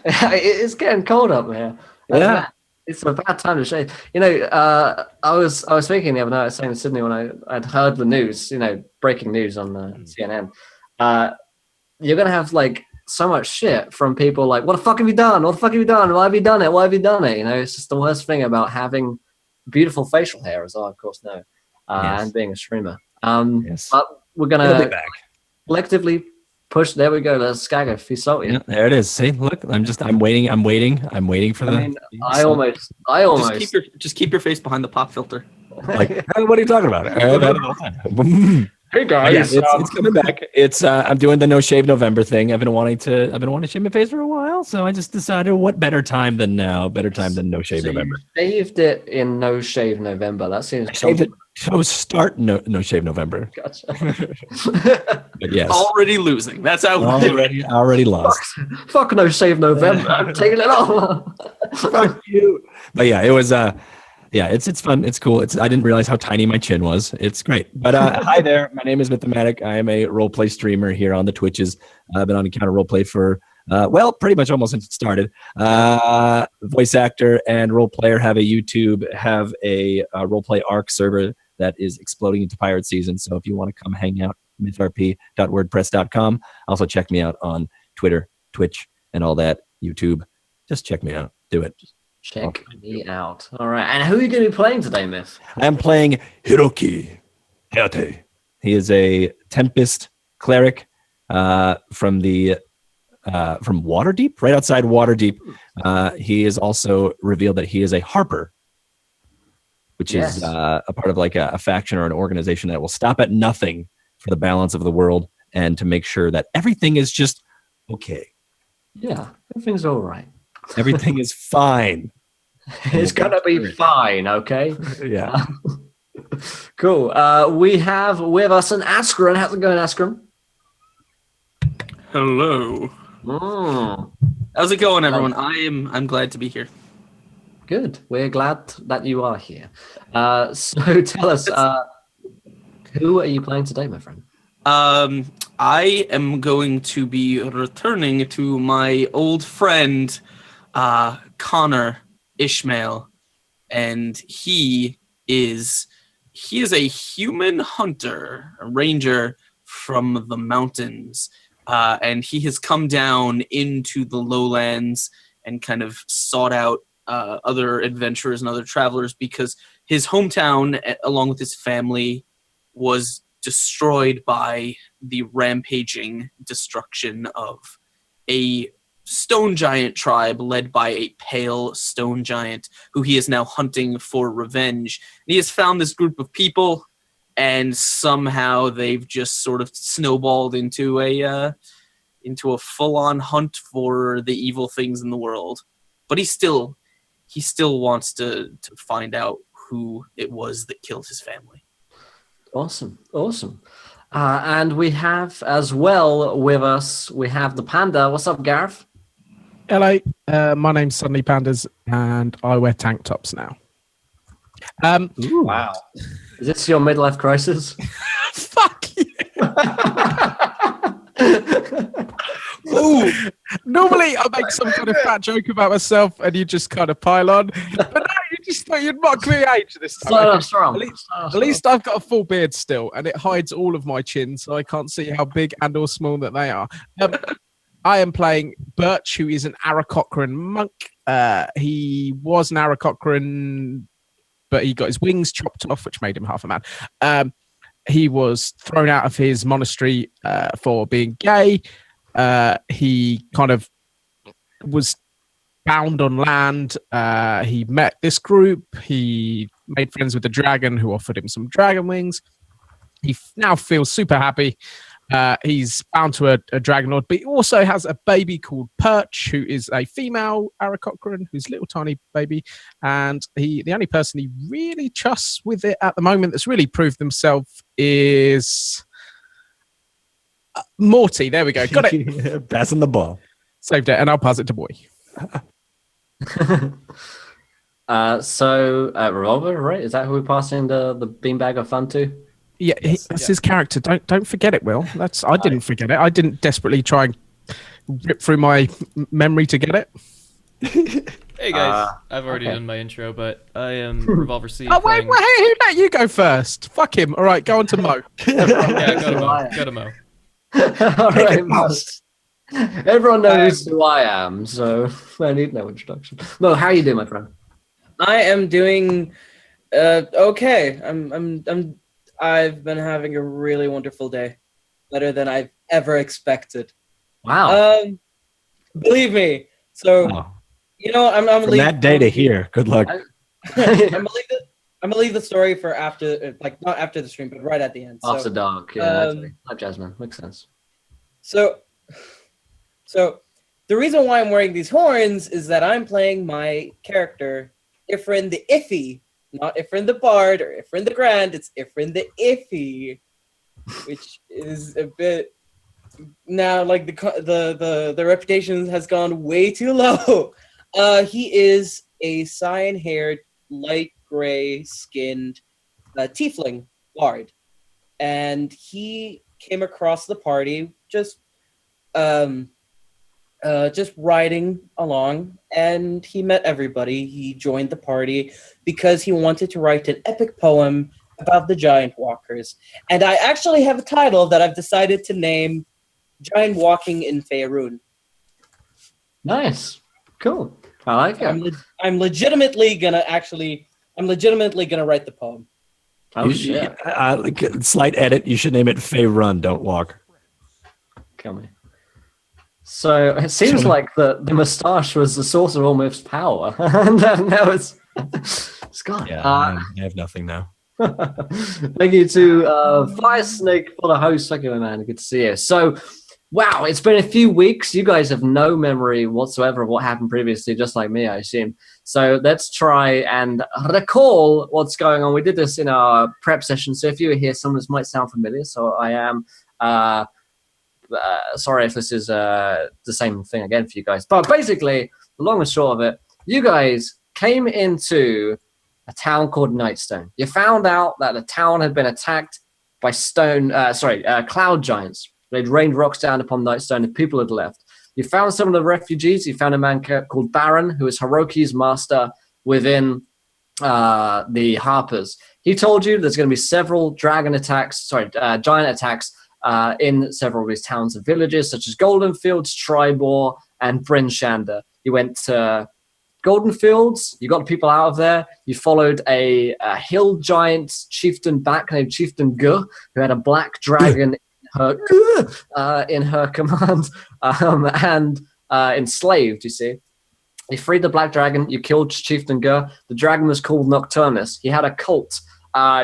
It's getting cold up here. Yeah. It's a bad time to shave. I was speaking the other night, I was saying in Sydney when I'd heard the news, breaking news on the CNN. You're gonna have like so much shit from people like, "What the fuck have you done? What the fuck have you done? Why have you done it? Why have you done it?" It's just the worst thing about having beautiful facial hair, as I of course know, and being a streamer. Yes. But we're It'll gonna be back. collectively push. There we go. Let's Skago if you salty. Yeah, there it is. See, look, I'm waiting for I almost just keep your face behind the pop filter. like, hey, what are you talking about? Hey guys, yeah, it's coming back. It's I'm doing the no shave November thing. I've been wanting to shave my face for a while, so I just decided what better time than now? Better time than no shave November. You shaved it in no shave November. That seems shaved it. So start no shave November. Gotcha. But yes, already losing. That's how already lost. Fuck no shave November. I'm taking it off. Fuck you. But yeah, it was yeah, it's fun. It's cool. I didn't realize how tiny my chin was. It's great. But hi there. My name is Mythomatic. I am a roleplay streamer here on the Twitches. I've been on Encounter Roleplay for, pretty much almost since it started. Voice actor and role player, have a YouTube, have a roleplay ARC server that is exploding into pirate season. So if you want to come hang out, mythrp.wordpress.com. Also check me out on Twitter, Twitch, and all that. YouTube. Just check me out. Do it. Check me out. All right. And who are you going to be playing today, Myth? I am playing Hiroki Hayate. He is a Tempest cleric from Waterdeep, right outside Waterdeep. He is also revealed that he is a harper, which is a part of like a faction or an organization that will stop at nothing for the balance of the world and to make sure that everything is just okay. Yeah, everything's all right. Everything is fine. It's gonna be fine, okay? Yeah. Cool. We have with us an Askren. How's it going, Askren? Hello. How's it going, everyone? I'm glad to be here. Good. We're glad that you are here. So tell us, who are you playing today, my friend? I am going to be returning to my old friend, Connor Ishmael, and he is a human hunter, a ranger from the mountains, and he has come down into the lowlands and kind of sought out other adventurers and other travelers because his hometown, along with his family, was destroyed by the rampaging destruction of a stone giant tribe led by a pale stone giant who he is now hunting for revenge. And he has found this group of people, and somehow they've just sort of snowballed into a full-on hunt for the evil things in the world. But he still wants to find out who it was that killed his family. Awesome. And we have as well with us, we have the Panda. What's up, Gareth? Hello, my name's Sunny Pandas, and I wear tank tops now. Ooh. Wow. Is this your midlife crisis? Fuck you! Ooh. Normally, I make some kind of fat joke about myself, and you just kind of pile on. But no, you just thought you'd mock me age this time. At least I've got a full beard still, and it hides all of my chin, so I can't see how big and or small that they are. I am playing Birch, who is an Aarakocran monk. He was an Aarakocran, but he got his wings chopped off, which made him half a man. He was thrown out of his monastery for being gay. He kind of was bound on land. He met this group. He made friends with the dragon, who offered him some dragon wings. He now feels super happy. He's bound to a dragon lord, but he also has a baby called Perch, who is a female Aarakocran, who's a little tiny baby. And the only person he really trusts with it at the moment that's really proved himself is Morty. There we go. Got it. Passing the ball. Saved it, and I'll pass it to Boy. Revolver, right? Is that who we're passing the beanbag of fun to? Yeah, that's his character. Don't forget it, Will. I didn't forget it. I didn't desperately try and rip through my memory to get it. Hey guys, I've already done my intro, but I am Revolver C. Oh wait, hey, who let you go first? Fuck him. All right, go on to Mo. Yeah, go to Mo. All right, Mo. Everyone knows who I am, so I need no introduction. Mo, how are you doing, my friend? I am doing okay. I've been having a really wonderful day, better than I've ever expected. Wow. Believe me. So, you know, I'm from that day to here. Good luck. I'm gonna leave the story for after, like not after the stream, but right at the end. After dark, yeah. Actually. Like Jasmine, makes sense. So the reason why I'm wearing these horns is that I'm playing my character, Ifrin the Iffy, not Ifrin the Bard or Ifrin the Grand. It's Ifrin the Iffy, which is a bit now like the reputation has gone way too low. He is a cyan-haired, light gray skinned tiefling bard, and he came across the party just riding along, and he met everybody. He joined the party because he wanted to write an epic poem about the giant walkers, and I actually have a title that I've decided to name Giant Walking in Faerun. Nice. Cool. I like it. I'm legitimately gonna write the poem. Oh shit. Slight edit. You should name it Fae Run, Don't Walk. Kill me. So it seems like the moustache was the source of almost power, and now it's gone. Yeah, I have nothing now. Thank you to Fire Snake for the host. Thank you, man. Good to see you. So, wow, it's been a few weeks. You guys have no memory whatsoever of what happened previously, just like me, I assume. So let's try and recall what's going on. We did this in our prep session, so if you were here, some of this might sound familiar. So I am sorry if this is the same thing again for you guys. But basically, the long and short of it, you guys came into a town called Nightstone. You found out that the town had been attacked by cloud giants. They'd rained rocks down upon Nightstone and people had left. You found some of the refugees. You found a man called Baron, who is Hiroki's master within the Harpers. He told you there's going to be several giant attacks in several of these towns and villages, such as Goldenfields, Tribor, and Bryn Shander. You went to Goldenfields, you got people out of there. You followed a hill giant chieftain back named Chieftain Gur, who had a black dragon in her command and enslaved, you see. You freed the black dragon, you killed Chieftain Gur. The dragon was called Nocturnus. He had a cult.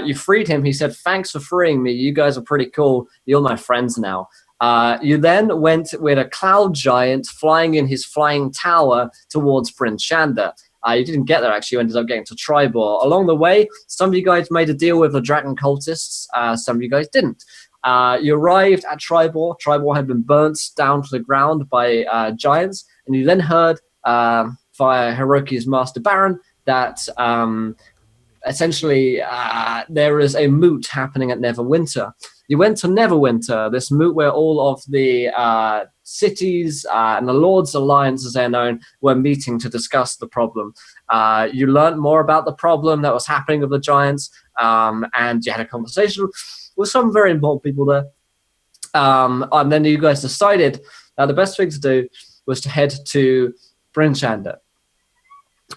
You freed him. He said, "Thanks for freeing me. You guys are pretty cool. You're my friends now." You then went with a cloud giant flying in his flying tower towards Bryn Shander. You didn't get there, actually. You ended up getting to Tribor. Along the way, some of you guys made a deal with the dragon cultists. Some of you guys didn't. You arrived at Tribor. Tribor had been burnt down to the ground by giants. And you then heard via Hiroki's master Baron that essentially there is a moot happening at Neverwinter. You went to Neverwinter, this moot where all of the cities and the Lord's Alliance, as they're known, were meeting to discuss the problem. You learned more about the problem that was happening with the giants, and you had a conversation with some very important people there. And then you guys decided the best thing to do was to head to Bryn Shander.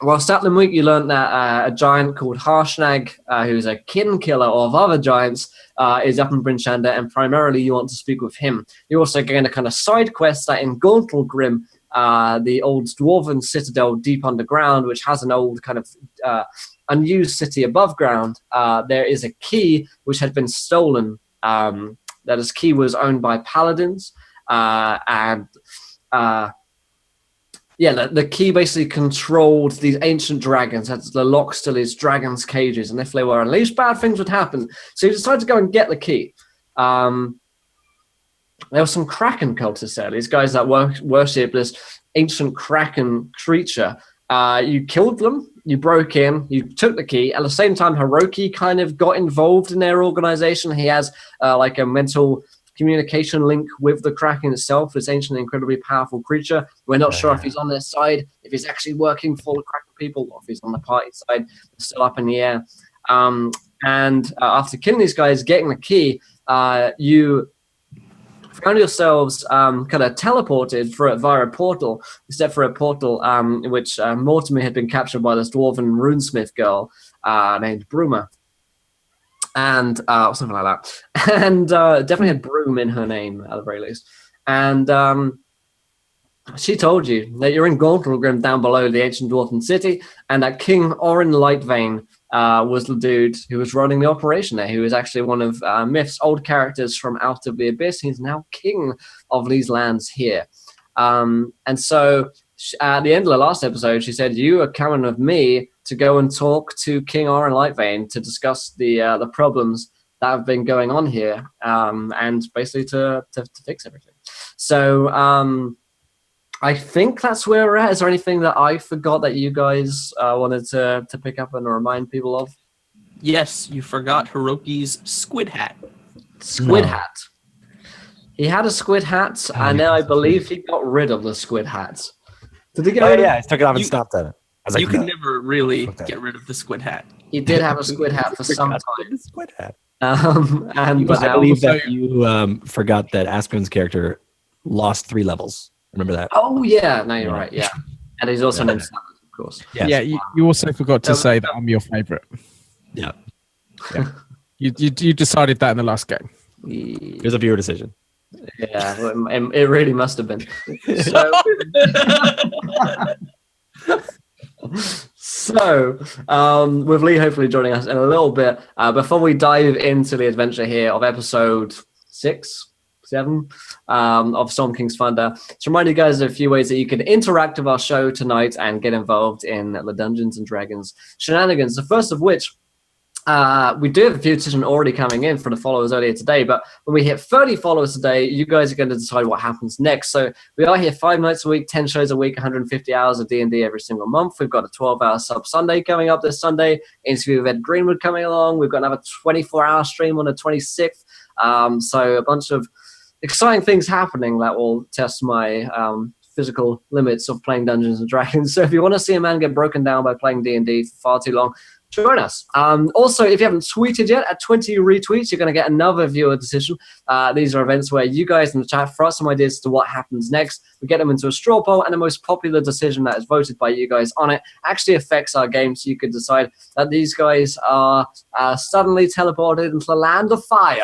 Whilst at Limweek, you learned that a giant called Harshnag, who's a kin killer of other giants, is up in Bryn Shander, and primarily you want to speak with him. You're also going to kind of side quest that in Gauntlgrym, the old dwarven citadel deep underground, which has an old kind of unused city above ground. There is a key which had been stolen. That key was owned by paladins, the key basically controlled these ancient dragons. The lock still is dragons' cages, and if they were unleashed, bad things would happen. So you decided to go and get the key. There were some kraken cultists there, these guys that worship this ancient kraken creature. You killed them, you broke in, you took the key. At the same time, Hiroki kind of got involved in their organization. He has communication link with the Kraken itself, this ancient, incredibly powerful creature. We're not sure if he's on their side, if he's actually working for the Kraken people, or if he's on the party side. It's still up in the air. And after killing these guys, getting the key, you found yourselves kind of teleported via a portal, except for a portal in which Mortimer had been captured by this dwarven runesmith girl named Bruma. And something like that. And definitely had Broom in her name, at the very least. And she told you that you're in Gauntlgrym down below the ancient dwarven city, and that King Orin Lightvein was the dude who was running the operation there, who was actually one of Myth's old characters from Out of the Abyss. He's now king of these lands here. And so at the end of the last episode, she said, you are coming with me to go and talk to King Orin Lightvein to discuss the problems that have been going on here, and basically to fix everything. So I think that's where we're at. Is there anything that I forgot that you guys wanted to pick up and remind people of? Yes, you forgot Hiroki's squid hat. Squid hat. He had a squid hat, and now I believe he got rid of the squid hat. Did he get rid of it? Yeah, he took it off and stopped at it. You can never really get rid of the squid hat. He did have a squid hat for some time. Squid hat. But I believe that you forgot that Aspen's character lost 3 levels. Remember that? Oh yeah, no, you're right. Yeah, and he's also named Salad, of course. Yes. Yeah, you also forgot to say that I'm your favorite. Yeah. You decided that in the last game. It was a viewer decision. Yeah, it really must have been. So, with Lee hopefully joining us in a little bit, before we dive into the adventure here of episode 7 of Storm King's Thunder, to remind you guys of a few ways that you can interact with our show tonight and get involved in the Dungeons and Dragons shenanigans. The first of which, we do have a few decisions already coming in for the followers earlier today, but when we hit 30 followers today, you guys are going to decide what happens next. So we are here 5 nights a week, 10 shows a week, 150 hours of D&D every single month. We've got a 12-hour sub Sunday coming up this Sunday, interview with Ed Greenwood coming along. We've got another 24-hour stream on the 26th. So a bunch of exciting things happening that will test my physical limits of playing Dungeons and Dragons. So if you want to see a man get broken down by playing D&D for far too long, join us. Also, if you haven't tweeted yet, at 20 retweets, you're going to get another viewer decision. These are events where you guys in the chat throw out some ideas to what happens next. We get them into a straw poll, and the most popular decision that is voted by you guys on it actually affects our game. So you could decide that these guys are suddenly teleported into the land of fire,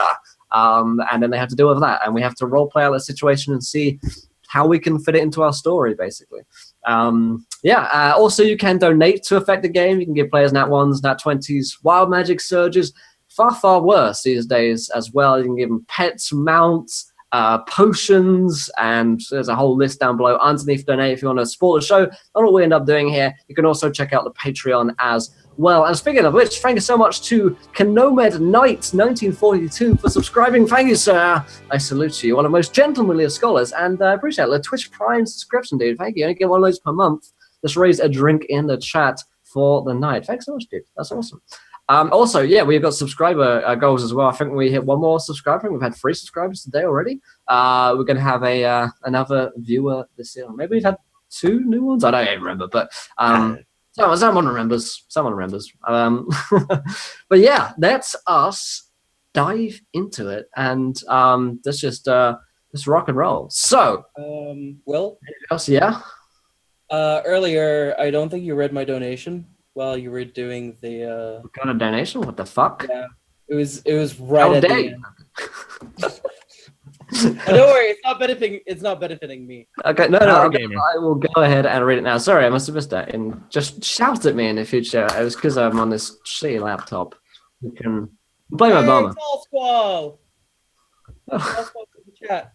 and then they have to deal with that. And we have to role play out the situation and see how we can fit it into our story, basically. Also, you can donate to affect the game. You can give players nat 1s, nat 20s, wild magic surges. Far worse these days as well. You can give them pets, mounts, potions, and there's a whole list down below underneath donate if you want to support the show. Not what we end up doing here. You can also check out the Patreon as well. And speaking of which, thank you so much to Canomed Knight 1942 for subscribing. Thank you, sir. I salute you. One of the most gentlemanly of scholars, and I appreciate the Twitch Prime subscription, dude. Thank you. I only get one of those per month. Just raise a drink in the chat for the night. Thanks so much, dude. That's awesome. Also, we've got subscriber goals as well. I think we hit one more subscriber. We've had 3 subscribers today already. We're going to have another viewer this year. Maybe we've had 2 new ones. I don't even remember, but someone remembers. But yeah, that's us. Dive into it, and let's just rock and roll. So, Will? Anything else? Yeah. Earlier, I don't think you read my donation while you were doing the. What kind of donation? What the fuck? Yeah, it was right at the end. Don't worry, it's not benefiting me. Okay, no, I will go ahead and read it now. Sorry, I must have missed that. And just shout at me in the future. It was because I'm on this shitty laptop. You can blame Obama. Tall Squall! Tall Squall in the chat.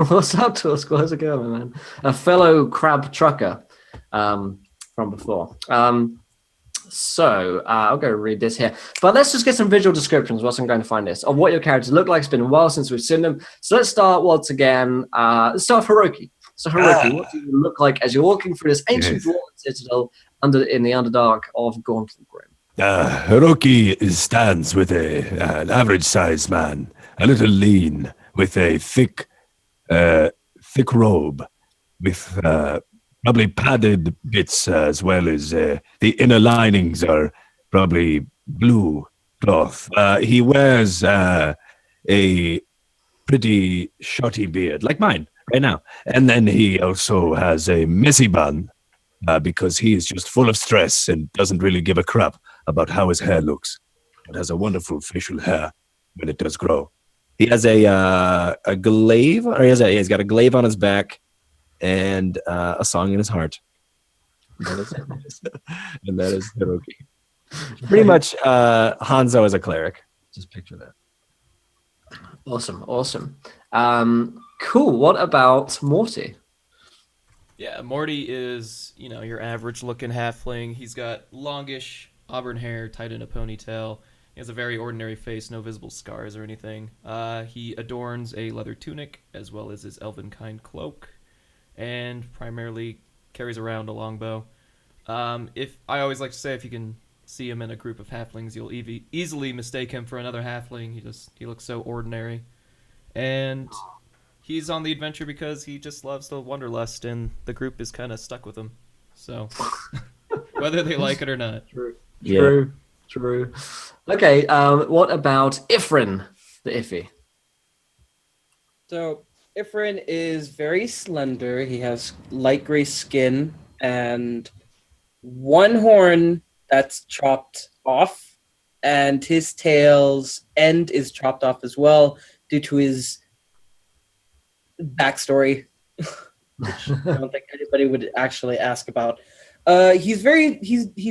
What's up, Tall Squall? How's it going, man? A fellow crab trucker from before. So I'll go read this here. But let's just get some visual descriptions whilst I'm going to find this of what your characters look like. It's been a while since we've seen them. So let's start once again. Let's start with Hiroki. So Hiroki, what do you look like as you're walking through this ancient dwarven citadel in the Underdark of Gauntlgrym? Hiroki stands with an average-sized man, a little lean, with a thick robe with probably padded bits as well as the inner linings are probably blue cloth. He wears a pretty shorty beard, like mine right now. And then he also has a messy bun because he is just full of stress and doesn't really give a crap about how his hair looks, but has a wonderful facial hair when it does grow. He has a glaive, or he's got a glaive on his back and a song in his heart. That is it. And that is Hiroki. Pretty much Hanzo as a cleric. Just picture that. Awesome. Cool. What about Morty? Yeah, Morty is, your average looking halfling. He's got longish auburn hair tied in a ponytail. He has a very ordinary face, no visible scars or anything. He adorns a leather tunic as well as his elven-kind cloak, and primarily carries around a longbow. If I always like to say, if you can see him in a group of halflings, you'll easily mistake him for another halfling. He looks so ordinary, and he's on the adventure because he just loves the wanderlust, and the group is kind of stuck with him. So, whether they like it or not. True. Okay, what about Ifrin, the Iffy? So Ifrin is very slender. He has light gray skin and one horn that's chopped off, and his tail's end is chopped off as well due to his backstory, which I don't think anybody would actually ask about. He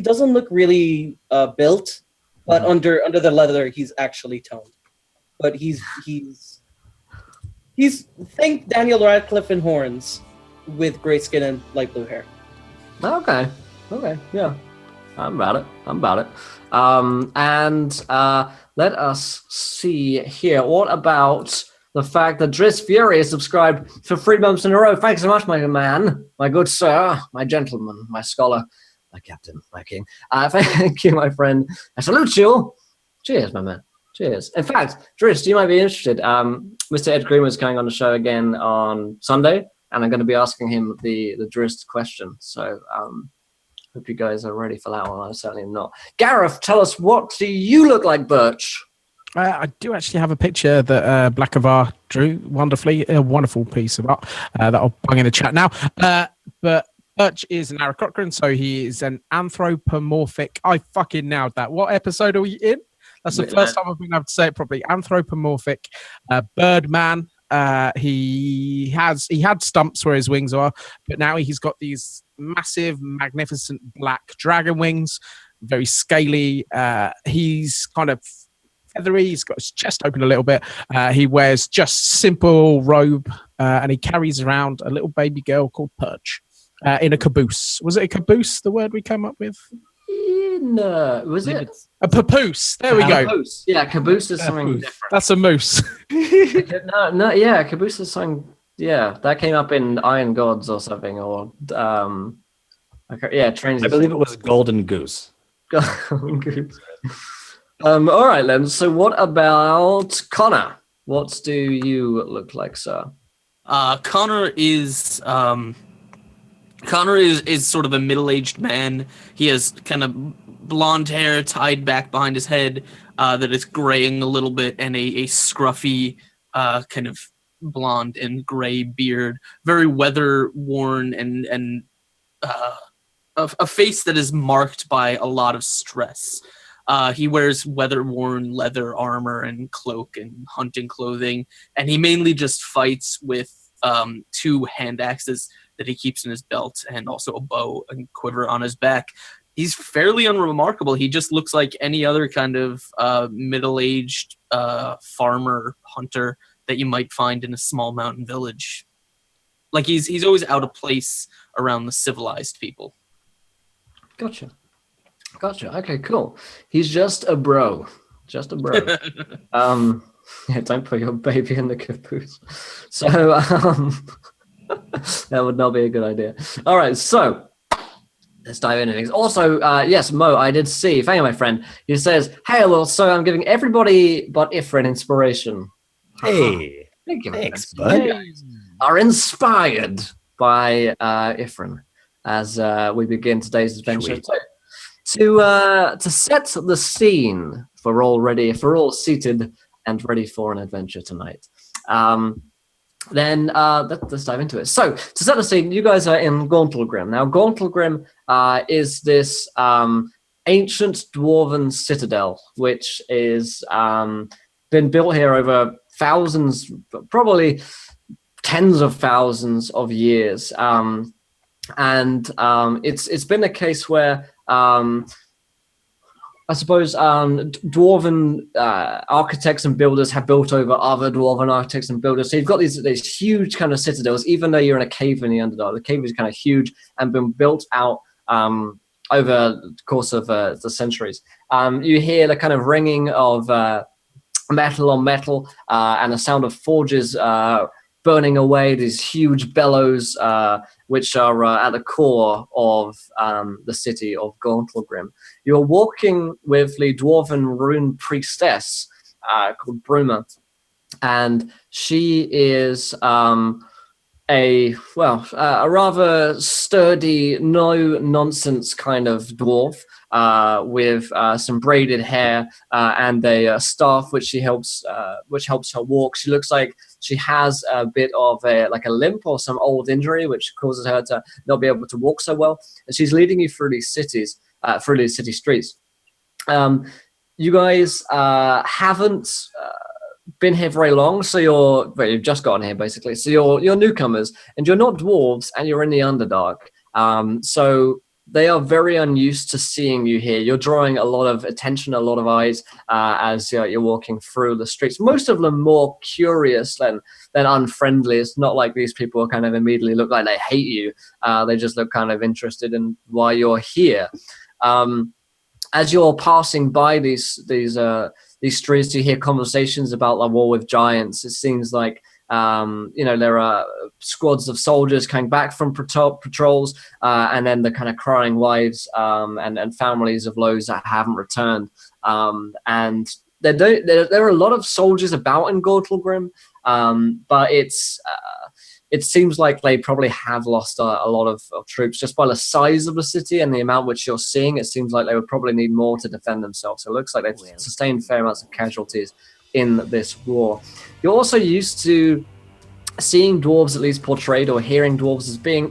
doesn't look really built, but under the leather he's actually toned. But he's think Daniel Radcliffe in horns with gray skin and light blue hair. Okay, yeah. I'm about it. And let us see here. What about the fact that Driss Fury is subscribed for 3 months in a row? Thanks so much, my man, my good sir, my gentleman, my scholar, my captain, my king. Thank you, my friend. I salute you. Cheers, my man. Cheers. In fact, Driss, you might be interested. Mr. Ed Green was coming on the show again on Sunday, and I'm going to be asking him the Driss question. So hope you guys are ready for that one. I certainly am not. Gareth, tell us, what do you look like, Birch? I do actually have a picture that Blackavar drew wonderfully. A wonderful piece of art that I'll bung in the chat now. But Birch is an Aarakocra, so he is an anthropomorphic. I fucking nailed that. What episode are we in? That's the first time I've been able to say it properly. Anthropomorphic birdman. He had stumps where his wings are, but now he's got these massive, magnificent black dragon wings, very scaly. He's kind of feathery. He's got his chest open a little bit. He wears just simple robe, and he carries around a little baby girl called Perch in a caboose. Was it a caboose, the word we came up with? No, was it? A papoose. There we go. Caboose. Yeah, caboose is something different. That's a moose. Yeah, caboose is something. Yeah, that came up in Iron Gods or something, or trains. I believe it was Golden Goose. Golden Goose. All right then. So, what about Connor? What do you look like, sir? Connor is sort of a middle-aged man. He has kind of blonde hair tied back behind his head that is graying a little bit, and a scruffy kind of blonde and gray beard, very weather-worn, and a face that is marked by a lot of stress. He wears weather-worn leather armor and cloak and hunting clothing, and he mainly just fights with 2 hand axes that he keeps in his belt, and also a bow and quiver on his back. He's fairly unremarkable. He just looks like any other kind of middle-aged farmer hunter that you might find in a small mountain village. Like he's always out of place around the civilized people. Gotcha. Okay, cool. He's just a bro. Yeah, don't put your baby in the caboose. So that would not be a good idea. All right, so let's dive into things. Also, yes, Mo, I did see. Thank you, my friend. He says, "Hey, little, so I'm giving everybody but Ifrin inspiration." Hey. Thank you. Thanks, bud. You guys are inspired by Ifrin as we begin today's adventure. To set the scene if we're all seated and ready for an adventure tonight. Then let's dive into it. So to set the scene, you guys are in Gauntlgrym. Now Gauntlgrym is this ancient dwarven citadel, which is been built here over thousands, probably tens of thousands of years. And it's been a case where I suppose dwarven architects and builders have built over other dwarven architects and builders. So you've got these huge kind of citadels, even though you're in a cave in the Underdark. The cave is kind of huge and been built out over the course of the centuries. You hear the kind of ringing of metal on metal and the sound of forges burning away, these huge bellows, which are at the core of the city of Gauntlgrym. You're walking with the dwarven rune priestess called Bruma, and she is a rather sturdy, no-nonsense kind of dwarf with some braided hair and a staff which helps her walk. She looks like she has a bit of a limp or some old injury which causes her to not be able to walk so well. And she's leading you through these city streets. You guys haven't been here very long, so you've just gotten here basically. So you're newcomers, and you're not dwarves, and you're in the Underdark. So they are very unused to seeing you here. You're drawing a lot of attention, a lot of eyes as you're walking through the streets. Most of them more curious than unfriendly. It's not like these people kind of immediately look like they hate you. They just look kind of interested in why you're here. As you're passing by these streets, you hear conversations about the war with giants. It seems like there are squads of soldiers coming back from patrols, and then the kind of crying wives and families of those that haven't returned. And there are a lot of soldiers about in Gauntlgrym, but it seems like they probably have lost a lot of troops just by the size of the city and the amount which you're seeing. It seems like they would probably need more to defend themselves. So it looks like they've sustained fair amounts of casualties in this war. You're also used to seeing dwarves at least portrayed, or hearing dwarves as being,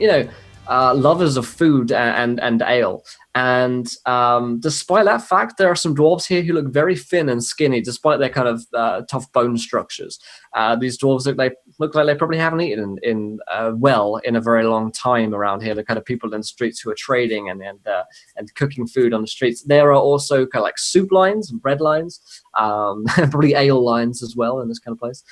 lovers of food and ale. And despite that fact, there are some dwarves here who look very thin and skinny, despite their kind of tough bone structures. These dwarves look like they probably haven't eaten in a very long time around here. The kind of people in the streets who are trading and cooking food on the streets. There are also kind of like soup lines and bread lines, probably ale lines as well in this kind of place.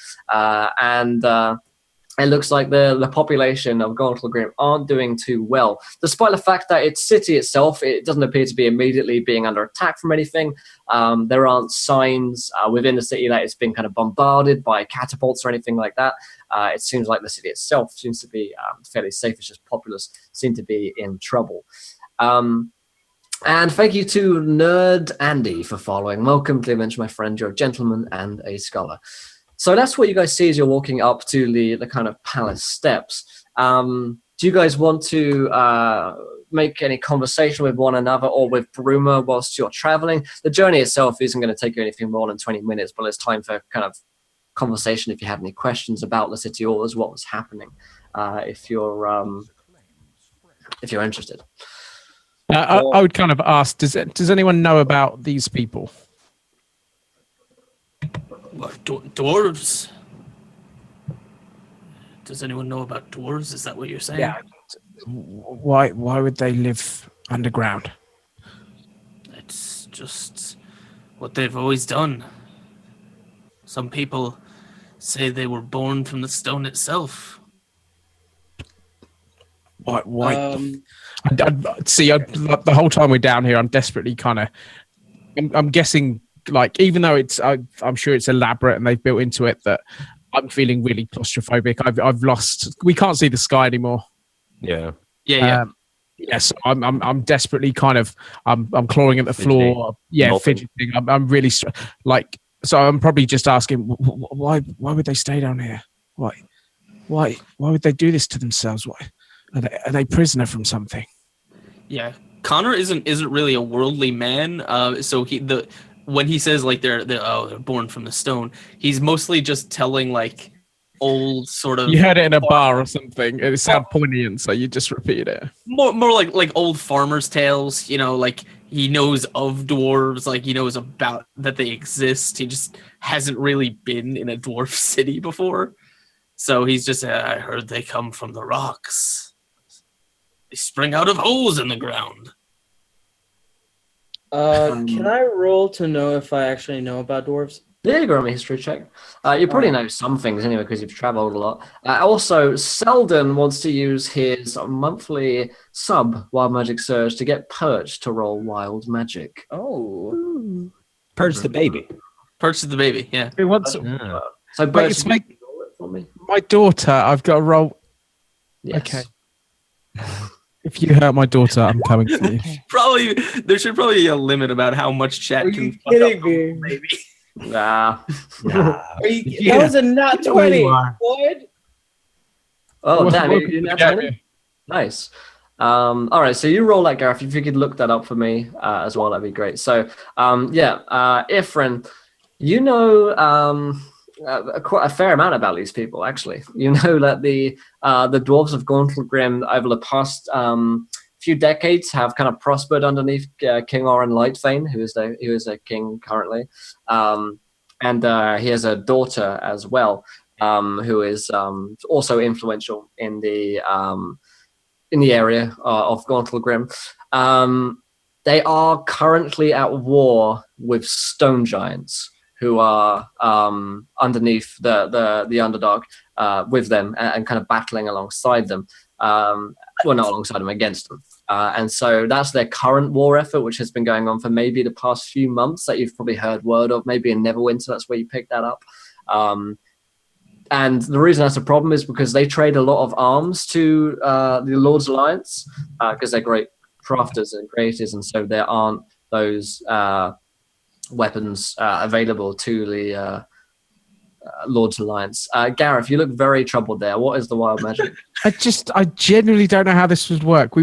It looks like the population of Gauntlgrym aren't doing too well, despite the fact that its city itself, it doesn't appear to be immediately being under attack from anything. There aren't signs within the city that it's been kind of bombarded by catapults or anything like that. It seems like the city itself seems to be fairly safe. It's just populace seem to be in trouble. And thank you to Nerd Andy for following. Welcome to the adventure, my friend. You're a gentleman and a scholar. So that's what you guys see as you're walking up to the kind of palace steps. Do you guys want to make any conversation with one another or with Bruma whilst you're traveling? The journey itself isn't going to take you anything more than 20 minutes, but it's time for kind of conversation if you have any questions about the city or as what was happening, if you're interested. I would kind of ask, does anyone know about these people? What, dwarves? Does anyone know about dwarves? Is that what you're saying? Yeah. Why would they live underground? It's just what they've always done. Some people say they were born from the stone itself. Why? The whole time we're down here, I'm desperately kind of. I'm guessing, like, even though I'm sure it's elaborate and they've built into it, that I'm feeling really claustrophobic. I've lost. We can't see the sky anymore. Yeah. Yes, I'm desperately kind of. I'm clawing at the floor. Yeah, fidgeting. I'm really like. So I'm probably just asking, why would they stay down here? Why would they do this to themselves? Why are they prisoner from something? Yeah, Connor isn't really a worldly man. So when he says like they're born from the stone, he's mostly just telling like old sort of. You heard it in a bar or something. It sounded poignant, so you just repeat it. More like old farmers' tales. Like he knows of dwarves, like he knows about that they exist. He just hasn't really been in a dwarf city before, so he's just. I heard they come from the rocks. They spring out of holes in the ground. Can I roll to know if I actually know about dwarves? Yeah, you go on a history check. You probably know some things anyway because you've traveled a lot. Also, Selden wants to use his monthly sub Wild Magic Surge to get Perch to roll Wild Magic. Oh. Purge the baby. Purchase the baby, yeah. Who wants So, Perch, it's you can roll it for me. my daughter? I've got to roll. Yes. Okay. If you hurt my daughter, I'm coming for you. Probably there should probably be a limit about how much chat Are can you fuck up kidding the me? whole baby. Nah. That was a nat You know where 20. you are. Boyd. Oh, Well, damn. welcome You're to not the game. 20? Nice. All right, so you roll that, Gareth. If you could look that up for me as well, that'd be great. So, Ifrin, you know quite a fair amount about these people, actually. You know that the dwarves of Gauntlgrym over the past few decades have kind of prospered underneath King Orin Lightfane, who is a king currently, and he has a daughter as well, who is also influential in the area of Gauntlgrym. They are currently at war with stone giants who are underneath the Underdark with them and kind of battling alongside them. Well, not alongside them, against them. And so that's their current war effort, which has been going on for maybe the past few months that you've probably heard word of. Maybe in Neverwinter, that's where you picked that up. And the reason that's a problem is because they trade a lot of arms to the Lord's Alliance because they're great crafters and creators, and so there aren't those weapons available to the Lord's Alliance. Gareth, you look very troubled there. What is the wild magic? I genuinely don't know how this would work.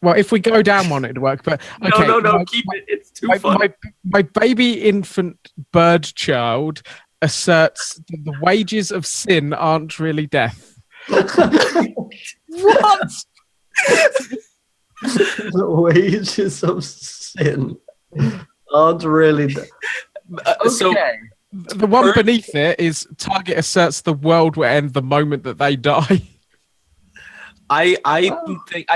Well, if we go down one, it'd work. But okay, No, keep it. It's too fun. My baby infant bird child asserts that the wages of sin aren't really death. What? The wages of sin aren't really. So The one beneath it is target asserts the world will end the moment that they die. I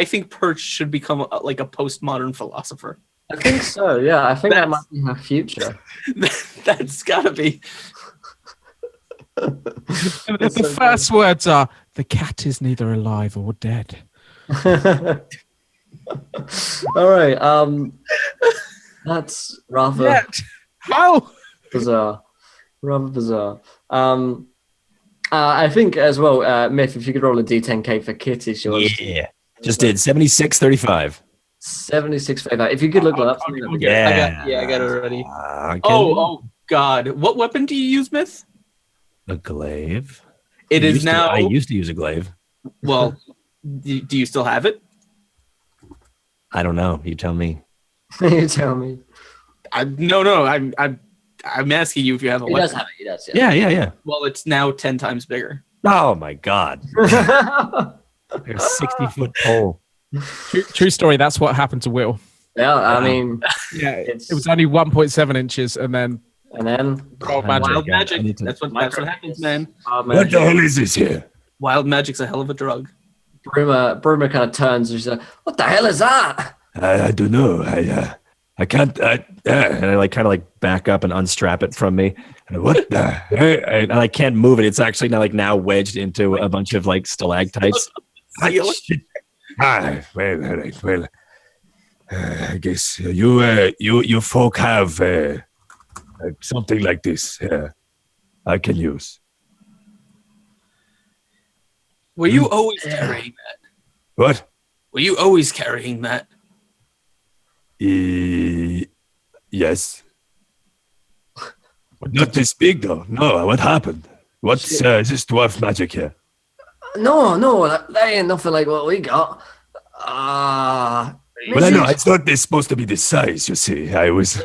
think Perch should become like a postmodern philosopher. I think so. Yeah, I think that might be her future. That's gotta be. The first words are, "The cat is neither alive or dead." All right. That's rather Yeah. How? bizarre. Rather bizarre. I think as well, Myth, if you could roll a D10K for Kitty, she was Yeah. Just did 76-35. 76 favor. If you could look that up, that'd be good. Yeah. I got it already. Okay. Oh God! What weapon do you use, Myth? A glaive. It is now. I used to use a glaive. Well, do you still have it? I don't know. You tell me. You tell me. No. I'm asking you if you have a He weapon. does have it. He does. Yeah. Yeah. Well, it's now 10 times bigger. Oh my God. There's a 60-foot pole. True story. That's what happened to Will. Yeah. I mean, Yeah, it was only 1.7 inches, and then wild Wild magic. magic. That's what happens, man. What the hell is this here? Wild magic's a hell of a drug. Bruma kind of turns and she's like, "What the hell is that?" I don't know. I can't. And I kind of back up and unstrap it from me. And what the? And I can't move it. It's actually now wedged into a bunch of stalactites. Shit. Well. I guess you folk have something like this. I can use. Were you always carrying that? What? Were you always carrying that? Yes. Not this big though. No, what happened? What's is this dwarf magic here? No, that ain't nothing like what we got. Well, I know it's not this supposed to be this size. You see, I was.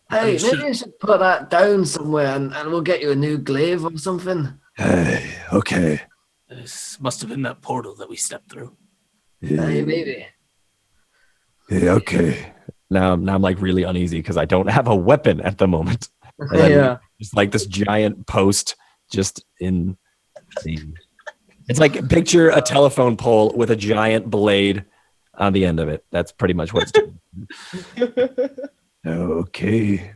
Hey, maybe you should put that down somewhere, and we'll get you a new glaive or something. Hey, okay. This must have been that portal that we stepped through. Hey, maybe. Yeah, okay. Now I'm like really uneasy because I don't have a weapon at the moment. Yeah. Just like this giant post just in the. It's like picture a telephone pole with a giant blade on the end of it. That's pretty much what it's doing. Okay.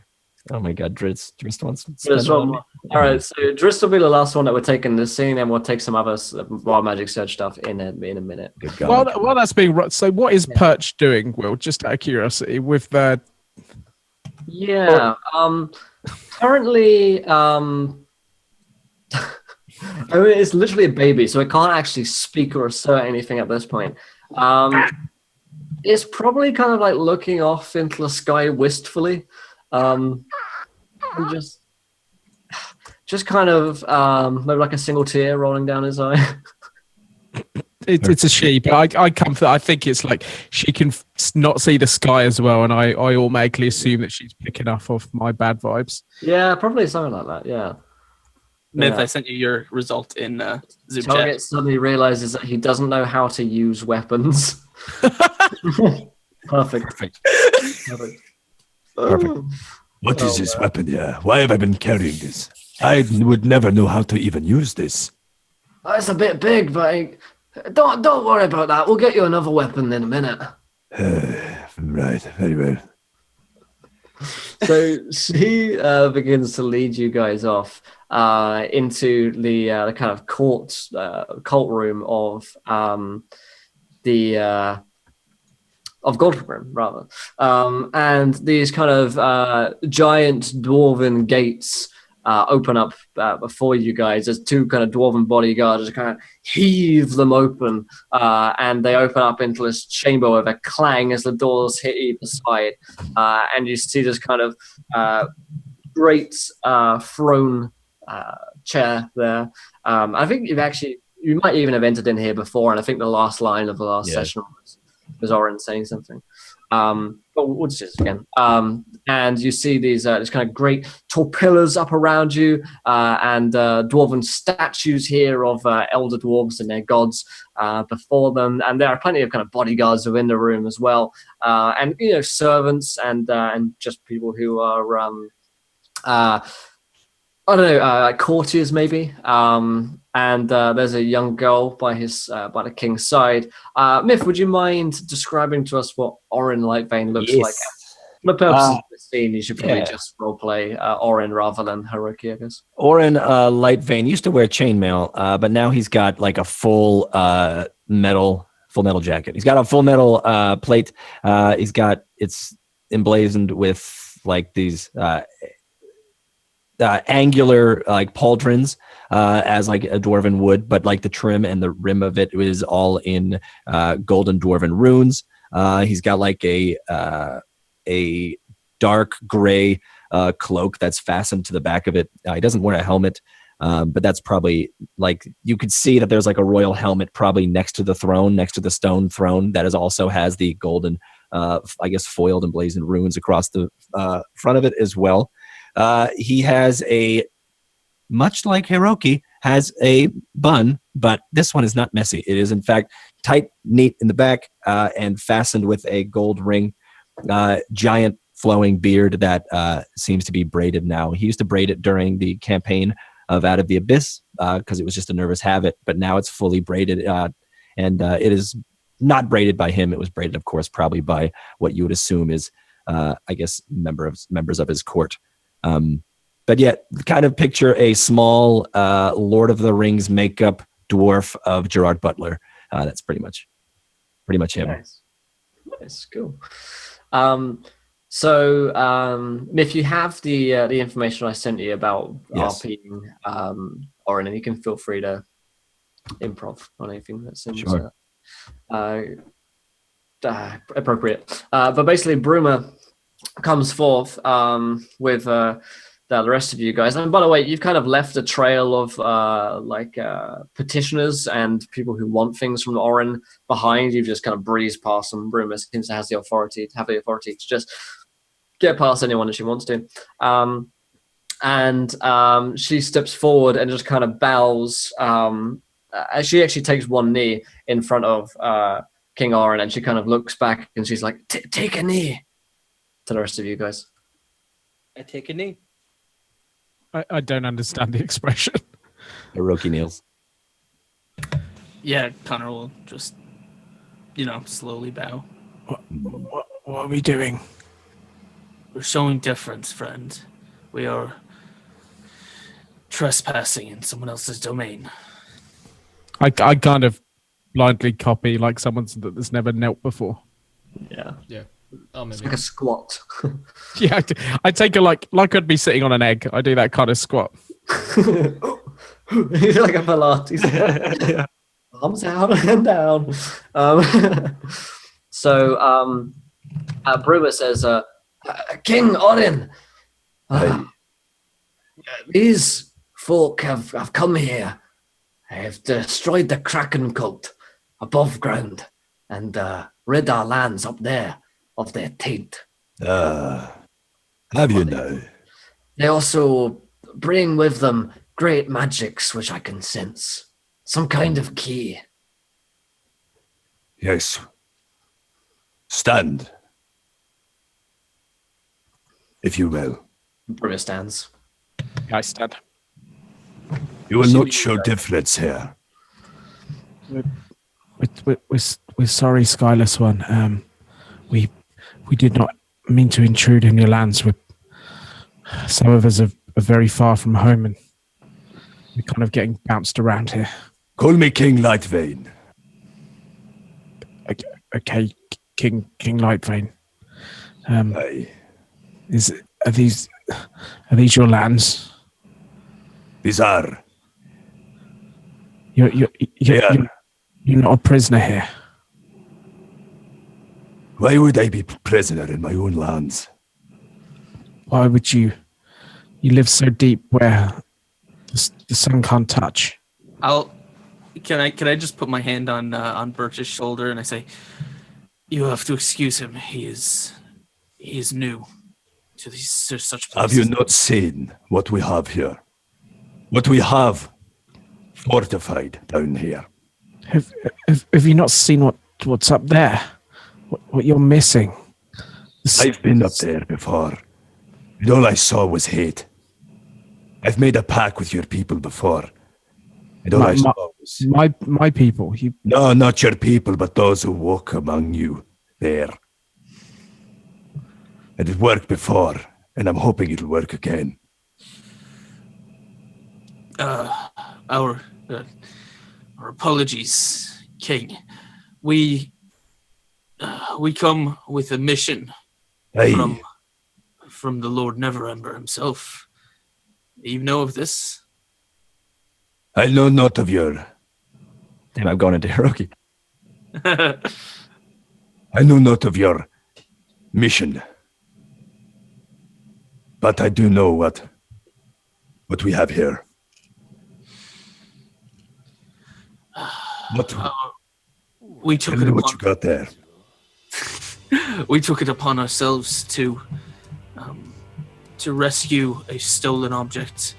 Oh my God, Drist wants to spend All right, so Drist will be the last one that we're taking this scene, and we'll take some other wild magic search stuff in a minute. Good God. While that's being run, so what is Perch doing, Will? Just out of curiosity, with the. Yeah. Currently, I mean, it's literally a baby, so it can't actually speak or assert anything at this point. It's probably kind of like looking off into the sky wistfully, and just kind of maybe like a single tear rolling down his eye. It's a she, but I come for that. I think it's like she can not see the sky as well, and I automatically assume that she's picking up off my bad vibes. Yeah, probably something like that. Yeah. Myth, Yeah. I sent you your result in Zoom Target chat. suddenly realizes that he doesn't know how to use weapons. Perfect. What is this weapon here? Why have I been carrying this? I would never know how to even use this. Oh, it's a bit big, but don't worry about that. We'll get you another weapon in a minute. Right, very well. So she begins to lead you guys off into the kind of cult room of Gauntlgrym, rather, and these kind of giant dwarven gates open up before you guys as two kind of dwarven bodyguards kind of heave them open, and they open up into this chamber with a clang as the doors hit either side, and you see this kind of great throne chair there. I think you might even have entered in here before, and I think the last line of the last session was Orin saying something. But we'll just do this again. And you see these kind of great tall pillars up around you, and dwarven statues here of elder dwarves and their gods before them. And there are plenty of kind of bodyguards within the room as well, and servants and just people who are I don't know, like courtiers maybe. And there's a young girl by the king's side. Myth, would you mind describing to us what Orin Lightvein looks like? For the purposes of the scene, you should probably just roleplay Orin rather than Haruki, I guess. Orin Lightvein used to wear chainmail, but now he's got like a full metal jacket. He's got a full metal plate. It's emblazoned with like these angular like pauldrons as like a dwarven wood, but like the trim and the rim of it is all in golden dwarven runes. He's got like a dark gray cloak that's fastened to the back of it. He doesn't wear a helmet, but that's probably like you could see that there's like a royal helmet probably next to the throne, next to the stone throne that also has the golden, I guess, foiled and blazoned runes across the front of it as well. He has much like Hiroki, has a bun, but this one is not messy. It is in fact tight, neat in the back, and fastened with a gold ring. Giant flowing beard that seems to be braided now. He used to braid it during the campaign of Out of the Abyss because it was just a nervous habit, but now it's fully braided, and it is not braided by him. It was braided, of course, probably by what you would assume is, I guess, members of his court. But yet, kind of picture a small Lord of the Rings makeup dwarf of Gerard Butler. That's pretty much him. Nice, cool. So if you have the information I sent you about RPing Orin, and you can feel free to improv on anything that seems appropriate. But basically, Bruma comes forth with the the rest of you guys. And by the way, you've kind of left a trail of petitioners and people who want things from Orin behind. You've just kind of breezed past them. Bruma seems to have the authority to just get past anyone that she wants to. And she steps forward and just kind of bows. She actually takes one knee in front of King Orin, and she kind of looks back and she's like, "Take a knee," to the rest of you guys. I take a knee. I don't understand the expression. Hiroki kneels. Yeah, Connor will just, slowly bow. What are we doing? We're showing deference, friend. We are trespassing in someone else's domain. I kind of blindly copy like someone that's never knelt before. Yeah. Maybe. It's like a squat. Yeah, I take a like I'd be sitting on an egg. I do that kind of squat. He's like a Pilates. Arms out and down. So Brewer says, King Orin, these folk have come here. They have destroyed the Kraken cult above ground and rid our lands up there of their taint. Have you now? They also bring with them great magics which I can sense. Some kind of key. Yes. Stand. If you will. Brewer stands. I stand. You will not show difference here. We're sorry, Skyless One. We did not mean to intrude in your lands. Some of us are very far from home, and we're kind of getting bounced around here. Call me King Lightvein. Okay, King Lightvein. Aye. Are these your lands? These are. You're not a prisoner here. Why would I be prisoner in my own lands? Why would you? You live so deep where the sun can't touch. Can I just put my hand on Birch's shoulder and I say, "You have to excuse him. He is new to such places." Have you not seen what we have here? What we have fortified down here. Have you not seen what's up there? What you're missing? I've been up there before, and all I saw was hate. I've made a pact with your people before, and all I saw was... My people. No, not your people, but those who walk among you there. And it worked before, and I'm hoping it'll work again. Our apologies, King. We come with a mission from the Lord Neverember himself. Do you know of this? I know not of your... Damn, I'm going into Hiroki. I know not of your mission. But I do know what we have here. We took Tell me what you got there. We took it upon ourselves to rescue a stolen object,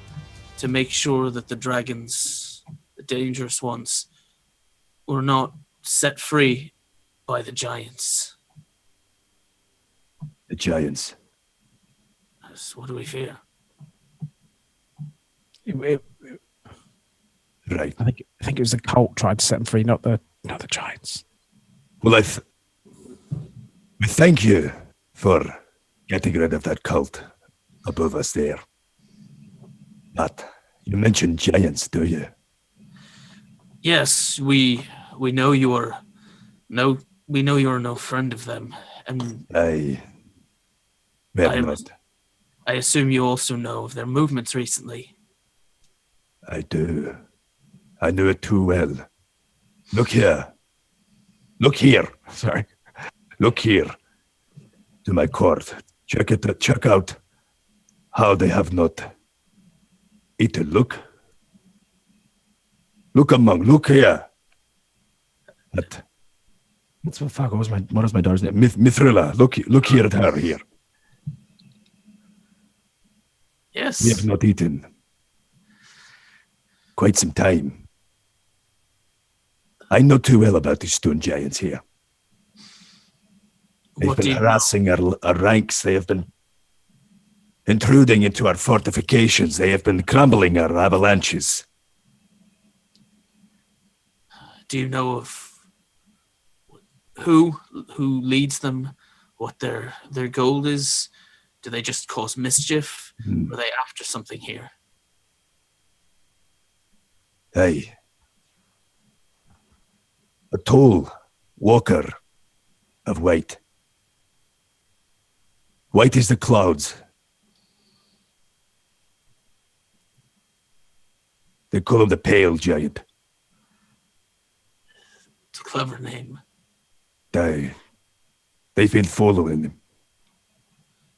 to make sure that the dragons, the dangerous ones, were not set free by the giants. The giants. So what do we fear? Right. I think it was the cult tried to set them free, not the giants. Well, we thank you for getting rid of that cult above us there. But you mentioned giants, do you? Yes, we know you are no friend of them, and I assume you also know of their movements recently. I do. I knew it too well. Look here. Sorry. Look here. To my court. Check out how they have not eaten. Look here. What's the fuck? What is my daughter's name? Mithrila. Look here at her here. Yes. We have not eaten quite some time. I know too well about these stone giants here. They've been harassing our ranks. They have been intruding into our fortifications. They have been crumbling our avalanches. Do you know of who leads them? What their goal is? Do they just cause mischief? Are they after something here? Hey, a tall walker of white. White is the clouds. They call him the Pale Giant. It's a clever name. They've been following him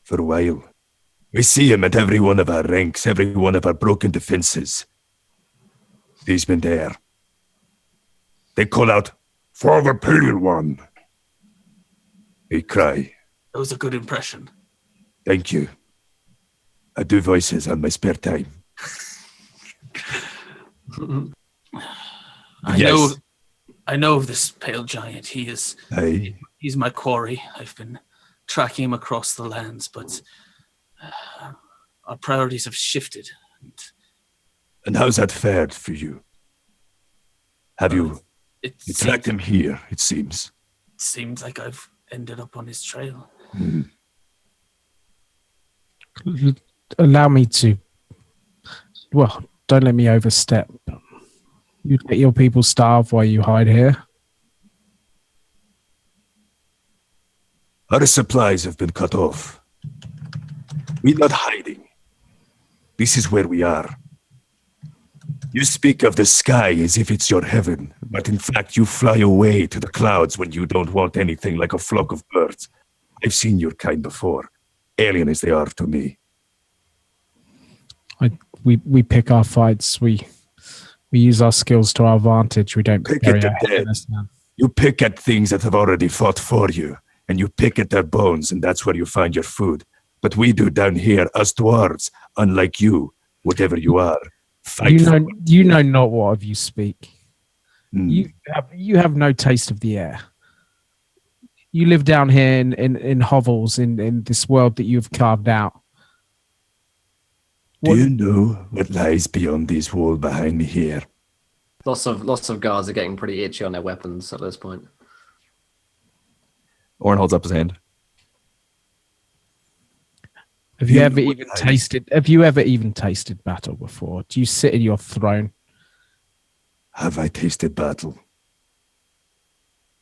for a while. We see him at every one of our ranks, every one of our broken defenses. He's been there. They call out, "For the Pale One." They cry. That was a good impression. Thank you. I do voices on my spare time. I know of this pale giant. He's my quarry. I've been tracking him across the lands, but our priorities have shifted. And how's that fared for you? Have you tracked him here, it seems? It seems like I've ended up on his trail. Allow me to... Well, don't let me overstep. You let your people starve while you hide here? Our supplies have been cut off. We're not hiding. This is where we are. You speak of the sky as if it's your heaven, but in fact you fly away to the clouds when you don't want anything like a flock of birds. I've seen your kind before, alien as they are to me. We pick our fights. We use our skills to our advantage. We don't pick bury at the our head dead. in the sand. You pick at things that have already fought for you, and you pick at their bones, and that's where you find your food. But we do down here, us dwarves, unlike you, whatever you are. You know not what of you speak. You have no taste of the air. You live down here in hovels in this world that you've carved out. Do you know what lies beyond this wall behind me here? Lots of guards are getting pretty itchy on their weapons at this point. Orin holds up his hand. Have you ever even tasted battle before? Do you sit in your throne? Have I tasted battle?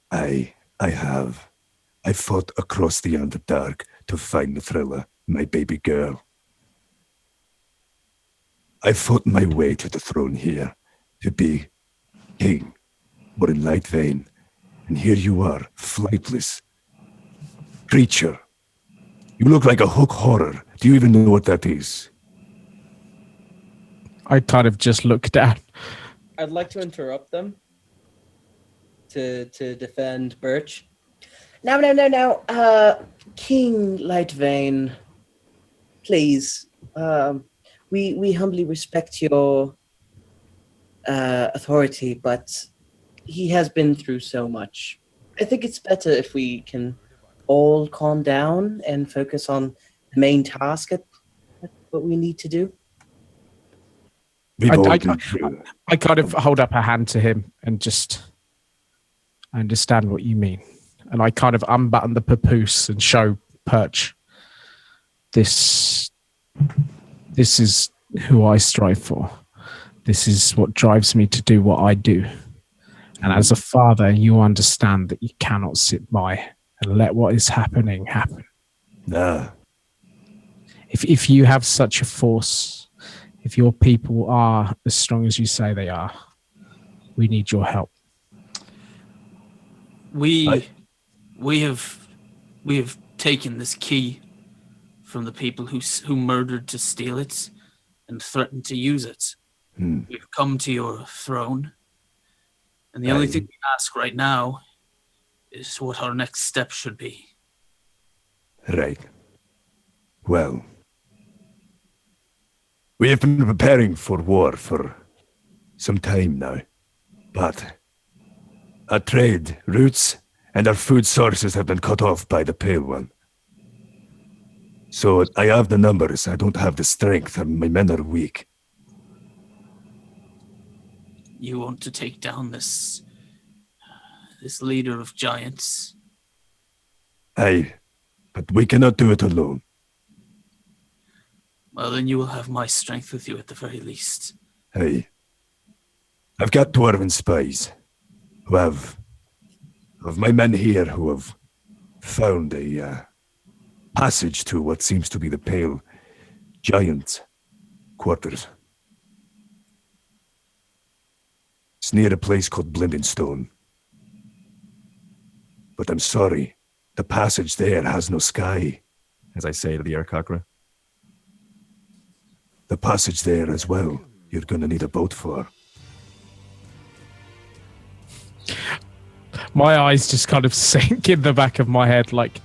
I have. I fought across the Underdark to find Mithrila, my baby girl. I fought my way to the throne here to be king, or in light vein, and here you are, flightless creature. You look like a hook horror. Do you even know what that is? I kind of just look down. I'd like to interrupt them to defend Birch. No. King Lightvein, please. We humbly respect your authority, but he has been through so much. I think it's better if we can all calm down and focus on the main task at what we need to do. I kind of hold up a hand to him and just, I understand what you mean. And I kind of unbutton the papoose and show Perch, this is who I strive for. This is what drives me to do what I do. And as a father, you understand that you cannot sit by and let what is happening happen. Nah. If you have such a force, if your people are as strong as you say they are, we need your help. We have taken this key from the people who murdered to steal it and threatened to use it. We've come to your throne, and the only thing we ask right now is what our next step should be. Right. Well, we have been preparing for war for some time now, but our trade routes and our food sources have been cut off by the Pale One. So I have the numbers, I don't have the strength, and my men are weak. You want to take down this leader of giants? Aye, but we cannot do it alone. Well, then you will have my strength with you at the very least. Aye. I've got dwarven spies who have of my men here who have found a passage to what seems to be the Pale Giant quarters. It's near a place called Blingdenstone. But I'm sorry, the passage there has no sky. As I say to the Aarakocra. The passage there as well, you're gonna need a boat for. My eyes just kind of sink in the back of my head. Like,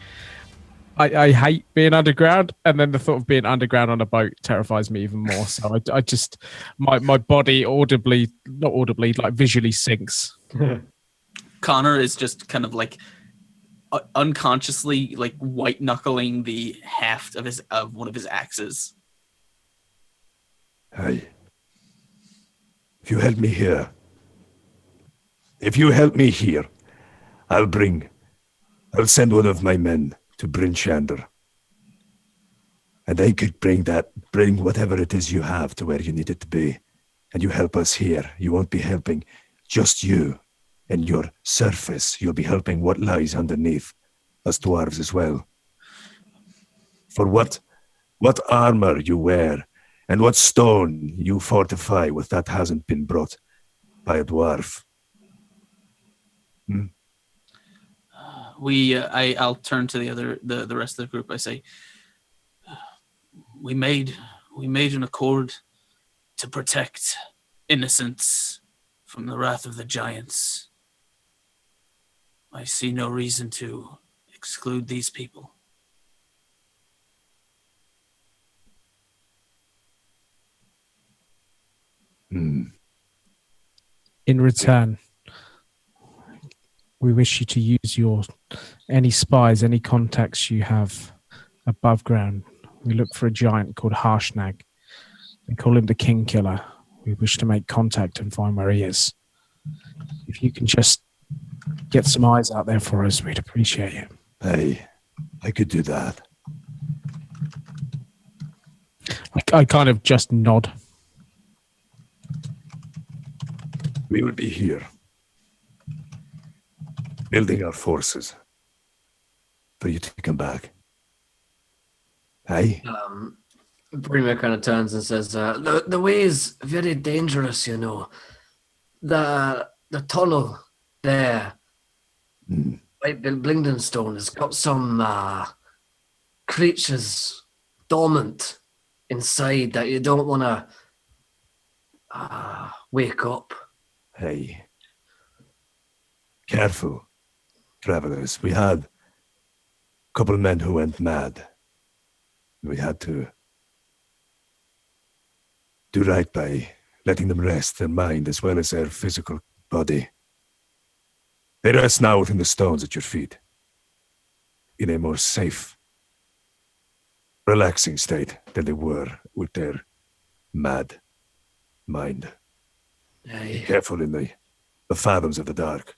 I hate being underground, and then the thought of being underground on a boat terrifies me even more. So I just, my body not audibly, like visually sinks. Connor is just kind of like unconsciously like white knuckling the haft of one of his axes. Aye. If you help me here, I'll send one of my men to Bryn Shander. And they could bring whatever it is you have to where you need it to be. And you help us here. You won't be helping just you and your surface. You'll be helping what lies underneath, us dwarves as well. For what armor you wear and what stone you fortify with that hasn't been brought by a dwarf. I'll turn to the rest of the group. I say, we made an accord to protect innocents from the wrath of the giants. I see no reason to exclude these people. In return, we wish you to use any spies, any contacts you have above ground. We look for a giant called Harshnag. They call him the King Killer. We wish to make contact and find where he is. If you can just get some eyes out there for us, we'd appreciate it. Hey, I could do that. I kind of just nod. We will be here, building our forces for you to come back. Aye? Brima kind of turns and says, the way is very dangerous, you know. The tunnel there, right, Blingdenstone, has got some creatures dormant inside that you don't want to wake up. Hey. Careful, travelers. We had a couple of men who went mad. We had to do right by letting them rest their mind as well as their physical body. They rest now within the stones at your feet, in a more safe, relaxing state than they were with their mad mind. Be careful in the fathoms of the dark.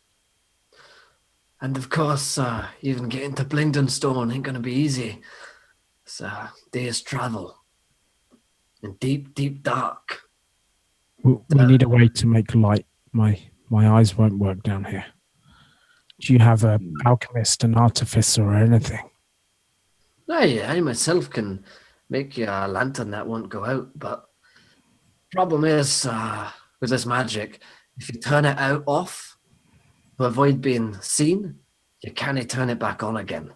And of course, even getting to Blingdenstone ain't going to be easy. It's a day's travel. In deep, deep dark. We need a way to make light. My eyes won't work down here. Do you have an alchemist, an artificer, or anything? I myself can make you a lantern that won't go out, but problem is, with this magic, if you turn it off to avoid being seen, you can't turn it back on again.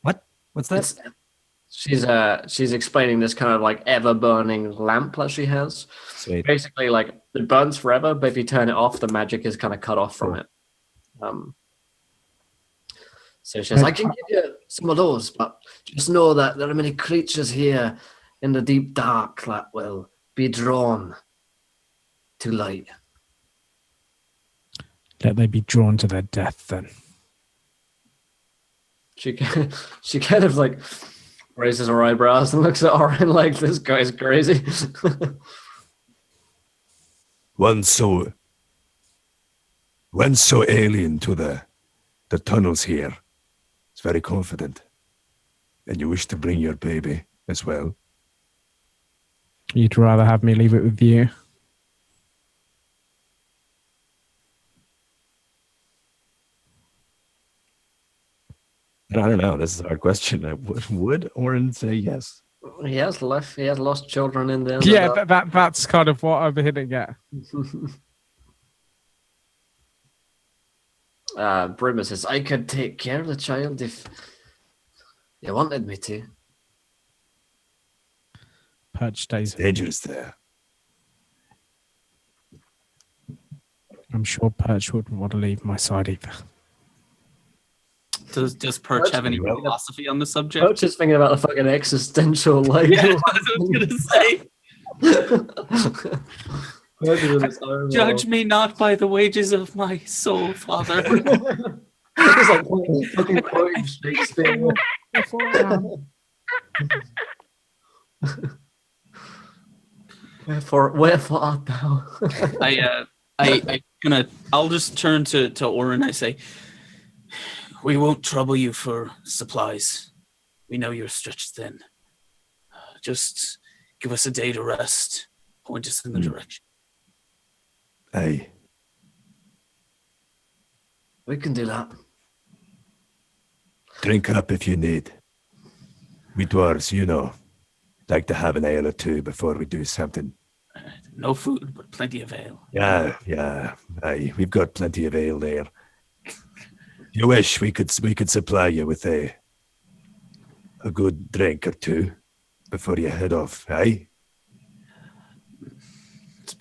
What? What's that? She's explaining this kind of like ever burning lamp that she has. Sweet. Basically, like it burns forever, but if you turn it off, the magic is kind of cut off from it. So she says, "I can give you some of those, but just know that there are many creatures here in the deep dark that will be drawn to light." Let they be drawn to their death then. She kind of like raises her eyebrows and looks at Orin like, this guy's crazy. One so alien to the tunnels here. It's very confident. And you wish to bring your baby as well. You'd rather have me leave it with you? I don't know. This is a hard question. Would Orin say yes? He has lost children in there. Yeah, that's kind of what I'm hitting at. Brimmer says, "I could take care of the child if you wanted me to." Perch stays. Dangerous there. I'm sure Perch wouldn't want to leave my side either. Does Perch have any philosophy on the subject? Perch is thinking about the fucking existential, like. Yeah, I was gonna say. Judge me not by the wages of my soul, Father. It's like fucking quoting Shakespeare. Wherefore art thou? I'll just turn to Orin. I say, we won't trouble you for supplies. We know you're stretched thin. Just give us a day to rest. Point us in the direction. Aye. We can do that. Drink up if you need. We dwarves, like to have an ale or two before we do something. No food, but plenty of ale. Yeah. Aye, we've got plenty of ale there. You wish we could supply you with a good drink or two before you head off, aye? It's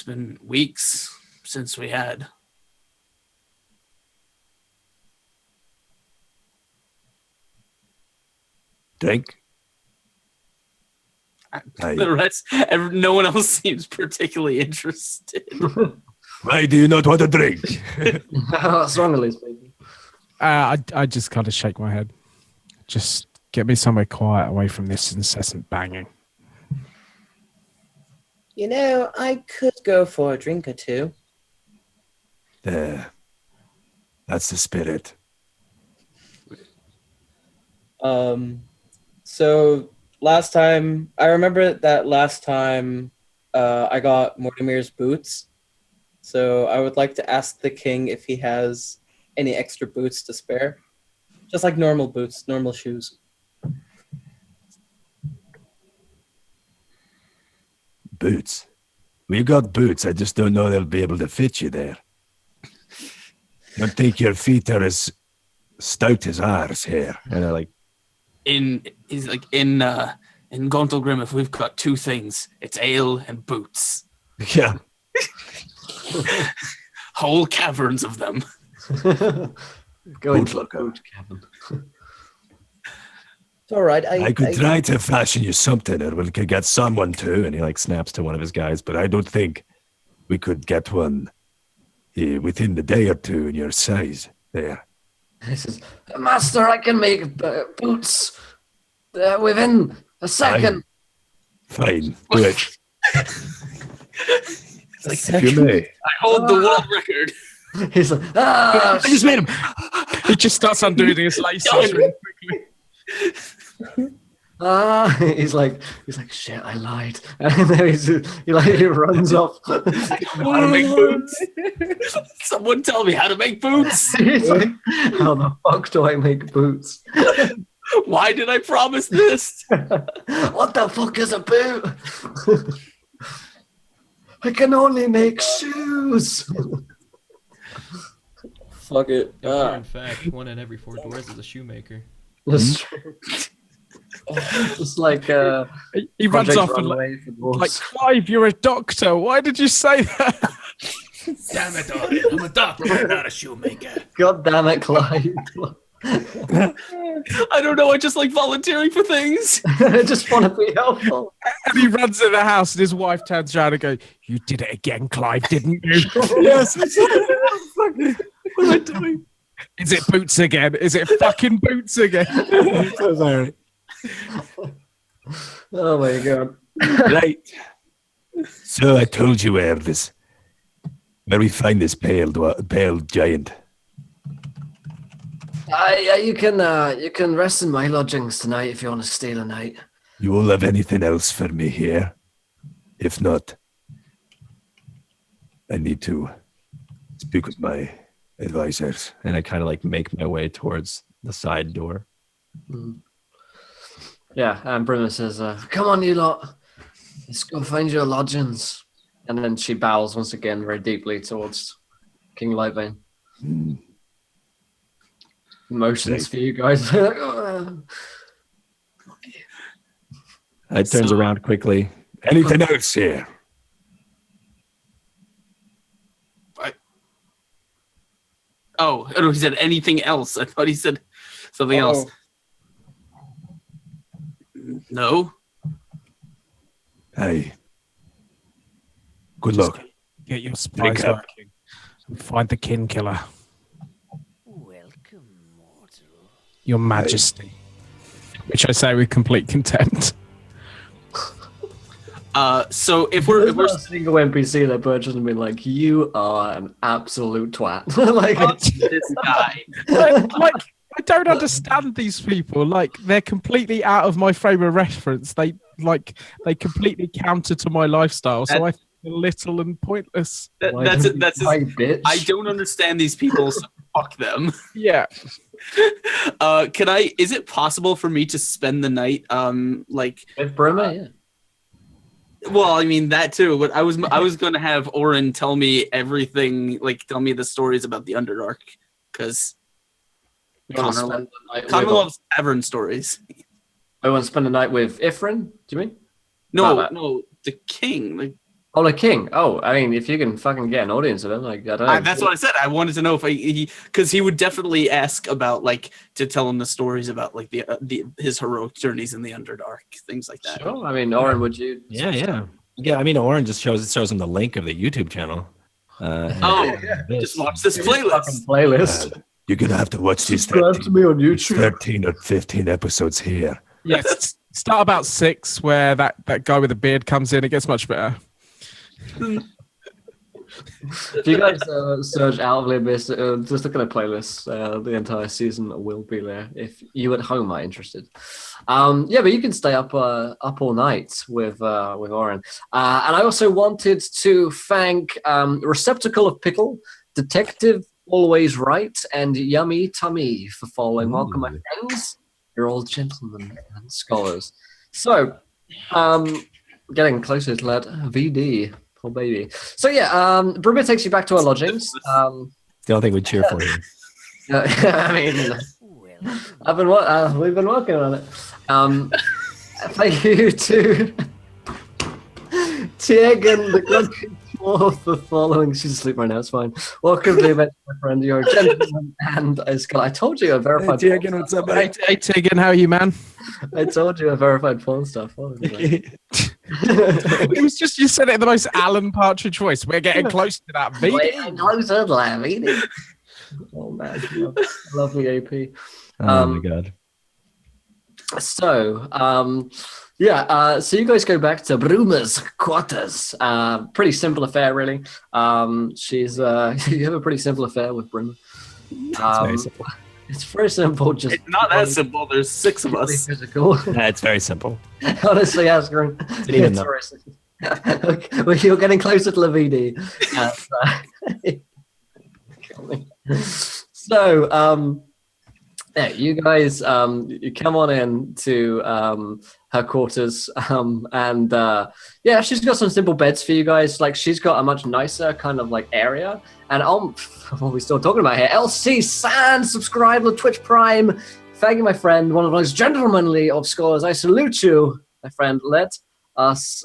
been weeks since we had. Drink? Aye. The rest, no one else seems particularly interested. Why do you not want to drink? Strongly speaking. I just kind of shake my head. Just get me somewhere quiet away from this incessant banging. I could go for a drink or two. That's the spirit. So I remember that last time I got Mortimer's boots. So I would like to ask the king if he has any extra boots to spare. Just like normal boots, normal shoes. Boots? We've got boots, I just don't know they'll be able to fit you there. I don't think your feet are as stout as ours here. And they're like, in Gauntlgrym, if we've got two things, it's ale and boots. Yeah. Whole caverns of them. Go into the boot cavern. It's all right. I could try to fashion you something, or we could get someone to, and he snaps to one of his guys, but I don't think we could get one within the day or two in your size there. He says, "Master, I can make boots within a second." Fine, do it. Like, you may. I hold the world record. He's like, I just made him. He just starts undoing his laces really quickly. He's like, shit, I lied. And then he runs off. How to make boots? Someone tell me how to make boots. He's like, how the fuck do I make boots? Why did I promise this? What the fuck is a boot? I can only make shoes. Fuck it. In fact, one in every 4 doors is a shoemaker. That's true. It's like He runs Project off and Runway for dwarves. like, Clive, you're a doctor. Why did you say that? Damn it, Orin. I'm a doctor, not a shoemaker. God damn it, Clyde. I don't know. I just like volunteering for things. I just want to be helpful. And he runs in the house, and his wife turns around and goes, "You did it again, Clive, didn't you?" Yes. What am I doing? Is it boots again? Is it fucking boots again? So sorry. Oh my god. Right. So I told you where we find this pale giant. Yeah, you can rest in my lodgings tonight if you want to stay the night. You will have anything else for me here? If not, I need to speak with my advisors. And I kind of like make my way towards the side door. Yeah, and Bruna says, "Come on, you lot. Let's go find your lodgings." And then she bows once again very deeply towards King Lightbane. Motions for you guys. I turns around quickly. Anything else here? Oh, he said anything else. I thought he said something else. No. Hey. Good luck. Get your spies Pick up. working. And find the kin killer. Welcome, mortal. Your Majesty. Which I say with complete contempt. So if There's we're not a single NPC that purchased and been like, "You are an absolute twat." Like, this guy, like, I don't understand these people. Like, they're completely out of my frame of reference. They completely counter to my lifestyle. So I feel little and pointless. that's bitch. I don't understand these people. So fuck them. Yeah. Is it possible for me to spend the night with Bruma? Yeah. Well, I mean that too, but I was going to have Orin tell me everything, like tell me the stories about the Underdark, because Connor loves tavern stories. I want to spend the night with Ifrin. Do you mean? No, the king. Like, oh, the king. Oh, I mean, if you can fucking get an audience of him, like I don't know. that's what I said. I wanted to know if because he would definitely ask about like to tell him the stories about like his heroic journeys in the Underdark, things like that. Sure. I mean, Orin, would you? Yeah. I mean, Orin just shows him the link of the YouTube channel. Just watch this playlist. You're going to have to watch these Subscribe to me on YouTube. 13 or 15 episodes here. Yes. Start about 6, where that guy with the beard comes in. It gets much better. If you guys search Out of the Abyss, just look at the playlist. The entire season will be there if you at home are interested. But you can stay up all night with Orin. And I also wanted to thank Receptacle of Pickle, Detective Always Right, and Yummy Tummy for following. Welcome, my friends. You're all gentlemen and scholars. So, getting closer to that VD. Oh, baby. So, Bruma takes you back to our lodgings. Still think we'd cheer for you. I mean, we've been working on it. Thank you to Tegan, the country dwarf, for following. She's asleep right now. It's fine. Welcome to the event, my friend. You're a gentleman and a scholar. I told you a verified. Hey, Tegan, what's up, Hey, Tegan, how are you, man? I told you a verified porn stuff. It was just you said it in the most Alan Partridge voice. We're getting close to that beat. Closer to that meeting. Oh man, lovely AP. Oh my god. So, so you guys go back to Bruma's quarters. Pretty simple affair, really. She's you have a pretty simple affair with Bruma. Very simple. It's very simple. Just It's not that simple. There's 6 of us. Physical. It's very simple. Honestly, Asgrim. Even It's very simple. Okay, well, you're getting closer to the VD. So, Yeah, you guys, you come on in to her quarters, and yeah, she's got some simple beds for you guys. Like, she's got a much nicer kind of like area. And what are we still talking about here? LC Sand, subscribe to Twitch Prime. Thank you, my friend, one of the most gentlemanly of scholars. I salute you, my friend. Let us,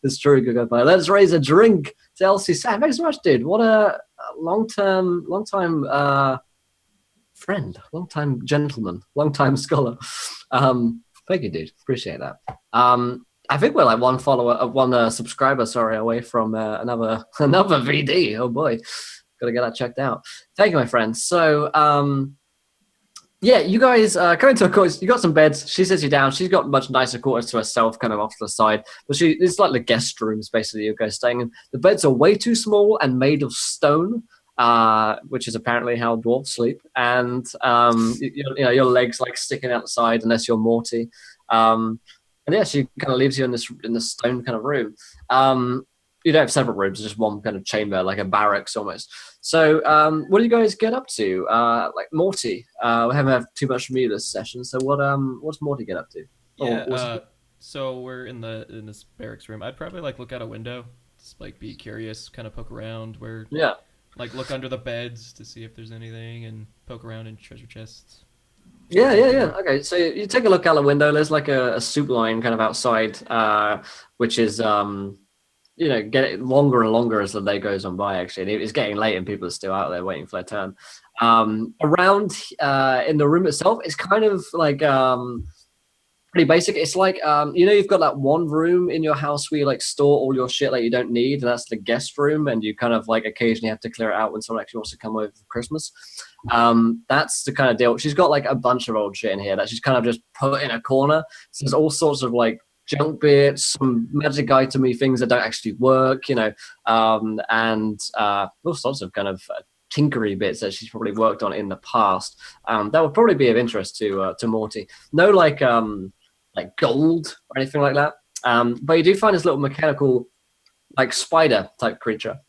it's true, goodbye. Let's raise a drink to LC Sand. Thanks so much, dude. What a long time friend, long-time gentleman, long-time scholar. Thank you, dude. Appreciate that. I think we're like one subscriber, away from another VD. Oh boy, gotta get that checked out. Thank you, my friend. So, yeah, you guys come into a quarters. You got some beds. She sits you down. She's got much nicer quarters to herself, kind of off to the side. But it's like the guest rooms, basically. You guys staying in. The beds are way too small and made of stone. Which is apparently how dwarves sleep, and your legs like sticking out the side unless you're Morty, and yeah, she kind of leaves you in this stone kind of room. You don't have separate rooms, just one kind of chamber, like a barracks almost. So, what do you guys get up to? Like Morty, we haven't had too much from you this session. So, what's Morty get up to? Yeah, so we're in this barracks room. I'd probably like look out a window, just like be curious, kind of poke around where. Yeah. Like, look under the beds to see if there's anything and poke around in treasure chests. Yeah. Okay, so you take a look out the window. There's like a soup line kind of outside, which is, getting longer and longer as the day goes on by, actually. And it's getting late and people are still out there waiting for their turn. Around in the room itself, it's kind of like... pretty basic. It's like you've got that one room in your house where you like store all your shit like you don't need, and that's the guest room, and you kind of like occasionally have to clear it out when someone actually wants to come over for Christmas. That's the kind of deal. She's got like a bunch of old shit in here that she's kind of just put in a corner. So there's all sorts of like junk bits, some magic itemy things that don't actually work, and all sorts of kind of tinkery bits that she's probably worked on in the past. That would probably be of interest to Morty. No like gold or anything like that. But you do find this little mechanical like spider type creature.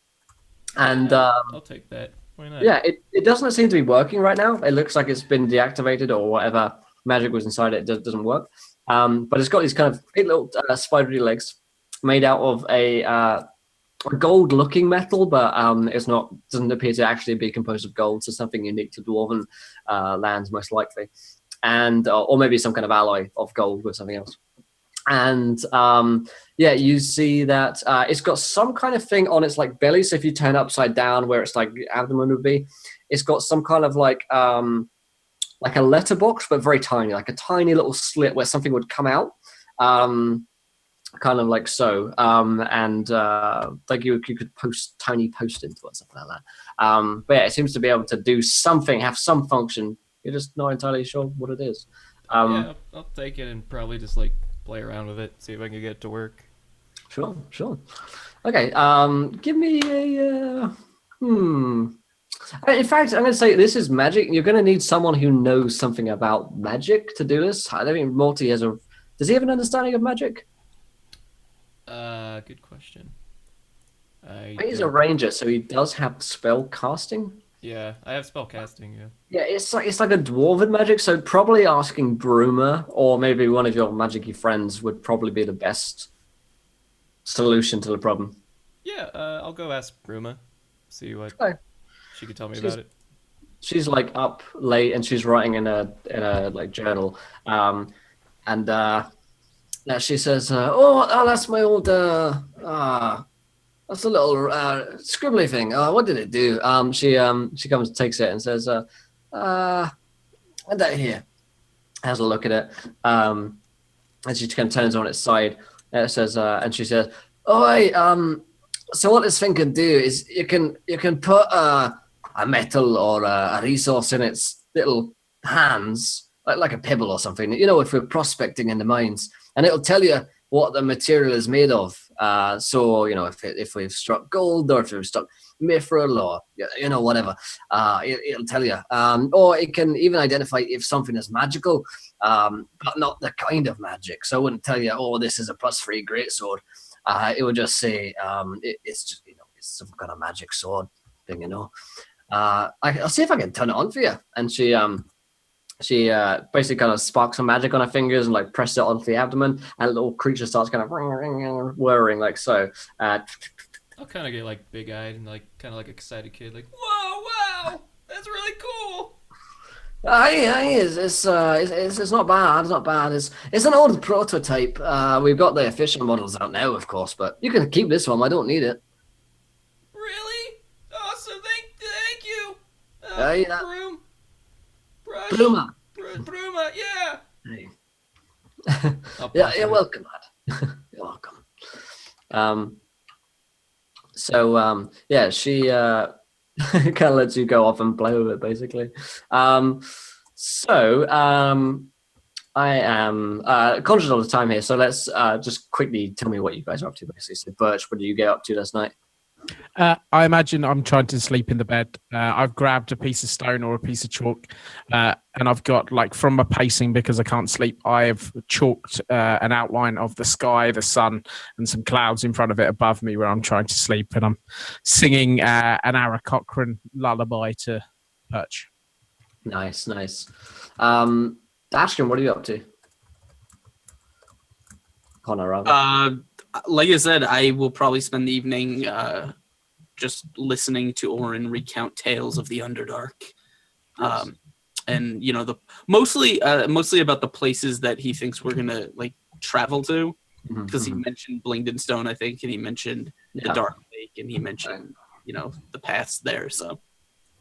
And I'll take that. Why not? Yeah, it doesn't seem to be working right now. It looks like it's been deactivated or whatever magic was inside it doesn't work. But it's got these kind of 8 little spidery legs made out of a gold-looking metal, but doesn't appear to actually be composed of gold. So something unique to dwarven lands, most likely, and or maybe some kind of alloy of gold with something else. And you see that it's got some kind of thing on its like belly. So if you turn it upside down, where it's like abdomen would be, it's got some kind of like a letterbox, but very tiny, like a tiny little slit where something would come out. Kind of like so, and like you could post tiny post into it, something like that. But yeah, it seems to be able to do something, have some function. You're just not entirely sure what it is. Yeah, I'll take it and probably just like play around with it, see if I can get it to work. Sure. Okay, give me a In fact, I'm going to say this is magic. You're going to need someone who knows something about magic to do this. I don't think Morty has does he have an understanding of magic? Good question. He's a ranger, so he does have spell casting. Yeah, I have spell casting. Yeah. Yeah, it's like a dwarven magic. So probably asking Bruma or maybe one of your magic-y friends would probably be the best solution to the problem. Yeah, I'll go ask Bruma, see what she could tell me about it. She's like up late and she's writing in a like journal, and now she says, "Oh, that's my old that's a little scribbly thing. What did it do?" She comes, takes it, and says, "That here." Has a look at it, and she kind of turns on its side. And it says, and she says, "Oh, so what this thing can do is you can put a metal or a resource in its little hands, like a pebble or something. If we're prospecting in the mines, and it'll tell you what the material is made of. So if we've struck gold or if we've struck mithril or whatever, it'll tell you. Or it can even identify if something is magical, but not the kind of magic. So it wouldn't tell you, oh, this is a +3 greatsword. It would just say it's just it's some kind of magic sword thing, I'll see if I can turn it on for you. And she basically kind of sparks some magic on her fingers and like presses it onto the abdomen, and a little creature starts kind of whirring like so. I'll kind of get like big-eyed and like kind of like excited kid, like, whoa, wow, that's really cool. It's not bad. It's not bad. It's an old prototype. We've got the official models out now, of course, but you can keep this one. I don't need it. Really? Awesome. Thank you. Yeah. Broom. Brush. Bruma. Bruma, yeah. Hey. I'll Yeah, punch you're her. welcome, lad. You're welcome. So she kind of lets you go off and play with it, basically. I am conscious of the time here, so let's just quickly tell me what you guys are up to, basically. So, Birch, what did you get up to last night? I imagine I'm trying to sleep in the bed. I've grabbed a piece of stone or a piece of chalk, and I've got, like, from my pacing, because I can't sleep, I've chalked an outline of the sky, the sun, and some clouds in front of it above me where I'm trying to sleep, and I'm singing an Aarakocra lullaby to Perch. Nice. Ashton, what are you up to? Connor, rather. Like I said, I will probably spend the evening just listening to Orin recount tales of the Underdark, and mostly about the places that he thinks we're gonna like travel to, because he mentioned Blingdenstone, I think, and he mentioned the Dark Lake, and he mentioned the paths there. So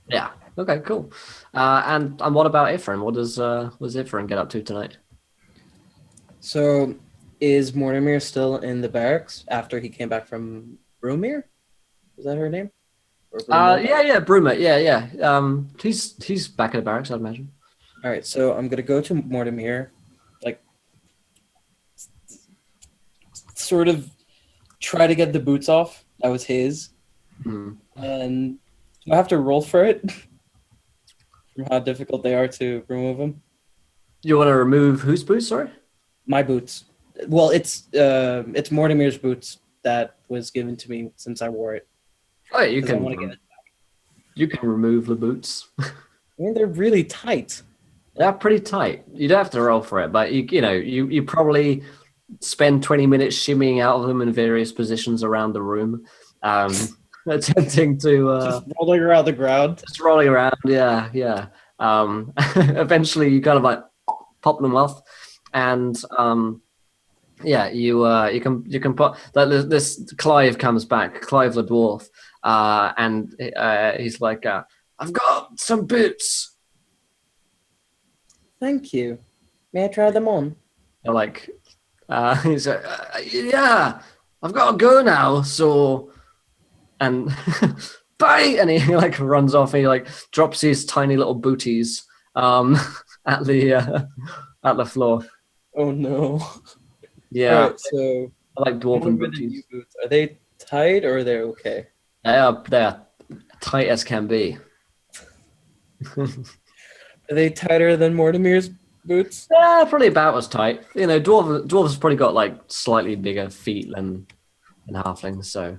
yeah, okay, cool. And what about Ifrin? What does Ifrin get up to tonight? So, is Mortimer still in the barracks after he came back from Brumir? Is that her name? Or yeah, Bruma, yeah. He's back at the barracks, I'd imagine. All right, so I'm gonna go to Mortimer, like, sort of try to get the boots off. That was his, and do I have to roll for it? From how difficult they are to remove them. You want to remove whose boots? Sorry, my boots. Well, it's Mortimer's boots that was given to me since I wore it. Oh, you can. You can remove the boots. I mean, they're really tight. They're pretty tight. You don't have to roll for it, but you probably spend 20 minutes shimmying out of them in various positions around the room, attempting to just rolling around the ground. Just rolling around, yeah. Eventually, you kind of like pop them off, and you can put this. Clive comes back, Clive the dwarf, and he's like, I've got some boots. Thank you. May I try them on? You're like, he's like, yeah, I've got to go now, so, and bye, and he like runs off, and he like drops his tiny little booties at the floor. Oh no. Yeah. Right, so I like dwarven booties. Boots. Are they tight or are they okay? They're tight as can be. Are they tighter than Mortimer's boots? Yeah, probably about as tight. Dwarves probably got like slightly bigger feet than halflings, so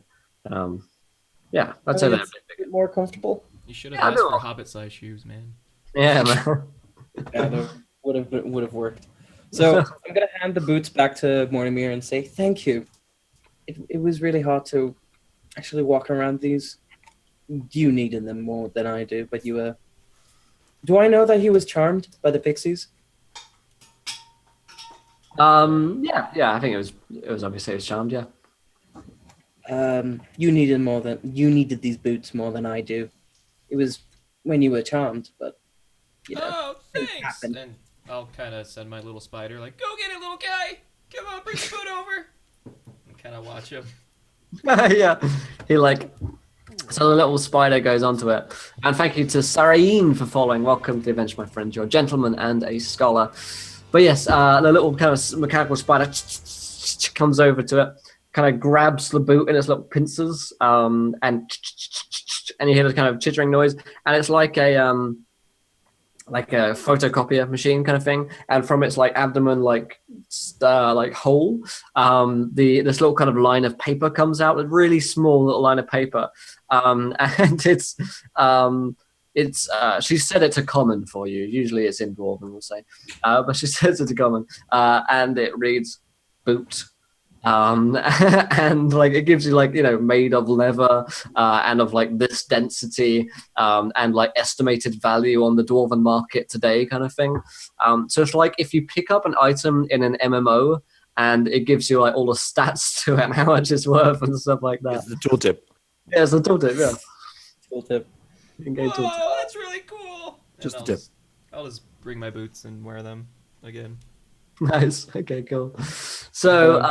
yeah, I'd say they're a bit bigger. More comfortable. You should have asked for hobbit-sized shoes, man. Yeah, man. Yeah, that would have worked. So I'm gonna hand the boots back to Mortimer and say thank you. It was really hard to actually walk around these. You needed them more than I do, but you do I know that he was charmed by the pixies? Yeah, I think it was obviously it was charmed, yeah. You needed these boots more than I do. It was when you were charmed, but oh, thanks. And I'll kind of send my little spider, like, go get it, little guy. Come on, bring the boot over. And kind of watch him. Yeah, he like. So the little spider goes onto it. And thank you to Sarain for following. Welcome to the adventure, my friend. You're a gentleman and a scholar. But yes, the little kind of mechanical spider comes over to it, kind of grabs the boot in its little pincers, and you hear this kind of chittering noise. And it's like a like a photocopier machine kind of thing, and from its like abdomen like hole, this little kind of line of paper comes out, a really small little line of paper, and she said it's a common for you. Usually it's in Dwarven, we'll say, but she says it's a common, and it reads boot. And like it gives you like, you know, made of leather, and of like this density, and like estimated value on the dwarven market today kind of thing. So it's like if you pick up an item in an MMO and it gives you like all the stats to it and how much it's worth and stuff like that. It's the tooltip. Yeah, it's a tooltip. Yeah, Tooltip. Whoa, that's really cool. Just And a tip. I'll just bring my boots and wear them again. Nice. Okay, cool. So,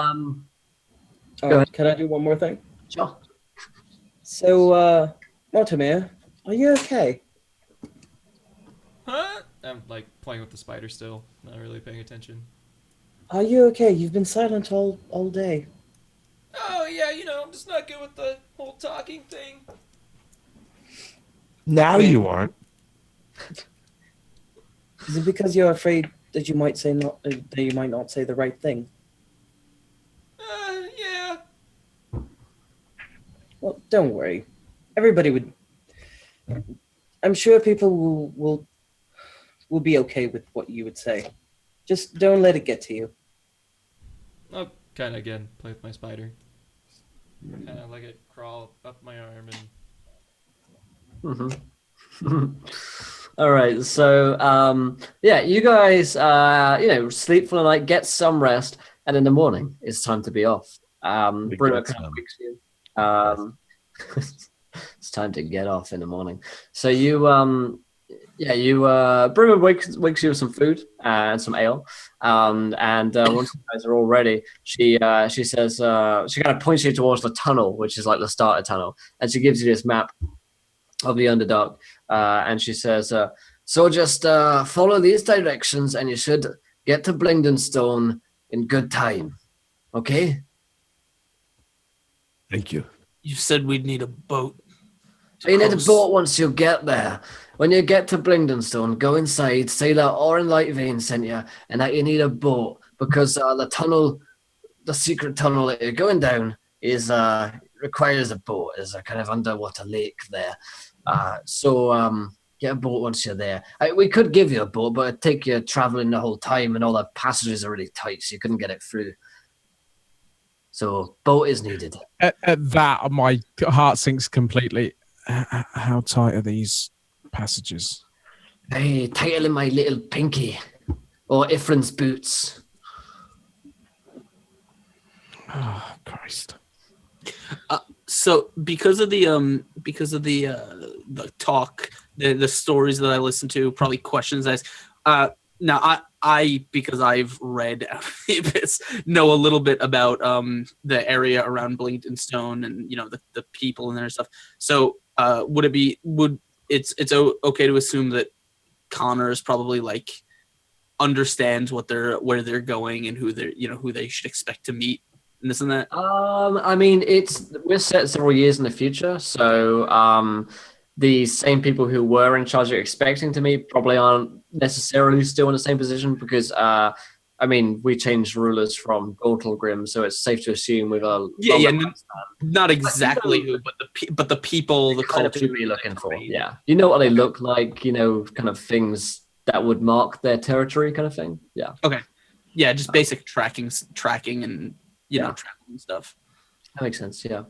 Can I do one more thing? sure. So, Mortimer, are you okay? Huh? I'm like playing with the spider still, not really paying attention. Are you okay? You've been silent all day. Oh yeah, you know, I'm just not good with the whole talking thing. Now you aren't. Is it because you're afraid that you might not say the right thing? Yeah. Well, don't worry. Everybody would. I'm sure people will be okay with what you would say. Just don't let it get to you. I'll kind of again play with my spider. Kind of let it crawl up my arm and. All right, so yeah, you guys, you know, sleep for the night, get some rest, and in the morning it's time to be off. Bruno kind of wakes you. It's time to get off in the morning. So you, Bruno wakes you with some food and some ale, and once you guys are all ready, she says she kind of points you towards the tunnel, which is like the starter tunnel, and she gives you this map of the Underdark, and she says, so just follow these directions and you should get to Blingdenstone in good time. Okay? Thank you. You said we'd need a boat. So you need a boat once you get there. When you get to Blingdenstone, go inside, say that Orin Lightvein sent you, and that you need a boat, because the tunnel, the secret tunnel that you're going down, is requires a boat. There's a kind of underwater lake there. So get a boat once you're there. We could give you a boat, but it'd take you traveling the whole time, and all the passages are really tight, so you couldn't get it through. So boat is needed. At that, my heart sinks completely. How tight are these passages? Hey, tighter than my little pinky, or Ifrin's boots. Oh, Christ. So because of the talk, the stories that I listen to, probably questions now I because I've read the Abyss, know a little bit about the area around Blingdenstone and, you know, the people in there and stuff. So it's okay to assume that Connor is probably like understands where they're going and who they should expect to meet and this and that. I mean, we're set several years in the future, so the same people who were in charge of expecting to meet probably aren't necessarily still in the same position, because I mean, we changed rulers from Gauntlgrym, so it's safe to assume with a not exactly who, but the people, the kind culture of you're looking for. Yeah, you know what they look like, you know, kind of things that would mark their territory, kind of thing. Yeah. Okay. Yeah, just basic tracking and tracking stuff. That makes sense. Yeah.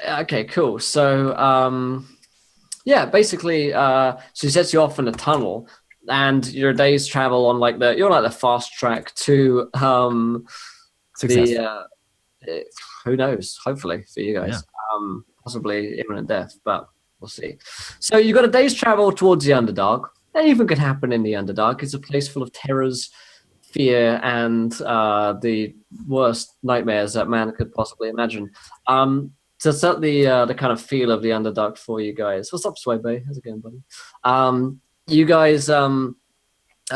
Okay, cool. So, yeah, basically, she sets you off in a tunnel, and your days travel on you're like the fast track to Success. who knows? Hopefully for you guys, possibly imminent death, but we'll see. So you've got a day's travel towards the Underdark. Anything could happen in the Underdark. It's a place full of terrors, fear, and the worst nightmares that man could possibly imagine. To set the kind of feel of the Underdark for you guys. What's up, Sway Bay? How's it going, buddy? You guys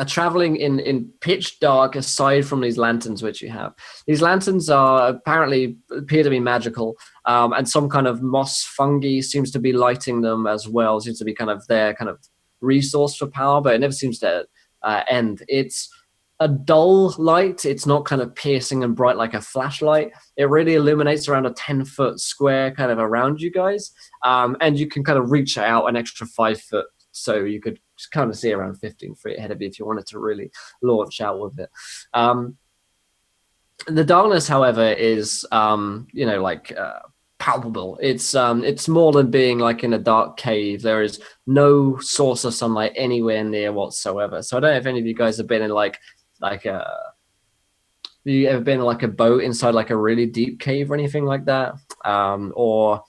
traveling in pitch dark aside from these lanterns which you have. These lanterns are apparently appear to be magical, and some kind of moss fungi seems to be lighting them as well. Seems to be kind of their kind of resource for power, but it never seems to end. It's a dull light. It's not kind of piercing and bright like a flashlight. It really illuminates around a 10-foot square kind of around you guys, and you can kind of reach out an extra 5 foot, so you could kind of see around 15 feet ahead of you if you wanted to really launch out with it. The darkness, however, is palpable. It's more than being like in a dark cave. There is no source of sunlight anywhere near whatsoever. So I don't know if any of you guys have been in like a you ever been in like a boat inside like a really deep cave or anything like that, or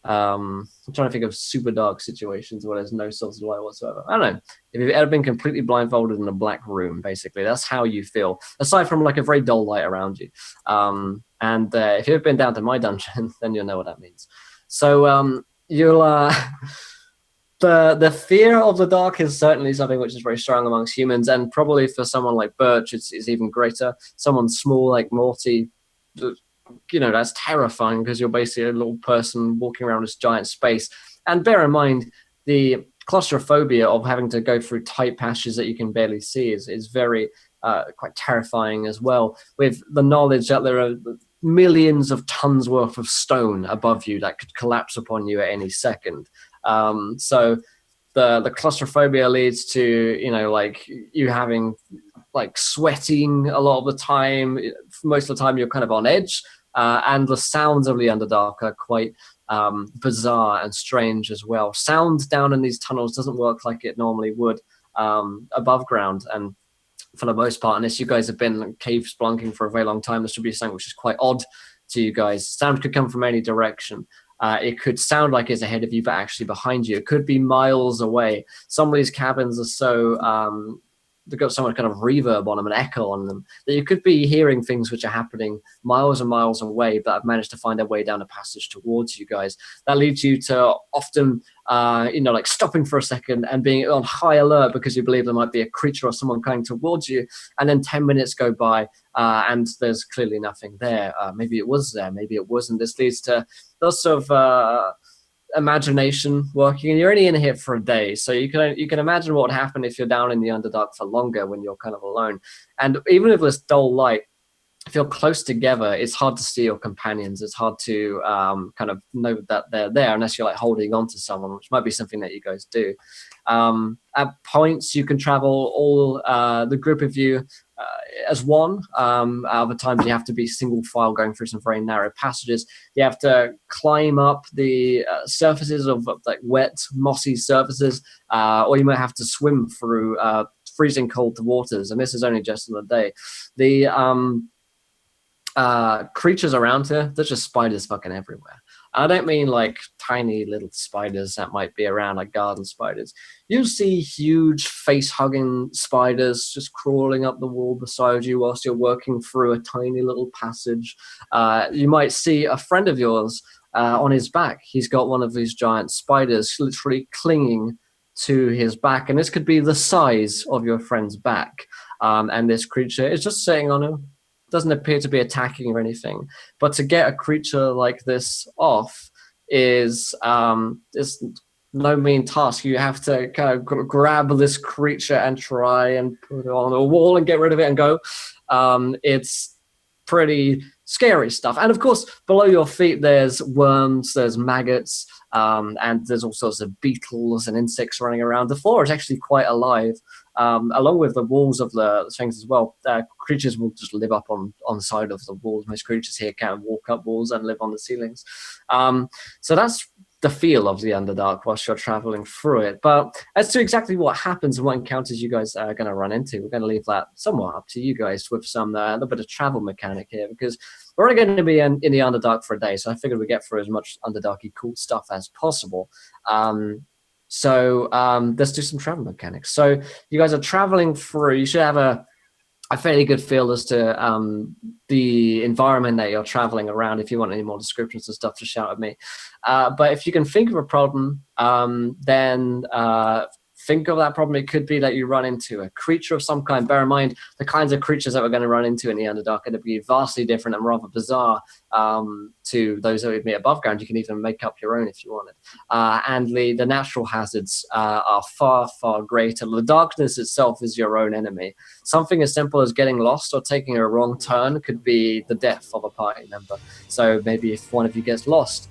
I'm trying to think of super dark situations where there's no source of light whatsoever. I don't know. If you've ever been completely blindfolded in a black room, basically, that's how you feel, aside from like a very dull light around you. And if you've been down to my dungeon, then you'll know what that means. So you'll the fear of the dark is certainly something which is very strong amongst humans, and probably for someone like Birch, it's even greater. Someone small like Morty, that's terrifying because you're basically a little person walking around this giant space. And bear in mind, the claustrophobia of having to go through tight passages that you can barely see is very quite terrifying as well, with the knowledge that there are millions of tons worth of stone above you that could collapse upon you at any second. So the claustrophobia leads to, like you having like sweating a lot of the time. Most of the time you're kind of on edge, and the sounds of the Underdark are quite bizarre and strange as well. Sound down in these tunnels doesn't work like it normally would above ground, and for the most part, unless you guys have been cave splunking for a very long time, this would be something which is quite odd to you guys. Sound could come from any direction. It could sound like it's ahead of you, but actually behind you. It could be miles away. Some of these cabins are so they've got so much kind of reverb on them and echo on them that you could be hearing things which are happening miles and miles away, but have managed to find their way down a passage towards you guys. That leads you to often, like stopping for a second and being on high alert because you believe there might be a creature or someone coming towards you. And then 10 minutes go by and there's clearly nothing there. Maybe it was there, maybe it wasn't. This leads to lots of imagination working, and you're only in here for a day, so you can imagine what would happen if you're down in the Underdark for longer when you're kind of alone. And even with this dull light, if you're close together, it's hard to see your companions. It's hard to kind of know that they're there unless you're like holding on to someone, which might be something that you guys do. At points, you can travel all the group of you as one. Other times, you have to be single file going through some very narrow passages. You have to climb up the surfaces of like wet, mossy surfaces, or you might have to swim through freezing cold waters. And this is only just in the day. The creatures around here, there's just spiders fucking everywhere. I don't mean like tiny little spiders that might be around like garden spiders. You see huge face-hugging spiders just crawling up the wall beside you whilst you're working through a tiny little passage. You might see a friend of yours on his back. He's got one of these giant spiders literally clinging to his back, and this could be the size of your friend's back. And this creature is just sitting on him. Doesn't appear to be attacking or anything, but to get a creature like this off is no mean task. You have to kind of grab this creature and try and put it on a wall and get rid of it and go. It's pretty scary stuff. And of course, below your feet, there's worms, there's maggots, and there's all sorts of beetles and insects running around. The floor is actually quite alive, along with the walls of the things as well. Creatures will just live up on the side of the walls. Most creatures here can walk up walls and live on the ceilings. So that's the feel of the Underdark whilst you're traveling through it. But as to exactly what happens and what encounters you guys are going to run into, we're going to leave that somewhat up to you guys with some a little bit of travel mechanic here, because we're only going to be in the Underdark for a day, so I figured we'd get through as much Underdarky cool stuff as possible. So let's do some travel mechanics. So you guys are traveling through. You should have a fairly good feel as to the environment that you're traveling around. If you want any more descriptions and stuff, just shout at me. But if you can think of a problem, then think of that problem. It could be that you run into a creature of some kind. Bear in mind, the kinds of creatures that we're going to run into in the Underdark are going to be vastly different and rather bizarre to those that would be above ground. You can even make up your own if you wanted. And the natural hazards are far, far greater. The darkness itself is your own enemy. Something as simple as getting lost or taking a wrong turn could be the death of a party member. So maybe if one of you gets lost,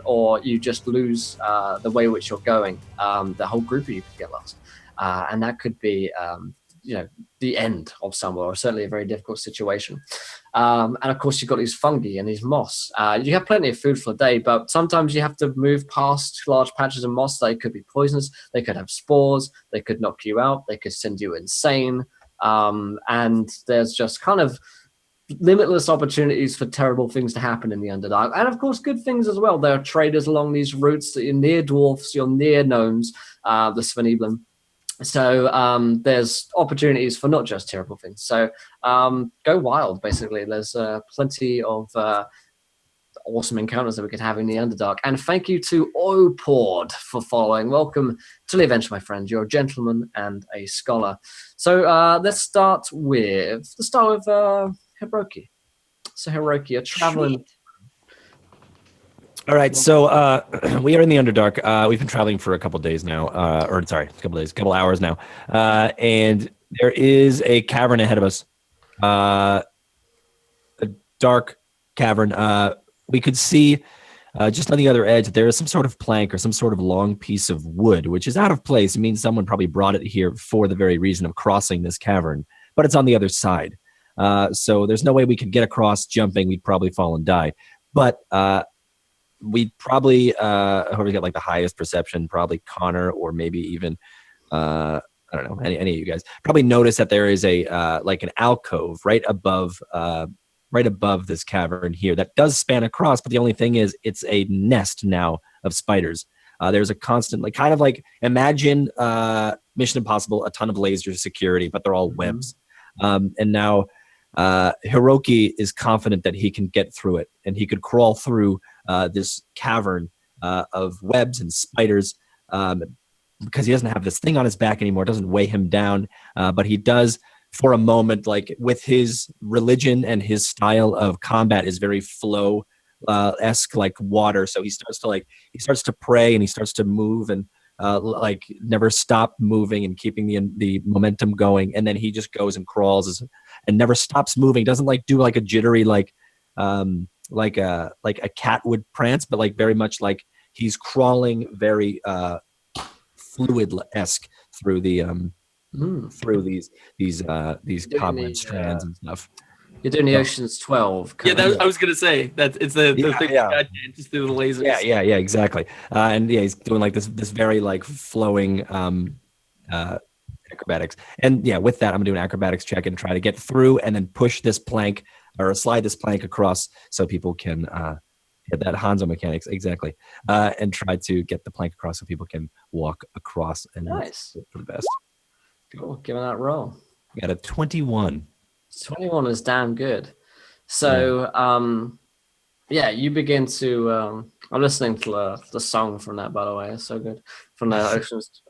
or you just lose the way which you're going, the whole group of you could get lost, and that could be the end of somewhere, or certainly a very difficult situation. And of course, you've got these fungi and these moss. You have plenty of food for the day, but sometimes you have to move past large patches of moss. They could be poisonous, they could have spores, they could knock you out, they could send you insane, and there's just kind of limitless opportunities for terrible things to happen in the Underdark, and of course good things as well. There are traders along these routes that you're near dwarfs, you're near gnomes, the Sveniblen. So there's opportunities for not just terrible things. So go wild, basically. There's plenty of awesome encounters that we could have in the Underdark. And thank you to Opord for following. Welcome to the adventure, my friend. You're a gentleman and a scholar. So let's start with Hiroki. So Hiroki, you're traveling. All right, so we are in the Underdark. We've been traveling for a couple days now, a couple hours now, and there is a cavern ahead of us, a dark cavern. We could see just on the other edge that there is some sort of plank or some sort of long piece of wood, which is out of place. It means someone probably brought it here for the very reason of crossing this cavern, but it's on the other side. So there's no way we could get across jumping. We'd probably fall and die. But we'd probably, whoever got like the highest perception, probably Connor or maybe even, I don't know, any of you guys, probably notice that there is a like an alcove right above this cavern here that does span across. But the only thing is it's a nest now of spiders. There's a constant, like kind of like imagine Mission Impossible, a ton of laser security, but they're all webs. And now Hiroki is confident that he can get through it, and he could crawl through this cavern of webs and spiders because he doesn't have this thing on his back anymore. It doesn't weigh him down, but he does for a moment, like with his religion and his style of combat is very flow esque, like water. So he starts to pray and he starts to move and like never stop moving and keeping the momentum going, and then he just goes and crawls and never stops moving. Doesn't like do like a jittery like a cat would prance, but like very much like he's crawling very fluid-esque through the through these cobweb strands and stuff. You're doing the Ocean's 12. Yeah, I was gonna say that it's the thing just through the lasers. Yeah, exactly. And yeah, he's doing like this very like flowing acrobatics. And yeah, with that, I'm gonna do an acrobatics check and try to get through and then push this plank or slide this plank across so people can get that Hanzo mechanics exactly, and try to get the plank across so people can walk across. And nice for the best. Cool, giving that roll. We got a 21. 21 is damn good. So, you begin to. I'm listening to the song from that, by the way. It's so good from the Oceans.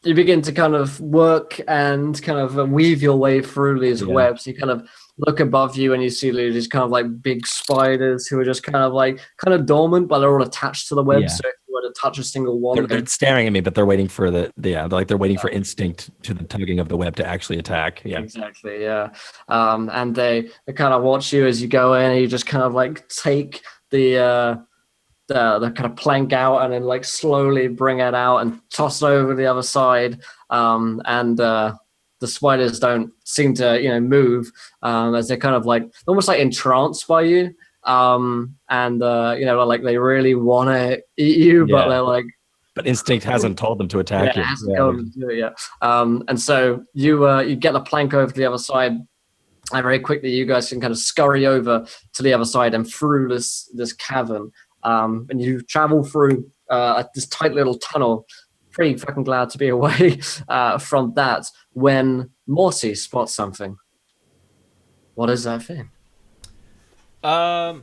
You begin to kind of work and kind of weave your way through these webs. You kind of look above you and you see these kind of like big spiders who are just kind of dormant, but they're all attached to the web. So if you were to touch a single one, they're staring at me, but they're waiting for they're waiting for instinct to the tugging of the web to actually attack. Yeah, exactly. Yeah, and they kind of watch you as you go in, and you just kind of like take the kind of plank out and then like slowly bring it out and toss it over the other side, and the spiders don't seem to move as they're kind of like almost like entranced by you, and like they really want to eat you, but they're like, but instinct hasn't told them to attack you. Hasn't told them to do it yet. And so you get the plank over to the other side. And very quickly, you guys can kind of scurry over to the other side and through this cavern. And you travel through this tight little tunnel. Pretty fucking glad to be away from that when Morty spots something. What is that thing? Good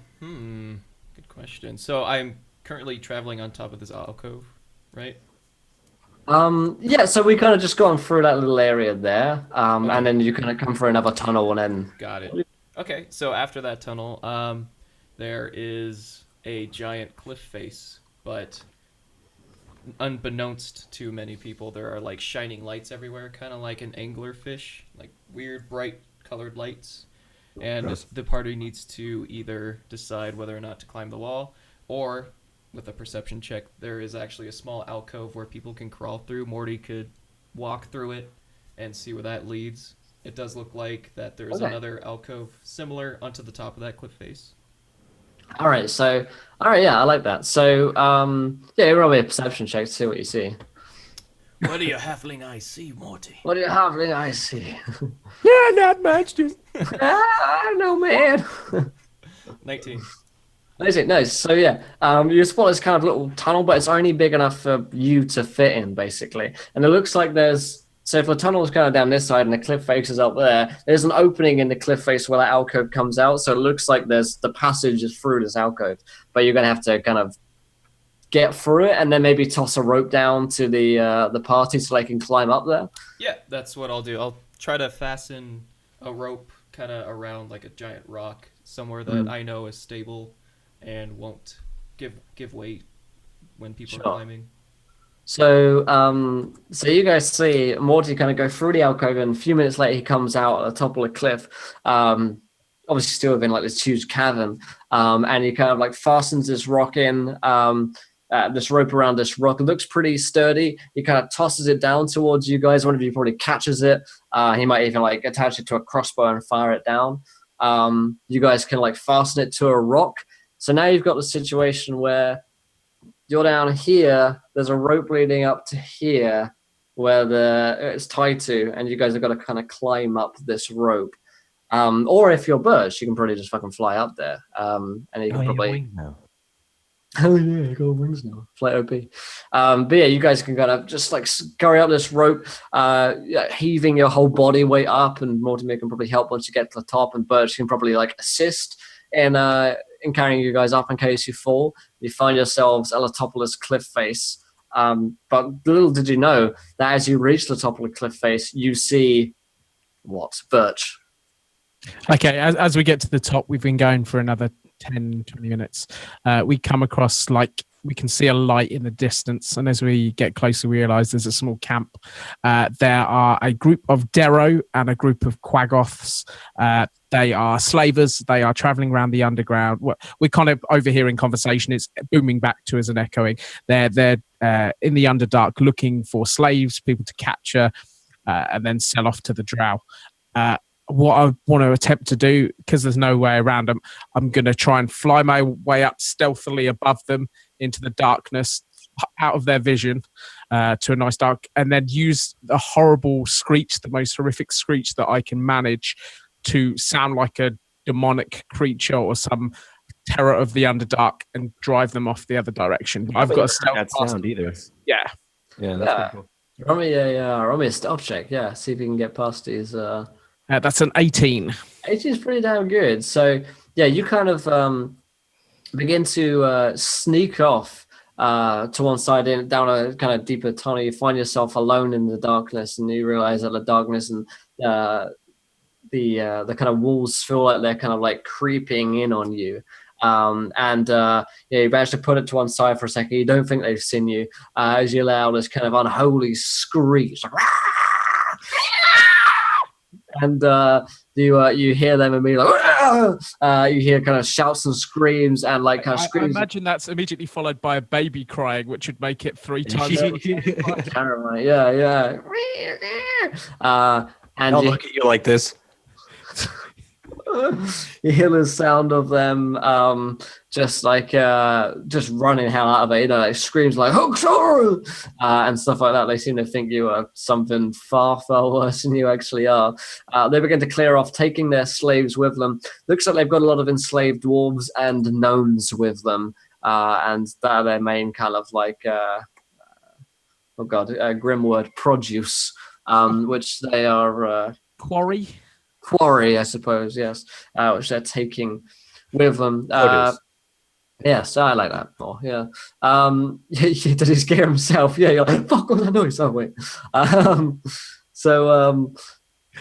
question. So I'm currently traveling on top of this alcove, right? Yeah, so we kind of just gone through that little area there, Okay. and then you kind of come through another tunnel, and then Got it. Okay, so after that tunnel, there is a giant cliff face, but unbeknownst to many people, there are like shining lights everywhere, kind of like an anglerfish, like weird bright colored lights. And the party needs to either decide whether or not to climb the wall, or with a perception check, there is actually a small alcove where people can crawl through. Morty could walk through it and see where that leads. It does look like that there's another alcove similar onto the top of that cliff face. All right, yeah, I like that. So, yeah, roll me a perception check to see what you see. What do your halfling eyes see, Morty? What do you have? I see. Yeah, not much. Just I don't know, man. 19. Amazing, nice. So yeah, you spot this kind of little tunnel, but it's only big enough for you to fit in, basically. And it looks like so if the tunnel is kind of down this side and the cliff face is up there's an opening in the cliff face where that alcove comes out. So it looks like there's the passage is through this alcove, but you're gonna have to kind of get through it and then maybe toss a rope down to the party so they can climb up there. Yeah, that's what I'll do. I'll try to fasten a rope kind of around like a giant rock somewhere that I know is stable and won't give weight when people are climbing. So, so you guys see Morty kind of go through the alcove, and a few minutes later he comes out at the top of the cliff. Obviously still within like this huge cavern, and he kind of like fastens this rock in, this rope around this rock. It looks pretty sturdy. He kind of tosses it down towards you guys. One of you probably catches it. He might even like attach it to a crossbow and fire it down. You guys can like fasten it to a rock. So now you've got the situation where you're down here, there's a rope leading up to here where it's tied to, and you guys have got to kind of climb up this rope. Or if you're birds, you can probably just fucking fly up there. And you can probably... Oh yeah, you got wings now. Flight OP. But yeah, you guys can kind of just like scurry up this rope, heaving your whole body weight up, and Mortimer can probably help once you get to the top, and Birch can probably like assist in carrying you guys up in case you fall. You find yourselves at the top of this cliff face. But little did you know that as you reach the top of the cliff face, you see what? Birch. Okay, as we get to the top, we've been going for another 10, 20 minutes. We come across, like, we can see a light in the distance, and as we get closer, we realize there's a small camp. There are a group of Drow and a group of Quaggoths. They are slavers. They are traveling around the underground. We're kind of overhearing conversation. It's booming back to us and echoing. They're in the Underdark looking for slaves, people to capture, and then sell off to the Drow. What I want to attempt to do, because there's no way around them, I'm going to try and fly my way up stealthily above them into the darkness, out of their vision, to a nice dark, and then use the horrible screech, the most horrific screech that I can manage, to sound like a demonic creature or some terror of the Underdark, and drive them off the other direction. I've got a stealth that sound either. Yeah, that's pretty cool. Roll me a stealth check. Yeah, see if you can get past these. That's an 18. 18 is pretty damn good. So yeah, you kind of begin to sneak off to one side down a kind of deeper tunnel. You find yourself alone in the darkness, and you realize that the darkness and the kind of walls feel like they're kind of like creeping in on you. Yeah, you manage to put it to one side for a second. You don't think they've seen you as you allow this kind of unholy screech. Like, and you hear them immediately like, you hear kind of shouts and screams and like kind of screams. I imagine that's immediately followed by a baby crying, which would make it 3 times. Terrifying. Yeah. And I'll look at you like this. You hear the sound of them just running hell out of it, like screams like "Hook!" And stuff like that. They seem to think you are something far, far worse than you actually are. They begin to clear off, taking their slaves with them. Looks like they've got a lot of enslaved dwarves and gnomes with them, and that are their main kind of like grim word, produce, which they are quarry, I suppose, yes, which they're taking with them. Yes, I like that more. Yeah. Does he scare himself? Yeah, you're like, fuck all that noise. Oh wait. So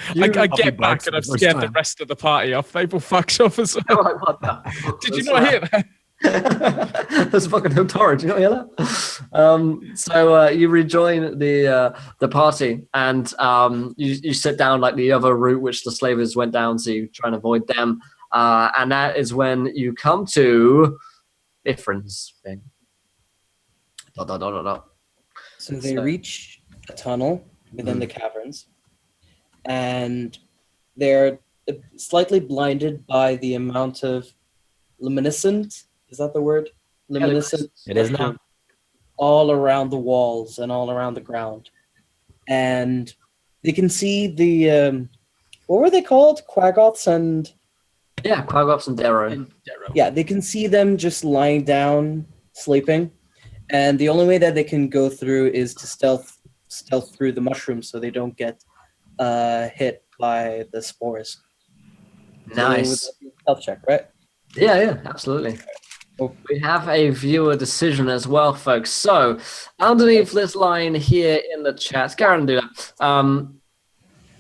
I you get back and I've scared the rest of the party off. They've all fucked off as well. like, what the fuck Did you was not hear that? that? That's fucking hooked orange. You not hear that? So you rejoin the party, and you sit down like the other route which the slavers went down, so you try and avoid them. And that is when you come to Ifrin's thing. Dot, dot, dot, dot, dot. So they reach a tunnel within the caverns, and they're slightly blinded by the amount of luminescent. Is that the word? Luminescent. It is now. All around the walls and all around the ground, and they can see the what were they called? Quaggoths and Yeah, Quaggoths and Darrow. yeah, they can see them just lying down, sleeping, and the only way that they can go through is to stealth through the mushrooms so they don't get hit by the spores. Nice. So stealth check, right? Yeah, absolutely. We have a viewer decision as well, folks. So underneath this line here in the chat, Karen, do that.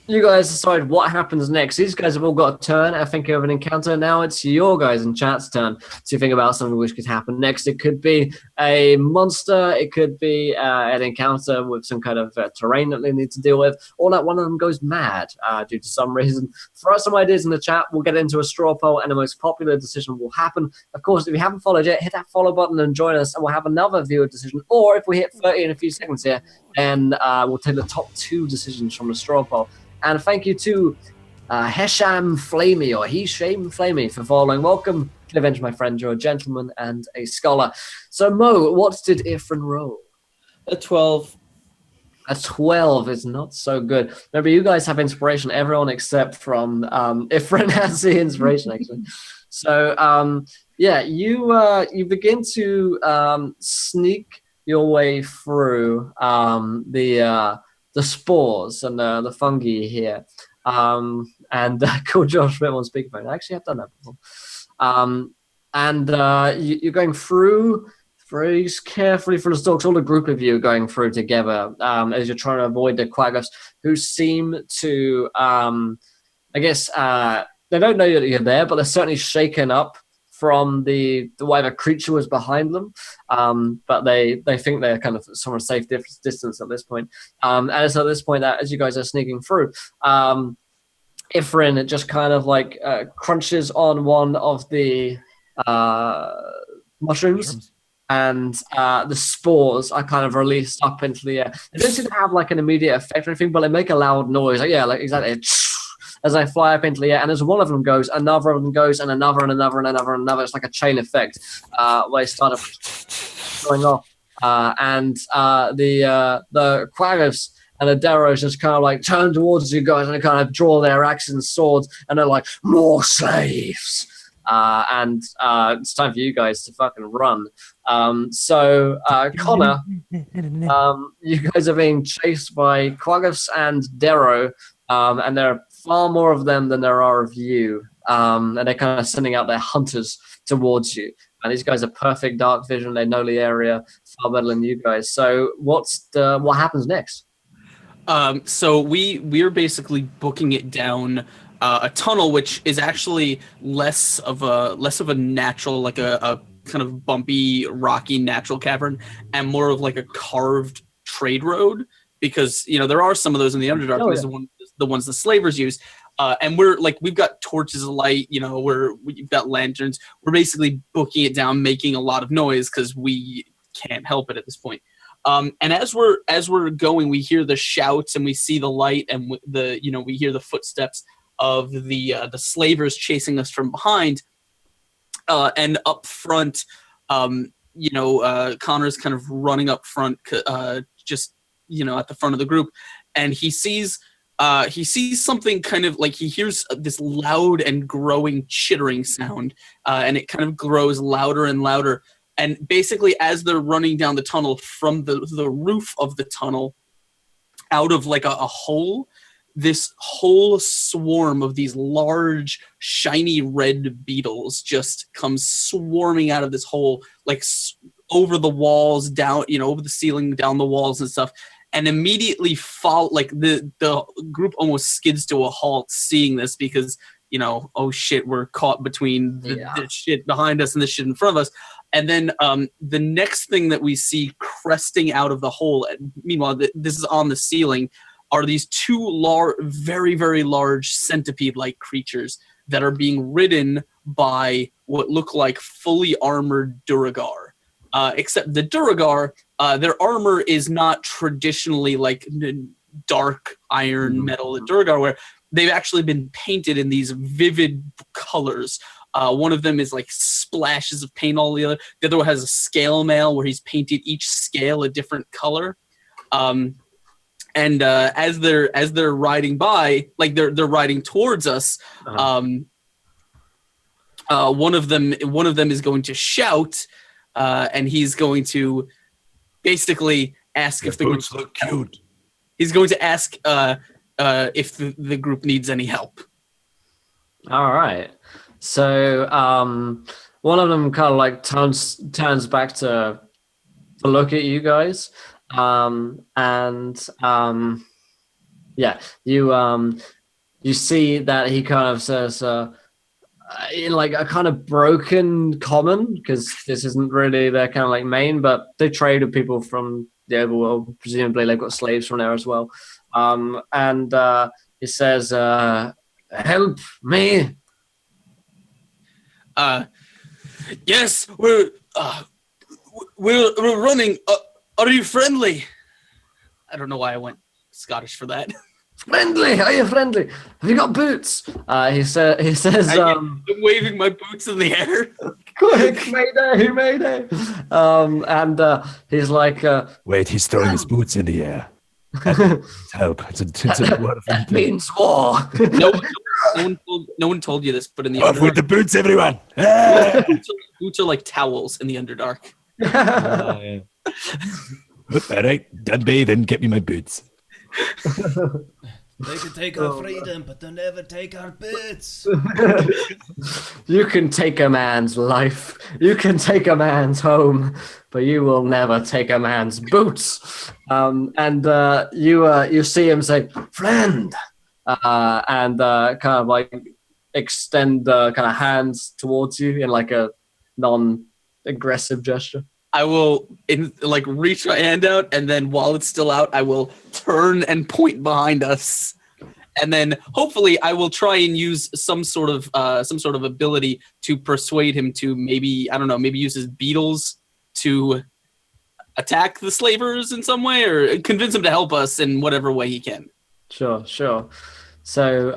You guys decide what happens next. These guys have all got a turn. I think of an encounter. Now it's your guys in chat's turn to think about something which could happen next. It could be a monster. It could be an encounter with some kind of terrain that they need to deal with, or that one of them goes mad due to some reason. Throw some ideas in the chat. We'll get into a straw poll, and the most popular decision will happen. Of course, if you haven't followed yet, hit that follow button and join us, and we'll have another viewer decision. Or if we hit 30 in a few seconds here, then we'll take the top 2 decisions from the straw poll. And thank you to Hesham Flamey, or Hesham Flamey, for following. Welcome to the adventure, my friend. You're a gentleman and a scholar. So, Mo, what did Ifrin roll? A 12. A 12 is not so good. Remember, you guys have inspiration. Everyone except from Ifrin has the inspiration, actually. So, yeah, you begin to sneak your way through the spores and the fungi here. And cool, Josh Smith on speakerphone. I actually have done that before. You're going through very carefully through the stalks. All the group of you are going through together as you're trying to avoid the quaggoths, who seem to, I guess, they don't know that you're there, but they're certainly shaken up from the whatever creature was behind them, but they think they're kind of somewhat safe distance at this point. And it's at this point that as you guys are sneaking through, Ifrin just kind of like crunches on one of the mushrooms, and the spores are kind of released up into the air. They don't seem to have like an immediate effect or anything, but they make a loud noise. Like, yeah, like exactly. As they fly up into the air, and as one of them goes, another of them goes, and another, and another, and another, and another. It's like a chain effect where they start going off, and the quaggoths and the Darrows just kind of like turn towards you guys, and they kind of draw their axes and swords, and they're like, more slaves. And it's time for you guys to fucking run. So Connor, you guys are being chased by quaggoths and Darrow, and there are far more of them than there are of you. And they're kind of sending out their hunters towards you. And these guys are perfect dark vision. They know the area far better than you guys. So what happens next? So we're basically booking it down a tunnel, which is actually less of a natural, like a kind of bumpy, rocky natural cavern, and more of like a carved trade road. Because there are some of those in the Underdark. Oh, yeah. The ones the slavers use, and we've got torches of light. We've got lanterns. We're basically booking it down, making a lot of noise because we can't help it at this point. And as we're going, we hear the shouts and we see the light, and we hear the footsteps of the slavers chasing us from behind, and up front. Connor's kind of running up front, just at the front of the group, and he sees something kind of like he hears this loud and growing chittering sound, and it kind of grows louder and louder. And basically, as they're running down the tunnel from the roof of the tunnel, out of like a hole, this whole swarm of these large, shiny red beetles just comes swarming out of this hole, like over the walls, down, over the ceiling, down the walls and stuff, and immediately fall. Like the group almost skids to a halt seeing this because oh shit, we're caught between the shit behind us and the shit in front of us. And then the next thing that we see cresting out of the hole, meanwhile, this is on the ceiling, are these two very, very large centipede-like creatures that are being ridden by what look like fully armored Duragar. Except the Duragar, their armor is not traditionally like dark iron metal that Duragar wear. They've actually been painted in these vivid colors. One of them is like splashes of paint all the other. The other one has a scale mail where he's painted each scale a different color. And as they're riding by, like they're riding towards us, one of them is going to shout, and he's going to basically ask if the group look cute. He's going to ask if the group needs any help. All right. So one of them kind of like turns back to look at you guys. You see that he kind of says in like a kind of broken common, because this isn't really their kind of like main, but they trade with people from the overworld. Presumably they've got slaves from there as well. He says, help me. Yes, we're running. Are you friendly? I don't know why I went Scottish for that. Friendly? Are you friendly? Have you got boots? He says. I'm waving my boots in the air. Quick, Mayday! He's like. Wait, he's throwing his boots in the air. It's help. It's a word that means war. No one told you this, but in the Off Underdark, with the boots, everyone! boots are like towels in the Underdark. Yeah. All right, done bathing. Get me my boots. They can take our freedom, but they'll never take our boots. You can take a man's life. You can take a man's home, but you will never take a man's boots. You see him say, "Friend," and kind of like extend kind of hands towards you in like a non-aggressive gesture. I will reach my hand out, and then while it's still out, I will turn and point behind us, and then hopefully I will try and use some sort of ability to persuade him to maybe use his beetles to attack the slavers in some way, or convince him to help us in whatever way he can. Sure. So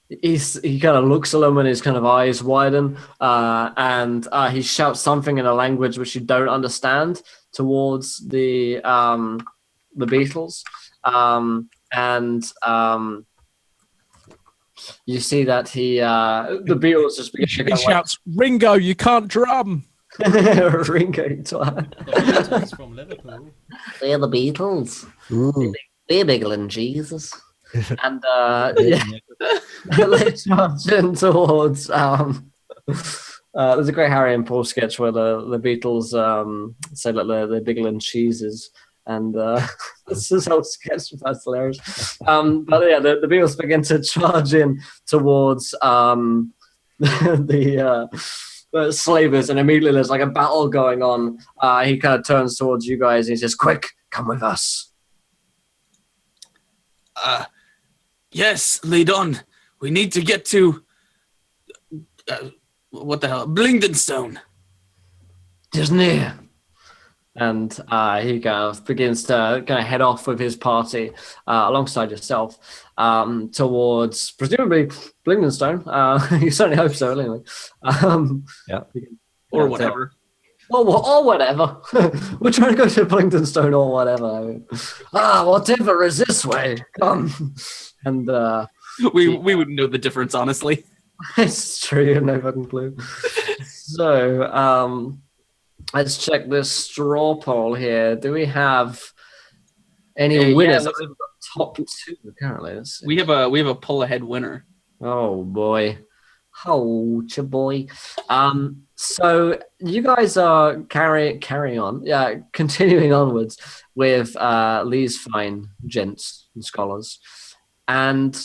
he kind of looks at them and his kind of eyes widen, and he shouts something in a language which you don't understand towards the Beetles, you see that the Beetles just begin he shouts, "Ringo, you can't drum." Ringo, you twat. The Beatles from Liverpool. They're the Beatles. We're bigger than Jesus. And they charge in towards. There's a great Harry and Paul sketch where the Beatles say that they're bigger than cheeses, and this is how sketch. That's hilarious. But yeah, the Beatles begin to charge in towards the slavers, and immediately there's like a battle going on. He kind of turns towards you guys and he says, "Quick, come with us." Yes, lead on. We need to get to what the hell? Blingdenstone. Just near. And he kind of begins to kind of head off with his party alongside yourself towards presumably Blingdenstone. You certainly hope so, anyway. Or whatever. Or whatever. We're trying to go to Blingdenstone or whatever. Whatever is this way. Come. And we wouldn't know the difference, honestly. It's true, you have no fucking clue. So, let's check this straw poll here. Do we have any winners? We've got top 2 apparently. Let's see. We have a pull ahead winner. Oh boy. Oh, boy. So you guys are carrying on, continuing onwards with these fine gents and scholars, and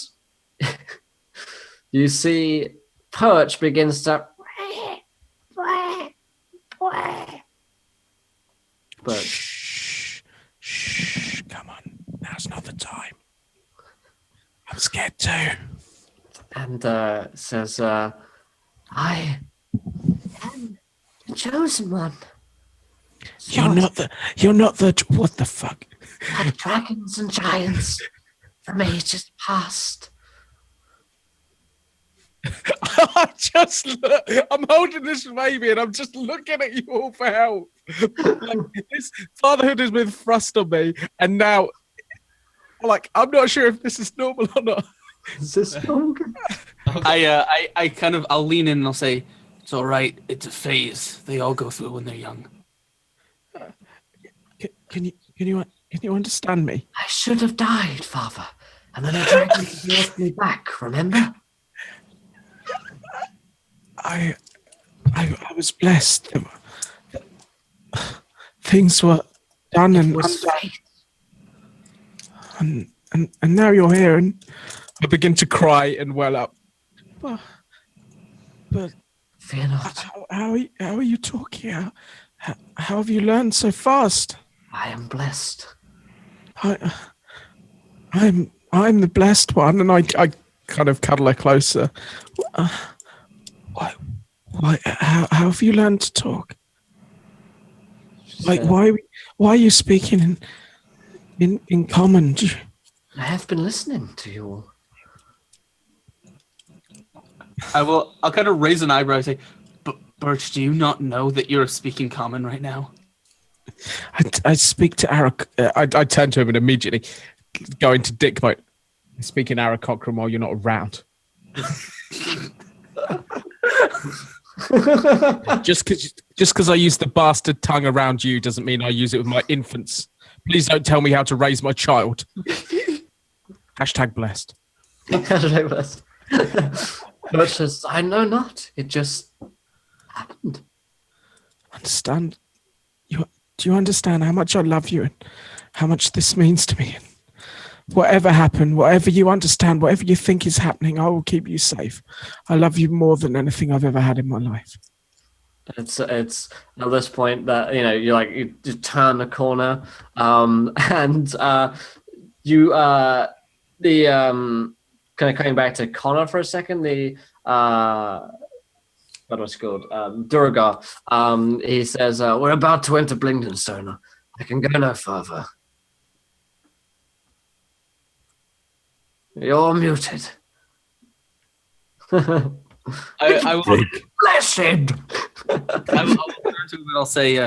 you see Perch begins to. But Shh, come on. Now's not the time. I'm scared too. and says, "I am the chosen one. You're not the. What the fuck? Like dragons and giants from ages past." I'm holding this baby and I'm just looking at you all for help. Like, this fatherhood has been thrust on me, and now, like, I'm not sure if this is normal or not. Is this longer? I'll lean in and I'll say, it's all right. It's a phase they all go through when they're young. Can you understand me? I should have died, Father, and then the dragon brought me back. Remember? I was blessed. Things were done and undone. And now you're here, and I begin to cry and well up. But Fear not. how are you talking? How have you learned so fast? I am blessed. I'm the blessed one, and I kind of cuddle her closer. Why? How have you learned to talk? Like, why are you speaking in common? I have been listening to you all. I'll kind of raise an eyebrow and say, but Birch, do you not know that you're speaking common right now? I speak to Arak. I turn to him and immediately go into dick mode. I speak in Arakocram while you're not around. Just because I use the bastard tongue around you doesn't mean I use it with my infants. Please don't tell me how to raise my child. Hashtag blessed. Hashtag blessed. But says, I know not. It just happened. Understand? Do you understand how much I love you and how much this means to me? Whatever happened, whatever you understand, whatever you think is happening, I will keep you safe. I love you more than anything I've ever had in my life. It's at this point that you just turn the corner, and you kind of coming back to Connor for a second. The what was it called? Durgar. He says, "We're about to enter Blingdenstone. I can go no further." You're muted. I will. Blessed. I will turn to him and I'll say,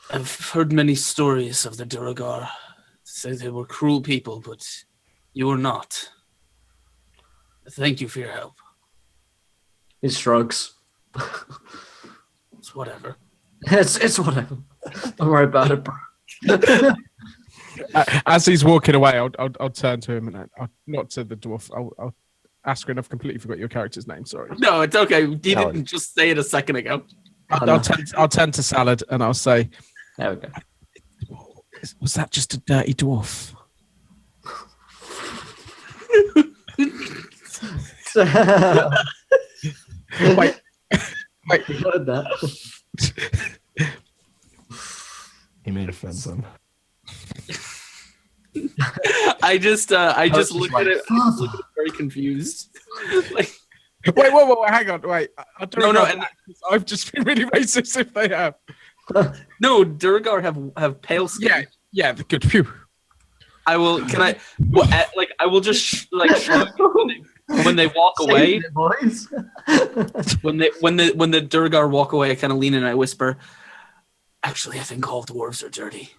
I've heard many stories of the Duragar. Say they were cruel people, but you were not. Thank you for your help. He shrugs. It's whatever. It's whatever. Don't worry about it, bro. As he's walking away, I'll turn to him and I'll not to the dwarf. I'll ask her, and I've completely forgot your character's name. Sorry. No, it's okay. You didn't just say it a second ago. I'll turn to Salad and I'll say, "There we go. Was that just a dirty dwarf?" Wait. You heard that? He made a fence on. I just look like, at it. I look at it very confused. Like, Wait, hang on, wait. No, I've just been really racist if they have. no, Duragar have pale skin. Yeah, the good. Phew. I will. Can I? I will just shrug when they walk away. It, boys. when the Duragar walk away, I kind of lean in and I whisper, "Actually, I think all dwarves are dirty."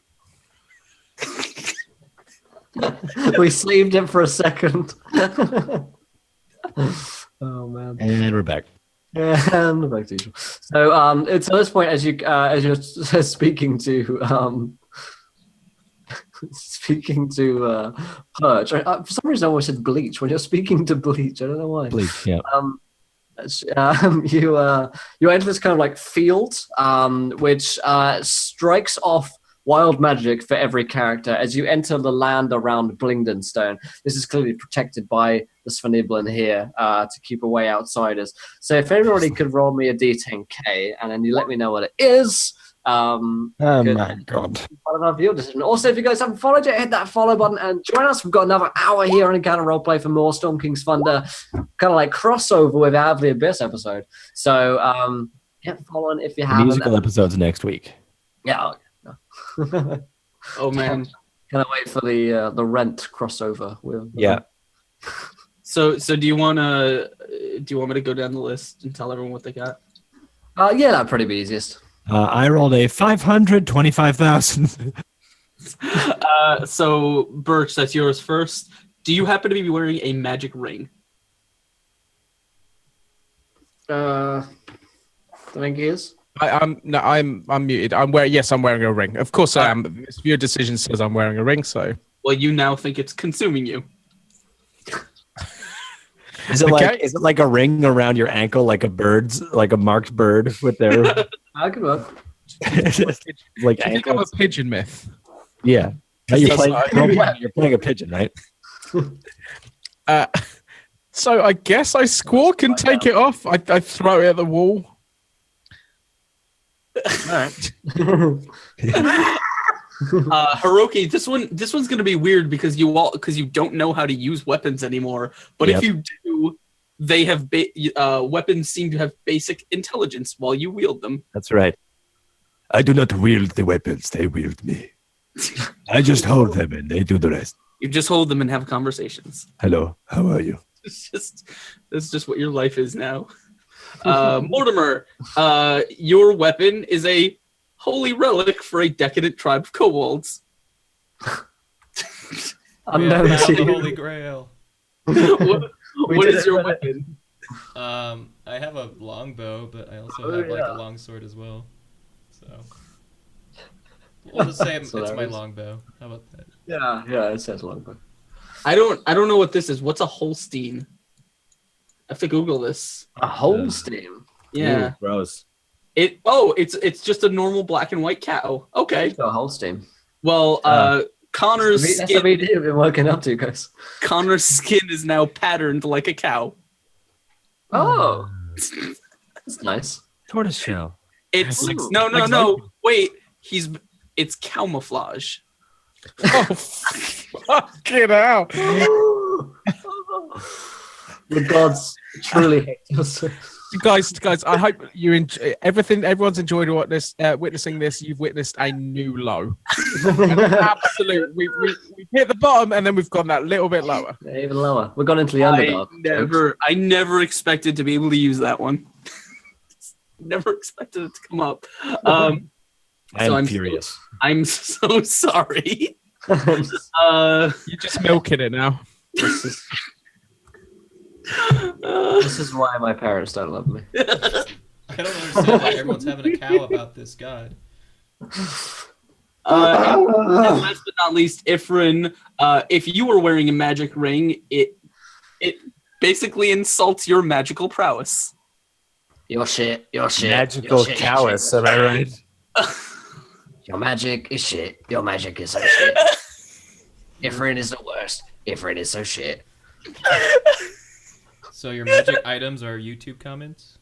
We sleeved it for a second. Oh man! And we're back. And back to usual. So it's at this point as you're speaking to speaking to Perch. For some reason, I always said Bleach when you're speaking to Bleach. I don't know why. Bleach, yeah. You enter this kind of like field, which strikes off wild magic for every character as you enter the land around Blingdenstone. This is clearly protected by the Svaniblan here to keep away outsiders. So if everybody could roll me a D10K and then you let me know what it is. Oh my god. Part of our viewer decision. Also, if you guys haven't followed yet, hit that follow button and join us. We've got another hour here on Encounter Roleplay for more Storm King's Thunder, kind of like crossover with Out of the Abyss episode. So, hit follow on if you haven't. Musical episodes next week. Yeah. Oh man. Can I wait for the Rent crossover? Yeah. So do you want me to go down the list and tell everyone what they got? Yeah, that'd probably be easiest. I rolled a 525,000. So Birch, that's yours first. Do you happen to be wearing a magic ring? I think he is. I'm muted. I'm wearing a ring. Of course I am. Your decision says I'm wearing a ring, so. Well, you now think it's consuming you. Is it like a ring around your ankle, like a marked bird with their I can work. like I think I'm a pigeon myth. Yeah. You're playing a pigeon, right? So I guess I squawk and take it off. I throw it at the wall. All right. Hiroki, this one's gonna be weird because you don't know how to use weapons anymore. But if you do, they have weapons seem to have basic intelligence while you wield them. That's right. I do not wield the weapons, they wield me. I just hold them and they do the rest. You just hold them and have conversations. Hello, how are you? That's just what your life is now. Mortimer, your weapon is a holy relic for a decadent tribe of kobolds. Unknown the to you. Holy Grail. What is your weapon? I have a longbow, but I also have like a longsword as well. So we'll just say it's my longbow. How about that? Yeah, it says longbow. I don't know what this is. What's a Holstein? I have to Google this. A Holstein. Yeah. Ooh, gross. It's just a normal black and white cow. Okay. A Holstein. Well, Connor's That's skin. what we have been working up to, guys. Connor's skin is now patterned like a cow. Oh, that's nice. Tortoise shell. It's Ooh. no. Wait, it's camouflage. Oh, fucking hell. The gods truly hate us. Guys, I hope you enjoy everything. Everyone's enjoyed witnessing this. You've witnessed a new low. Absolute. We hit the bottom and then we've gone that little bit lower. Yeah, even lower. We've gone into the Underdark. I never expected to be able to use that one. Never expected it to come up. I'm furious. I'm so sorry. You're just milking it now. This is why my parents don't love me. I don't understand why everyone's having a cow about this god. And last but not least, Ifrin, if you were wearing a magic ring, it basically insults your magical prowess. Your shit. Magical cowess, am I right? Your magic is shit. Your magic is so shit. Ifrin is the worst. Ifrin is so shit. So your magic items are YouTube comments?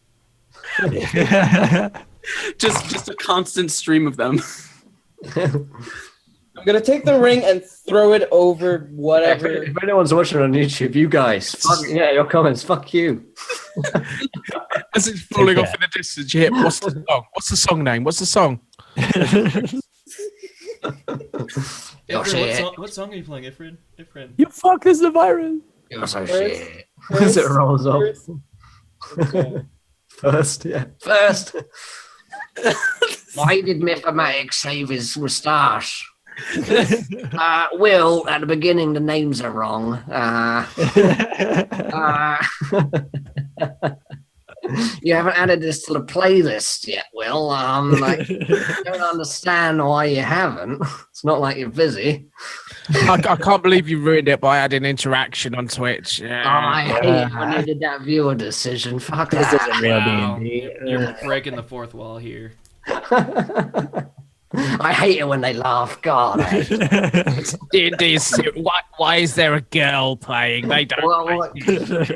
just a constant stream of them. I'm gonna take the ring and throw it over whatever. If anyone's watching on YouTube, you guys, your comments, fuck you. As it's falling off in the distance, you hear, what's the song? What's the song name? What's the song? Ifrin, what song are you playing, Ifrin? You fuck this the virus. You're so shit. As it rolls off. First. Why did Mythomatic save his moustache? Will, at the beginning, the names are wrong. You haven't added this to the playlist yet, Will. I don't understand why you haven't. It's not like you're busy. I can't believe you ruined it by adding interaction on Twitch. Oh, I hate it when you did that viewer decision. Fuck This that. isn't real Wow. D&D. You're breaking the fourth wall here. I hate it when they laugh. God. Why is there a girl playing? They don't.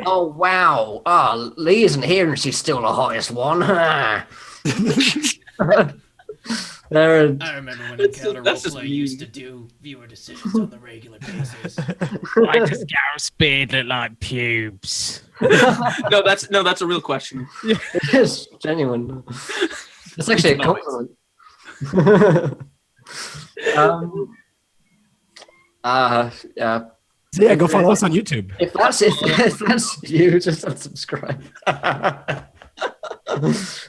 Oh, wow. Oh, Lee isn't here and she's still the hottest one. There I remember when Encounter Roleplay used to do viewer decisions on the regular basis. Why does Gareth's beard look like pubes? No, that's a real question. It is genuine. It's actually a compliment. Yeah. So yeah, go follow us on YouTube. If that's you, just unsubscribe.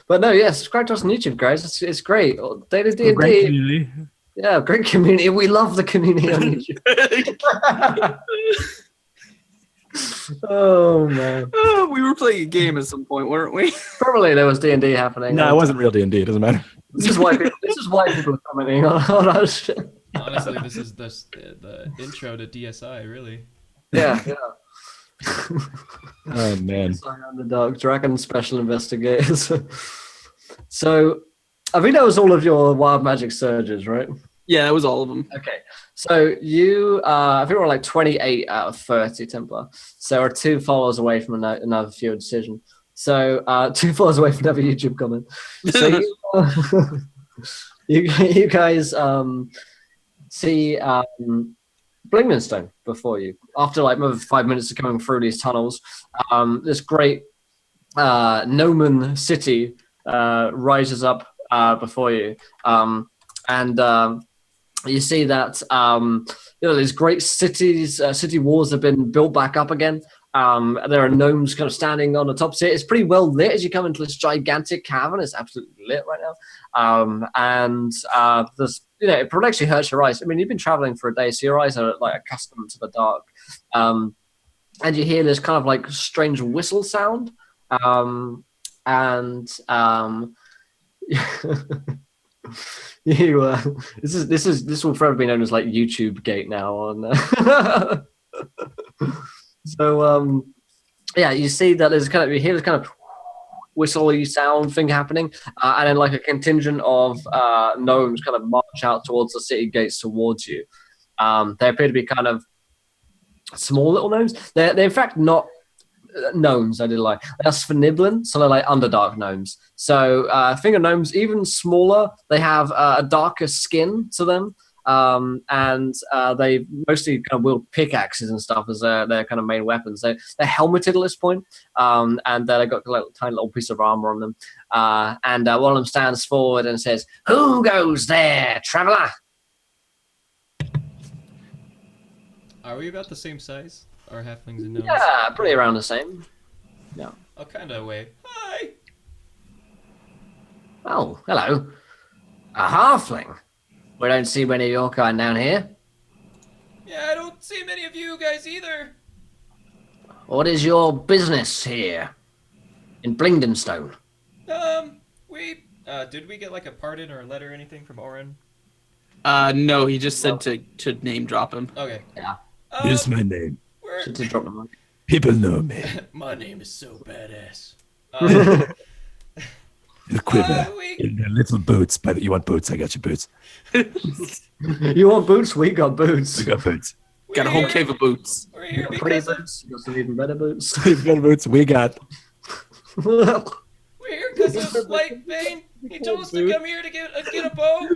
But no, yeah, subscribe to us on YouTube, guys. It's great. Daily D&D. Great community. Yeah, great community. We love the community on YouTube. Oh man. Oh, we were playing a game at some point, weren't we? Probably there was D&D happening. No, it wasn't real D&D. It doesn't matter. This is why people are commenting on our shit. Honestly, this is the intro to DSI, really. Yeah. Oh man. Underdark Dragon Special Investigators. So, I think that was all of your wild magic surges, right? Yeah, that was all of them. Okay. So you, I think we're like 28 out of 30 Templar. So we're 2 followers away from another viewer decision. So 2 followers away from another YouTube comment. So you guys see Blingdenstone before you. After like maybe 5 minutes of coming through these tunnels, this great gnomon city rises up before you, and you see that these great city walls have been built back up again. There are gnomes kind of standing on the top. So it's pretty well lit as you come into this gigantic cavern. It's absolutely lit right now. And there's, it probably actually hurts your eyes. I mean, you've been traveling for a day, so your eyes are like accustomed to the dark. And you hear this kind of like strange whistle sound. This will forever be known as like YouTube Gate now on. So you see that you hear this kind of whistly sound thing happening, and then like a contingent of gnomes kind of march out towards the city gates towards you. They appear to be kind of small little gnomes. They're in fact not gnomes, I did lie. They're Sveniblen, so they're like Underdark gnomes. So finger gnomes, even smaller, they have a darker skin to them. And they mostly kind of wield pickaxes and stuff as their kind of main weapons. They're helmeted at this point, and they've got a tiny little piece of armor on them. And one of them stands forward and says, "Who goes there, traveler?" Are we about the same size? Our halflings and gnomes? Yeah, pretty around the same. Yeah. I'll kind of wave. Hi! Oh, hello. A halfling. We don't see many of your kind down here. Yeah, I don't see many of you guys either. What is your business here in Blingdenstone? Did we get like a pardon or a letter or anything from Orin? No, he just said to name drop him. Okay. Yeah. Here's my name. Should have dropped the mic. People know me. My name is so badass. The quiver. In the little boots. But you want boots? I got your boots. You want boots? We got boots. We got boots. Got a whole cave of boots. We're here Pretty because of, boots. You got some even better boots. Good boots. We got. we're here because of Lightbane. He told us to come here to get a bow.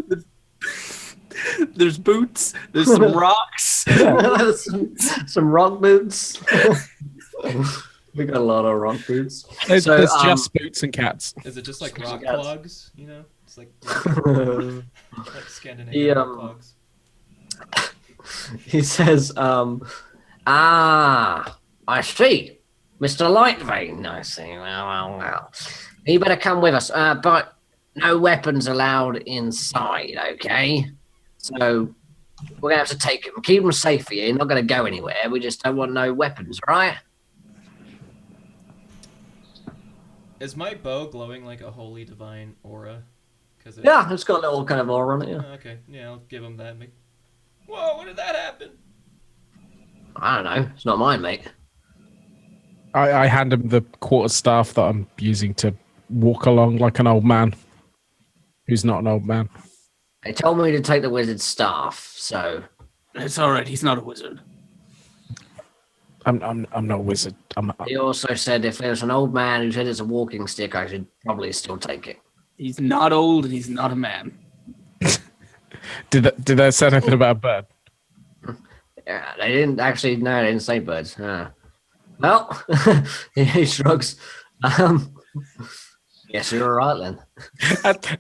There's boots. There's some rocks. some rock boots. We got a lot of rock boots. There's So, just boots and cats. Is it just like rock Yes. clogs? You know, it's like Scandinavian rock clogs. He says, I see. Mr. Lightvein, I see. Well. You better come with us. But no weapons allowed inside, okay? So we're going to have to take them. Keep them safe here. You're not going to go anywhere. We just don't want no weapons, right? Is my bow glowing like a holy divine aura? Yeah, it's got a little kind of aura on it. Yeah. Okay, yeah, I'll give him that. Whoa, when did that happen? I don't know. It's not mine, mate. I hand him the quarterstaff that I'm using to walk along like an old man who's not an old man. They told me to take the wizard's staff, so It's all right. He's not a wizard. I'm not a wizard. he also said if there's an old man who said it's a walking stick, I should probably still take it. He's not old and he's not a man. Did they say anything about a bird? Yeah, they didn't actually. No, they didn't say birds. Well, he shrugs. Yes, you're right then.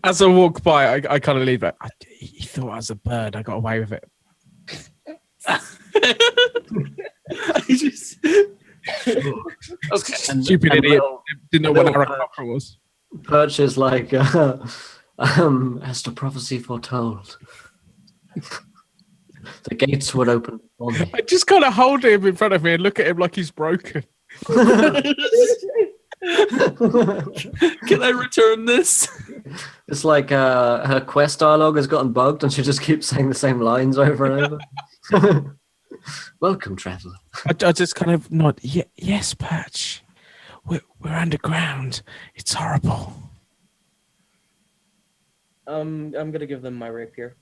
As I walk by, I kind of leave it. He thought I was a bird. I got away with it. I just... Okay. Stupid idiot. Didn't know what Aarakocra was. Perch is like, as the prophecy foretold. The gates would open for me. I just kind of hold him in front of me and look at him like he's broken. Can I return this? It's like her quest dialogue has gotten bugged and she just keeps saying the same lines over and over. Welcome, traveler. I just kind of nod. Yes, Perch. We're underground. It's horrible. I'm gonna give them my rapier.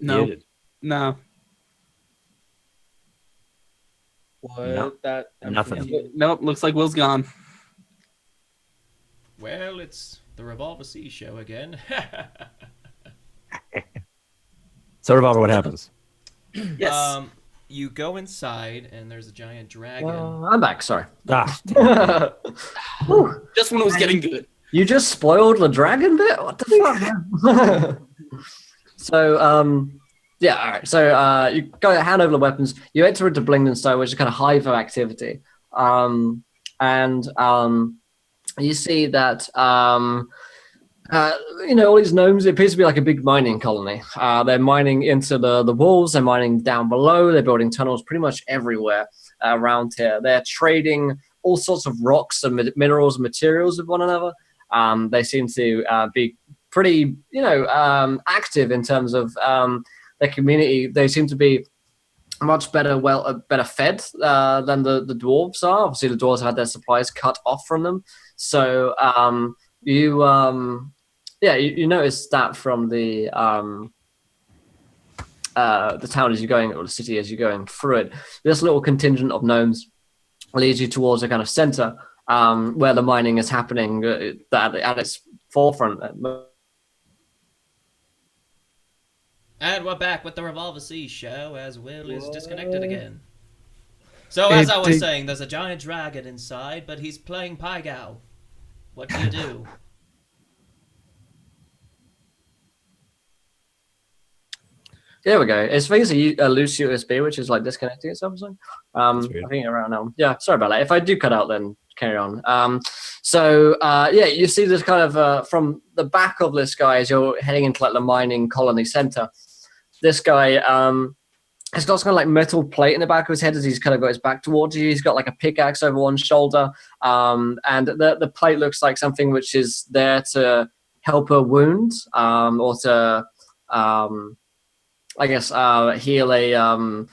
No. No. What? No, That I'm nothing. confused. Nope. Looks like Will's gone. Well, it's the Revolver Sea show again. So, Revolver, what happens? Yes. You go inside, and there's a giant dragon. I'm back, sorry. Ah, Just when it was getting good. You just spoiled the dragon bit? What the fuck? So, yeah, all right. So you go hand over the weapons. You enter into Blingdenstone, which is kind of hive of activity. You see that, all these gnomes, it appears to be like a big mining colony. They're mining into the walls. They're mining down below. They're building tunnels pretty much everywhere around here. They're trading all sorts of rocks and minerals and materials with one another. They seem to be pretty, active in terms of their community. They seem to be much better fed than the dwarves are. Obviously, the dwarves have had their supplies cut off from them. So you notice that from the town as you're going, or the city as you're going through it. This little contingent of gnomes leads you towards a kind of center where the mining is happening at its forefront. And we're back with the Revolver Sea show as Will is disconnected again. So as I was saying, there's a giant dragon inside, but he's playing Pygow. What do you do? There we go. It's basically a loose USB, which is like disconnecting itself or something. I think around now. Yeah, sorry about that. If I do cut out, then carry on. You see this kind of from the back of this guy as you're heading into like the mining colony center. This guy has got some kind of like metal plate in the back of his head as he's kind of got his back towards you. He's got like a pickaxe over one shoulder, and the plate looks like something which is there to help a wound or to heal a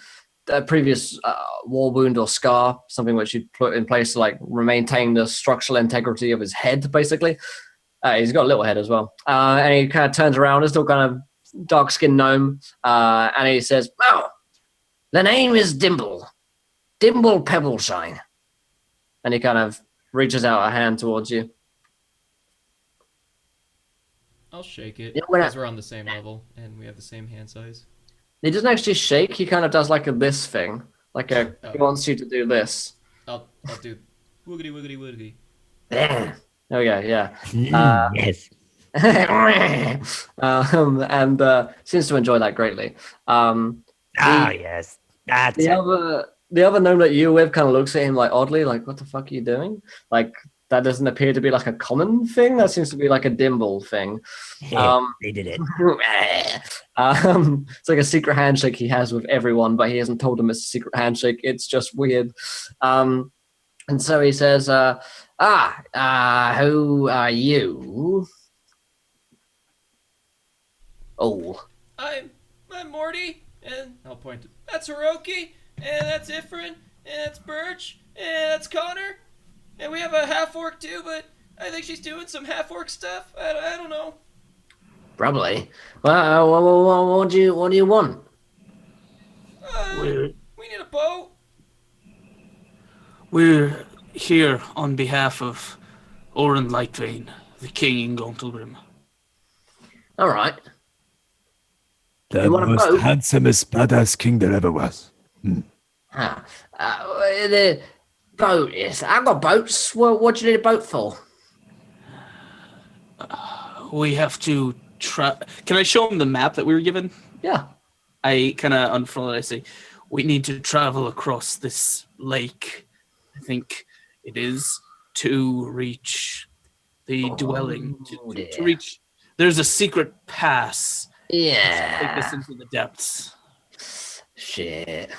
previous war wound or scar, something which you'd put in place to like maintain the structural integrity of his head, basically. He's got a little head as well. And he kind of turns around, he's still kind of dark-skinned gnome, and he says, "Oh, the name is Dimble Pebbleshine." And he kind of reaches out a hand towards you. I'll shake it, Yeah, because we're on the same level, and we have the same hand size. He doesn't actually shake, he kind of does like this thing. He wants you to do this. I'll do woogity woogity woogity. There we go, yeah. Yes. And seems to enjoy that greatly. Yes. That's the other gnome that you're with kind of looks at him like oddly, like, what the fuck are you doing? Like, that doesn't appear to be like a common thing. That seems to be like a Dimble thing. They did it. It's like a secret handshake he has with everyone, but he hasn't told them it's a secret handshake. It's just weird. And so he says, who are you? Oh. I'm Morty, and I'll point to that's Hiroki, and that's Ifrin, and that's Birch, and that's Connor, and we have a half-orc too, but I think she's doing some half-orc stuff. I don't know. Probably. Well, what do you want? We need a boat. We're here on behalf of Orin Lightvein, the king in Gauntlgrym. All right. The You want a most boat? handsomest badass king there ever was. The boat is. I've got boats. What do you need a boat for? We have to try. Can I show him the map that we were given? Yeah. I kind of unfurl it. I say, we need to travel across this lake. I think it is to reach the dwelling. To reach. There's a secret pass. Yeah. Take us into the depths. Shit.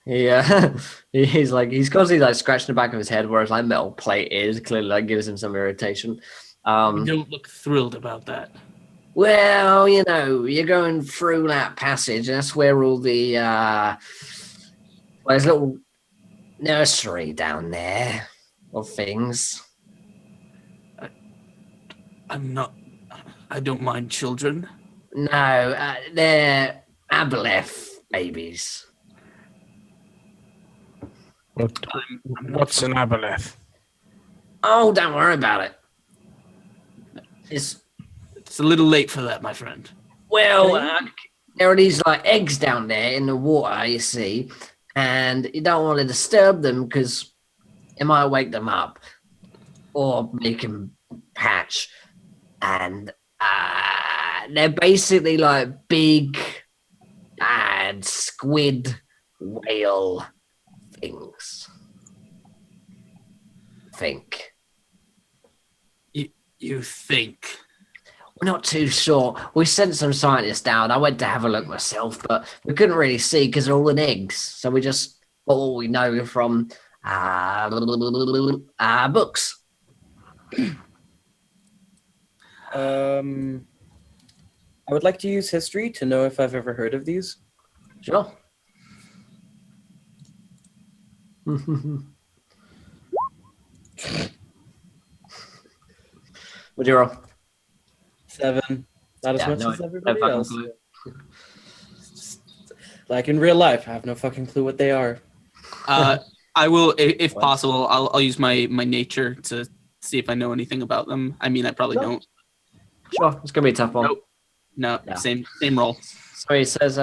Yeah. He's constantly like scratching the back of his head where his like metal plate is. Clearly like gives him some irritation. You don't look thrilled about that. Well, you're going through that passage. That's where all the there's a little nursery down there of things. I don't mind children. No, they're Aboleth babies. What's an aboleth? Oh, don't worry about it. It's a little late for that, my friend. Well, there are these like eggs down there in the water, you see, and you don't want to disturb them because it might wake them up or make them hatch. And they're basically like big, bad squid whale things. Think. You think? We're not too sure. We sent some scientists down. I went to have a look myself, but we couldn't really see because they're all in eggs. So we just got all we know from books. I would like to use history to know if I've ever heard of these. Sure. What'd you roll? 7. Not as much no, as everybody no else. clue. Like in real life, I have no fucking clue what they are. I will, if possible, I'll use my nature to see if I know anything about them. I mean, I probably don't. Sure, it's gonna be a tough one. Nope. No, Yeah. same roll. So he says,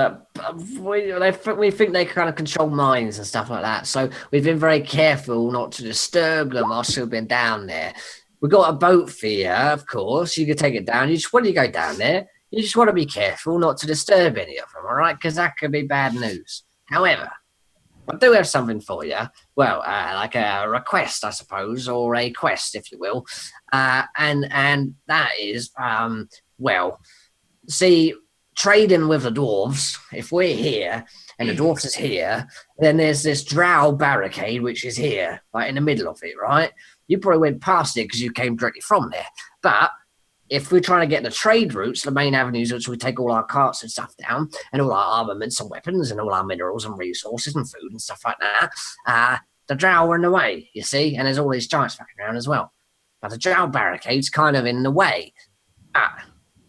we think they kind of control minds and stuff like that. So we've been very careful not to disturb them whilst we've been down there. We got a boat for you, of course. You can take it down. When you go down there, you just want to be careful not to disturb any of them, all right? Because that could be bad news. However, I do have something for you. Well, like a request, I suppose, or a quest, if you will. And that is, see, trading with the dwarves, if we're here and the dwarves is here, then there's this drow barricade, which is here, like in the middle of it, right? You probably went past it because you came directly from there. But if we're trying to get the trade routes, the main avenues, which we take all our carts and stuff down, and all our armaments and weapons and all our minerals and resources and food and stuff like that, the drow are in the way, you see, and there's all these giants fucking around as well. But the drow barricade's kind of in the way.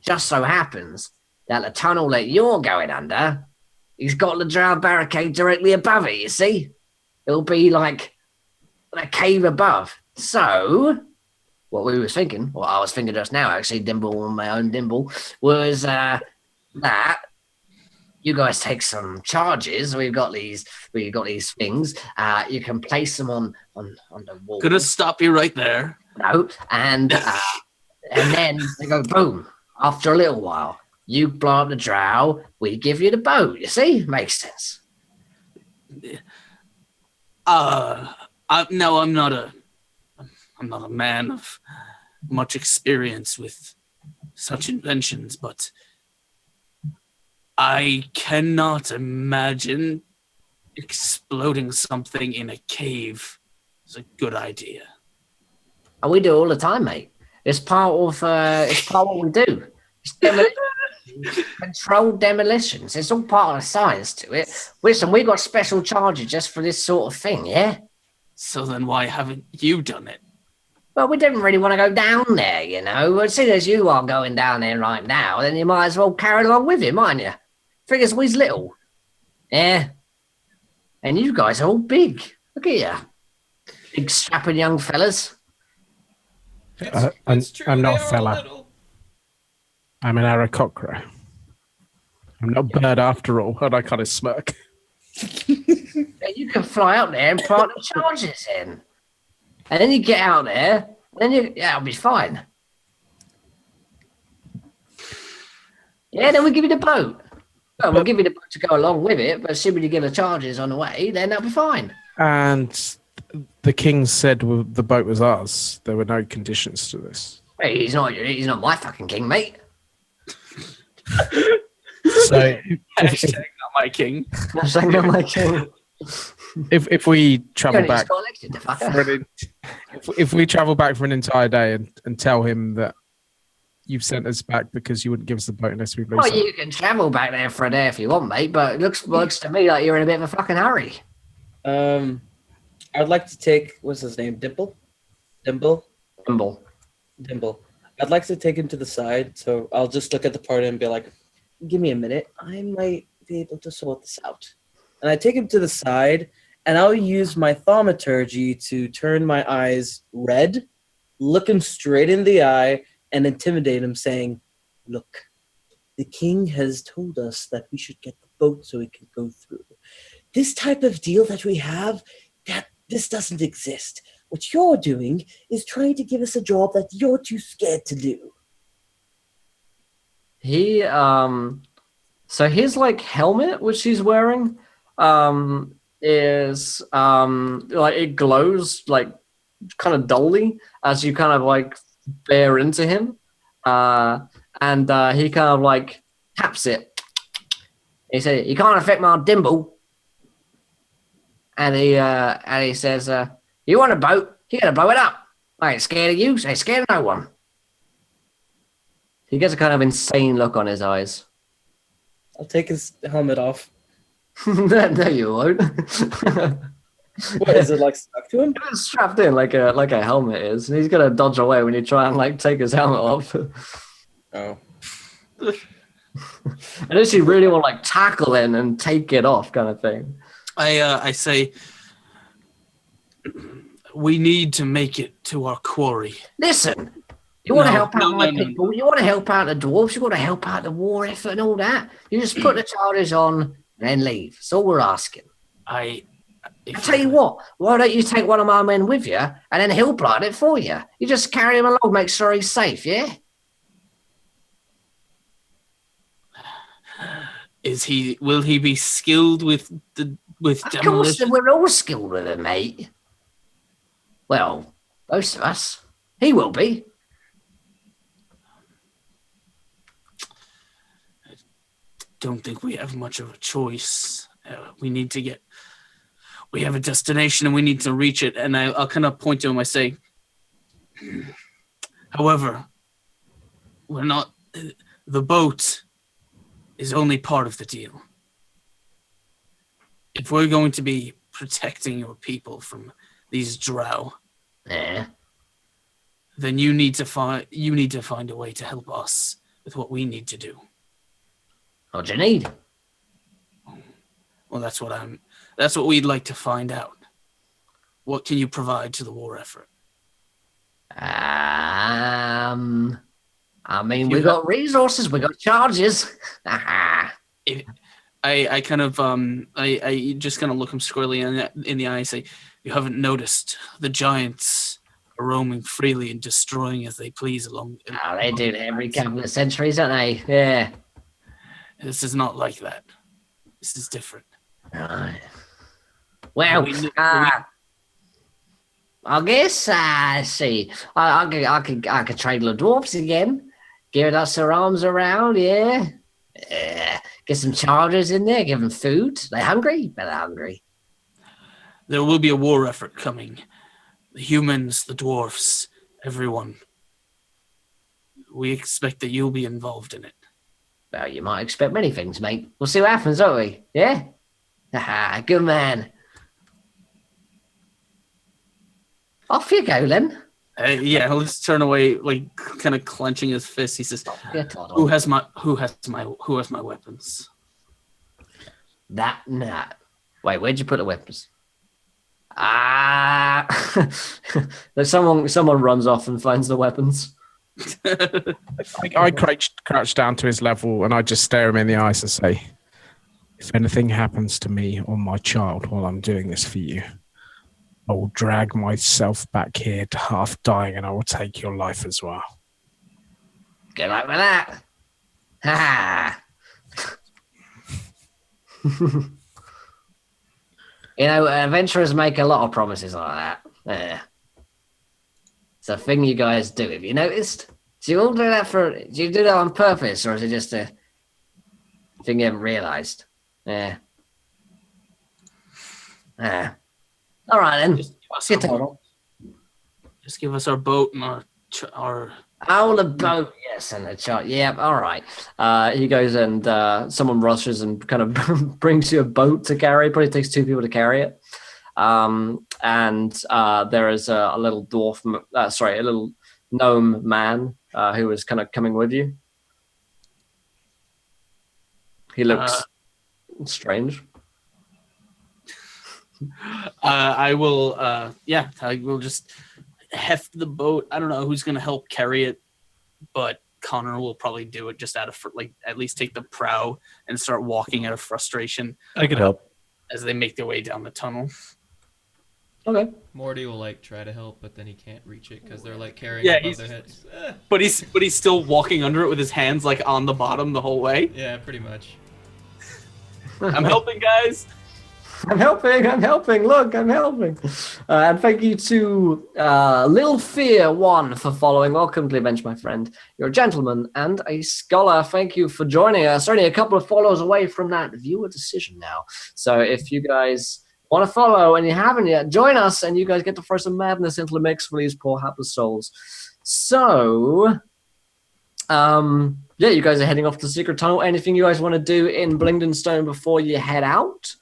Just so happens that the tunnel that you're going under, he's got the drow barricade directly above it, you see? It'll be like a cave above. So, what we was thinking, what I was thinking just now, actually, Dimble, my own Dimble, was that you guys take some charges. We've got these things. You can place them on the wall. Gonna stop you right there. No, and then they go boom. After a little while, you blow up the drow. We give you the boat. You see, makes sense. No, I'm I'm not a man of much experience with such inventions, but I cannot imagine exploding something in a cave is a good idea. And we do it all the time, mate. It's part of what we do. It's demolition. Controlled demolitions. It's all part of the science to it. Listen, we got special charges just for this sort of thing, yeah? So then why haven't you done it? Well, we didn't really want to go down there, you know. As soon as you are going down there right now, then you might as well carry along with him, mightn't you? Figures we's little. Yeah. And you guys are all big. Look at you. Big strapping young fellas. I'm not a fella. I'm an Aarakocra. I'm not a bird after all. And I kind of smirk. You can fly out there and plant the charges in. And then you get out there, and then it'll be fine. Yeah, then we'll give you the boat. Well, we'll give you the boat to go along with it, but assuming you get the charges on the way, then that'll be fine. And the king said the boat was ours. There were no conditions to this. Hey, he's not my fucking king, mate. So Hashtag not my king. Hashtag not my king. If we travel He only back just got elected, the fucker. if we travel back for an entire day and tell him that you've sent us back because you wouldn't give us the boat unless we Well, you can travel back there for a day if you want, mate, but it looks to me like you're in a bit of a fucking hurry. I'd like to take, what's his name, Dimple. I'd like to take him to the side, so I'll just look at the party and be like, give me a minute, I might be able to sort this out. And I take him to the side, and I'll use my thaumaturgy to turn my eyes red, look him straight in the eye, and intimidate him, saying, look, the king has told us that we should get the boat so we can go through. This type of deal that we have, this doesn't exist. What you're doing is trying to give us a job that you're too scared to do. He, so his, like, helmet, which he's wearing, is, like, it glows, like, kind of dully as you kind of, like, bear into him. And he kind of, like, taps it. He said, you can't affect my dimple. And he says, you want a boat? You gotta blow it up. I ain't scared of you. I ain't scared of no one. He gets a kind of insane look on his eyes. I'll take his helmet off. No, you won't. What, is it like stuck to him? It's strapped in like a helmet is, and he's gonna dodge away when you try and like take his helmet off. Oh. Unless you really want to like tackle in and take it off, kind of thing. I say we need to make it to our quarry. Listen, you want to help out my people. You want to help out the dwarves. You want to help out the war effort and all that. You just put the charges on and then leave. That's all we're asking. I tell you what. Why don't you take one of my men with you and then he'll plant it for you? You just carry him along, make sure he's safe. Yeah. Will he be skilled with demolition? Of course, we're all skilled with it, mate. Well, most of us. He will be. I don't think we have much of a choice. We have a destination and we need to reach it. And I'll kind of point to him. I say, however, the boat is only part of the deal. If we're going to be protecting your people from these drow, then you need to find a way to help us with what we need to do. What do you need? Well, that's what we'd like to find out. What can you provide to the war effort? I mean, we got resources, we got charges. I just kind of look him squarely in the eye and say, you haven't noticed the giants are roaming freely and destroying as they please along. Oh, they do every couple of centuries, don't they? Yeah. This is not like that. This is different. Right. Well, I guess. See, I could trade the dwarfs again. Give us their arms around, yeah. Get some chargers in there. Give them food. They hungry? They're hungry. There will be a war effort coming. The humans, the dwarfs, everyone. We expect that you'll be involved in it. Well, you might expect many things, mate. We'll see what happens, won't we? Yeah? Haha, good man. Off you go, then. Yeah, he'll just turn away, like kind of clenching his fist. He says, "Who has my weapons?" Nah. Wait, where'd you put the weapons? Someone runs off and finds the weapons. I crouch down to his level and I just stare him in the eyes and say, if anything happens to me or my child while I'm doing this for you, I will drag myself back here to half dying and I will take your life as well. Good luck with that. Ha. You know, adventurers make a lot of promises like that. It's a thing you guys do. Have you noticed? Do you all do that do you do that on purpose, or is it just a thing you haven't realised? Yeah. All right then. Just give us our boat and our. Oh, the boat, yes, and the chart. Yeah, all right. He goes and someone rushes and kind of brings you a boat to carry. Probably takes 2 people to carry it. And there is a little dwarf, a little gnome man who is kind of coming with you. He looks strange. I will just heft the boat. I don't know who's going to help carry it, but Connor will probably do it just out of at least take the prow and start walking out of frustration. I could help as they make their way down the tunnel. Okay. Morty will try to help, but then he can't reach it because they're carrying it above their heads. But he's still walking under it with his hands on the bottom the whole way. Yeah, pretty much. I'm helping, guys. I'm helping. Look, I'm helping. And thank you to Lil Fear 1 for following. Welcome to the event, my friend. You're a gentleman and a scholar. Thank you for joining us. Only a couple of follows away from that viewer decision now. So if you guys want to follow and you haven't yet, join us and you guys get to throw some madness into the mix for these poor hapless souls. So, you guys are heading off to the secret tunnel. Anything you guys want to do in Blingdenstone before you head out?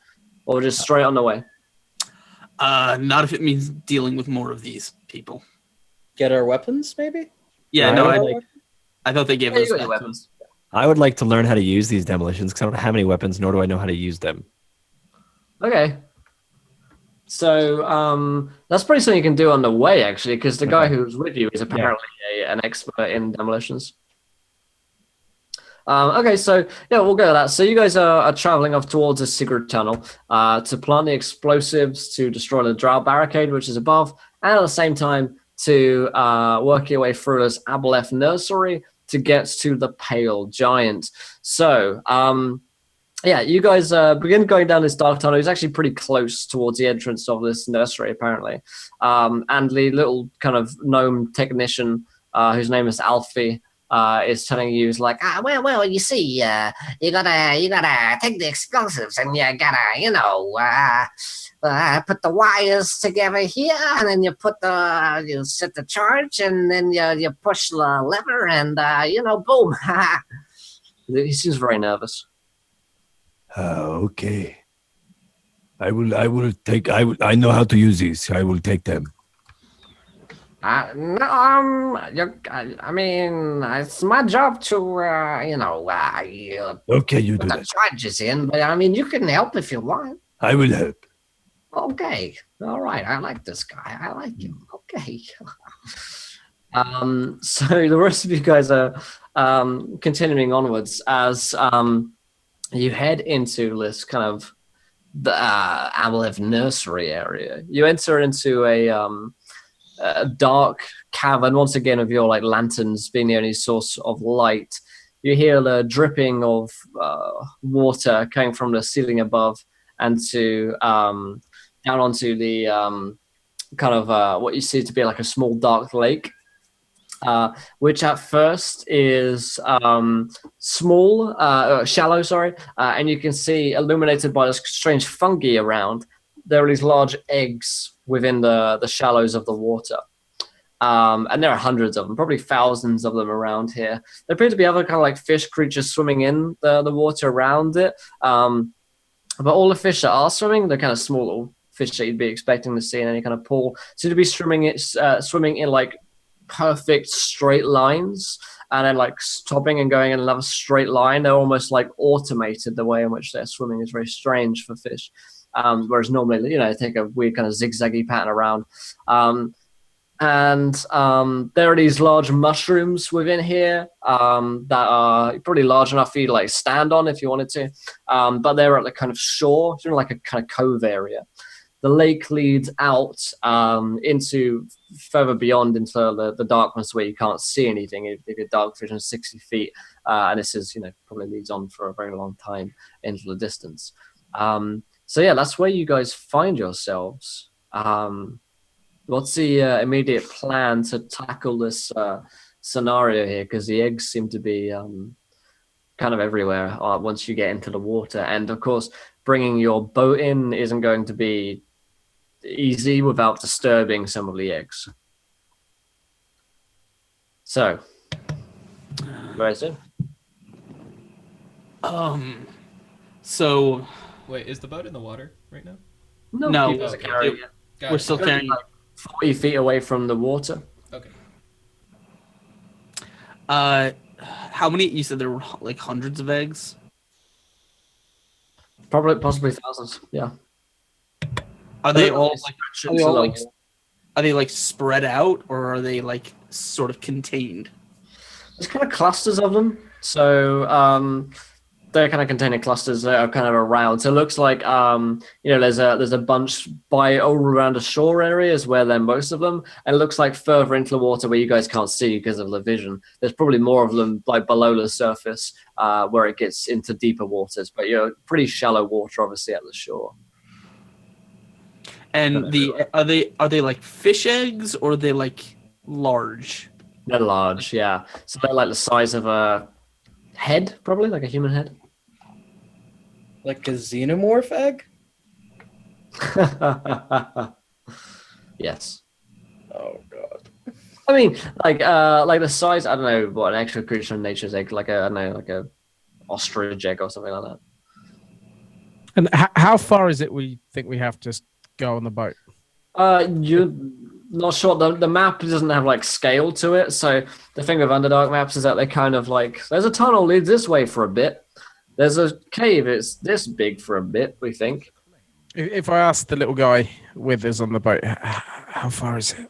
Or just straight on the way? Not if it means dealing with more of these people. Get our weapons, maybe? Yeah, I thought they gave us weapons. I would like to learn how to use these demolitions because I don't have any weapons, nor do I know how to use them. Okay. So that's probably something you can do on the way, actually, because the guy who's with you is apparently an expert in demolitions. Okay, so we'll go to that. So you guys are traveling off towards a secret tunnel to plant the explosives to destroy the Drow barricade, which is above, and at the same time to work your way through this Aboleth nursery to get to the Pale Giant. So, you guys begin going down this dark tunnel. It's actually pretty close towards the entrance of this nursery, apparently. And the little kind of gnome technician, whose name is Alfie, is telling you, well, you see, you gotta take the explosives and you gotta, put the wires together here, and then you set the charge, and then you push the lever, and boom. He seems very nervous. Okay. I know how to use these. I will take them. I mean, it's my job to, okay, you put do the that. charges in, but I mean, you can help if you want. I will help. Okay, all right. I like this guy. I like him. Okay. So the rest of you guys are continuing onwards as you head into this kind of the Aboleth nursery area. You enter into a dark cavern, once again, with your lanterns being the only source of light. You hear the dripping of water coming from the ceiling above and down onto the kind of what you see to be like a small dark lake, which at first is small, shallow, sorry, and you can see illuminated by this strange fungi around. There are these large eggs within the shallows of the water. And there are hundreds of them, probably thousands of them around here. There appear to be other kind of like fish creatures swimming in the water around it. But all the fish that are swimming, they're kind of small little fish that you'd be expecting to see in any kind of pool. So to be swimming in like perfect straight lines, and then like stopping and going in another straight line. They're almost like automated. The way in which they're swimming is very strange for fish. Whereas normally, they take a weird kind of zigzaggy pattern around. And there are these large mushrooms within here that are probably large enough for you to like stand on if you wanted to. But they're at the kind of shore, like a kind of cove area. The lake leads out into further beyond into the darkness where you can't see anything if your dark vision is 60 feet. And this is, probably leads on for a very long time into the distance. So yeah, that's where you guys find yourselves. What's the immediate plan to tackle this scenario here? Because the eggs seem to be kind of everywhere once you get into the water. And of course, bringing your boat in isn't going to be easy without disturbing some of the eggs. So, very soon. So... Wait, is the boat in the water right now? No, We're still carrying like 40 feet away from the water. Okay. How many? You said there were like hundreds of eggs. Possibly thousands. Yeah. Are they all are they like spread out, or are they like sort of contained? There's kind of clusters of them. So they're kind of containing clusters that are kind of around. So it looks like there's a bunch by all around the shore areas where they're most of them, and it looks like further into the water where you guys can't see because of the vision. There's probably more of them like below the surface where it gets into deeper waters, but pretty shallow water obviously at the shore. And are they like fish eggs, or are they like large? They're large, yeah. So they're like the size of a head, probably like a human head. Like a xenomorph egg? Yes. Oh god. I mean, like the size. I don't know what an actual creature in nature's egg, like a ostrich egg or something like that. And how far is it we think we have to go on the boat? You're not sure. The map doesn't have like scale to it. So the thing with Underdark maps is that they kind of like there's a tunnel leads this way for a bit. There's a cave. It's this big for a bit. We think. If I ask the little guy with us on the boat, how far is it?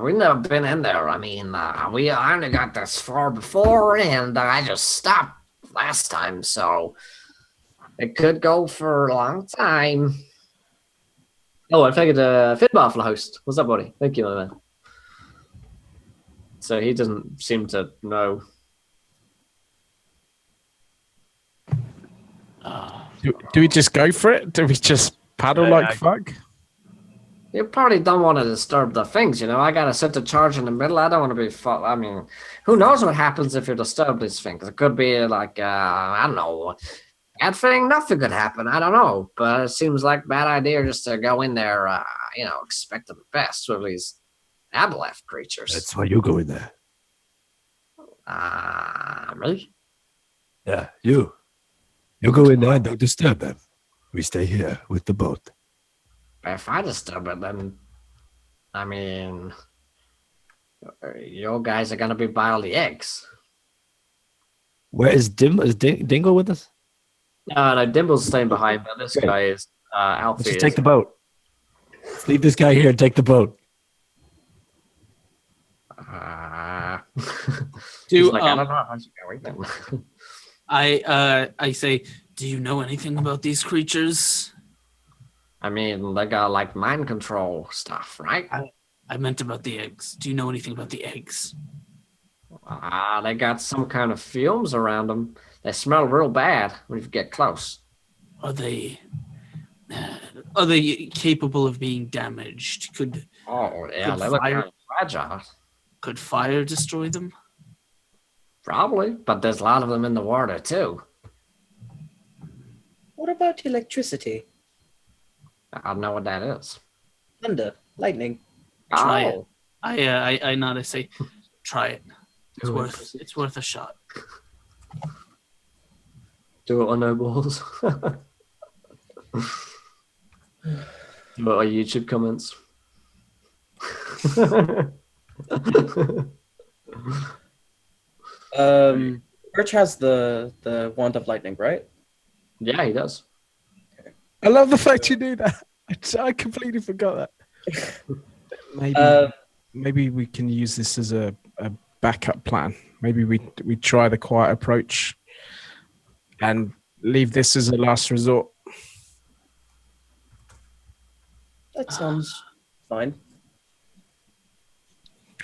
We've never been in there. I mean, we only got this far before, and I just stopped last time, so it could go for a long time. Oh, I figured Fitbar for the host. What's up, buddy? Thank you, my man. So he doesn't seem to know. Do we just go for it? Do we just paddle like fuck? You probably don't want to disturb the things, I got to set the charge in the middle. I don't want to be... I mean, who knows what happens if you disturb these things? It could be like, I don't know, bad thing, nothing could happen. I don't know. But it seems like a bad idea just to go in there, expecting the best with these aboleth creatures. That's why you go in there. Really? Yeah, you. You go in there and don't disturb them. We stay here with the boat. If I disturb it, then, I mean, you guys are going to be by all the eggs. Where is Dingle with us? No, Dimble's staying behind, but this guy is Alfie. Let's just take the boat. Let's leave this guy here and take the boat. Do like, I don't know how's it going. I say, do you know anything about these creatures? I mean, they got like mind control stuff, right? I meant about the eggs. Do you know anything about the eggs? They got some kind of fumes around them. They smell real bad when you get close. Are they Are they capable of being damaged? Could Oh, yeah, Could they look fire- kind of fragile. could fire destroy them? Probably, but there's a lot of them in the water, too. What about electricity? I don't know what that is. Thunder, lightning. Try Oh, I nod. I say, try it. Do It's worth a shot. Do it on no balls. Do it on YouTube comments. Birch has the wand of lightning, right? Yeah, he does. I love the fact you do that. I completely forgot that. Maybe we can use this as a backup plan. Maybe we try the quiet approach and leave this as a last resort. That sounds fine.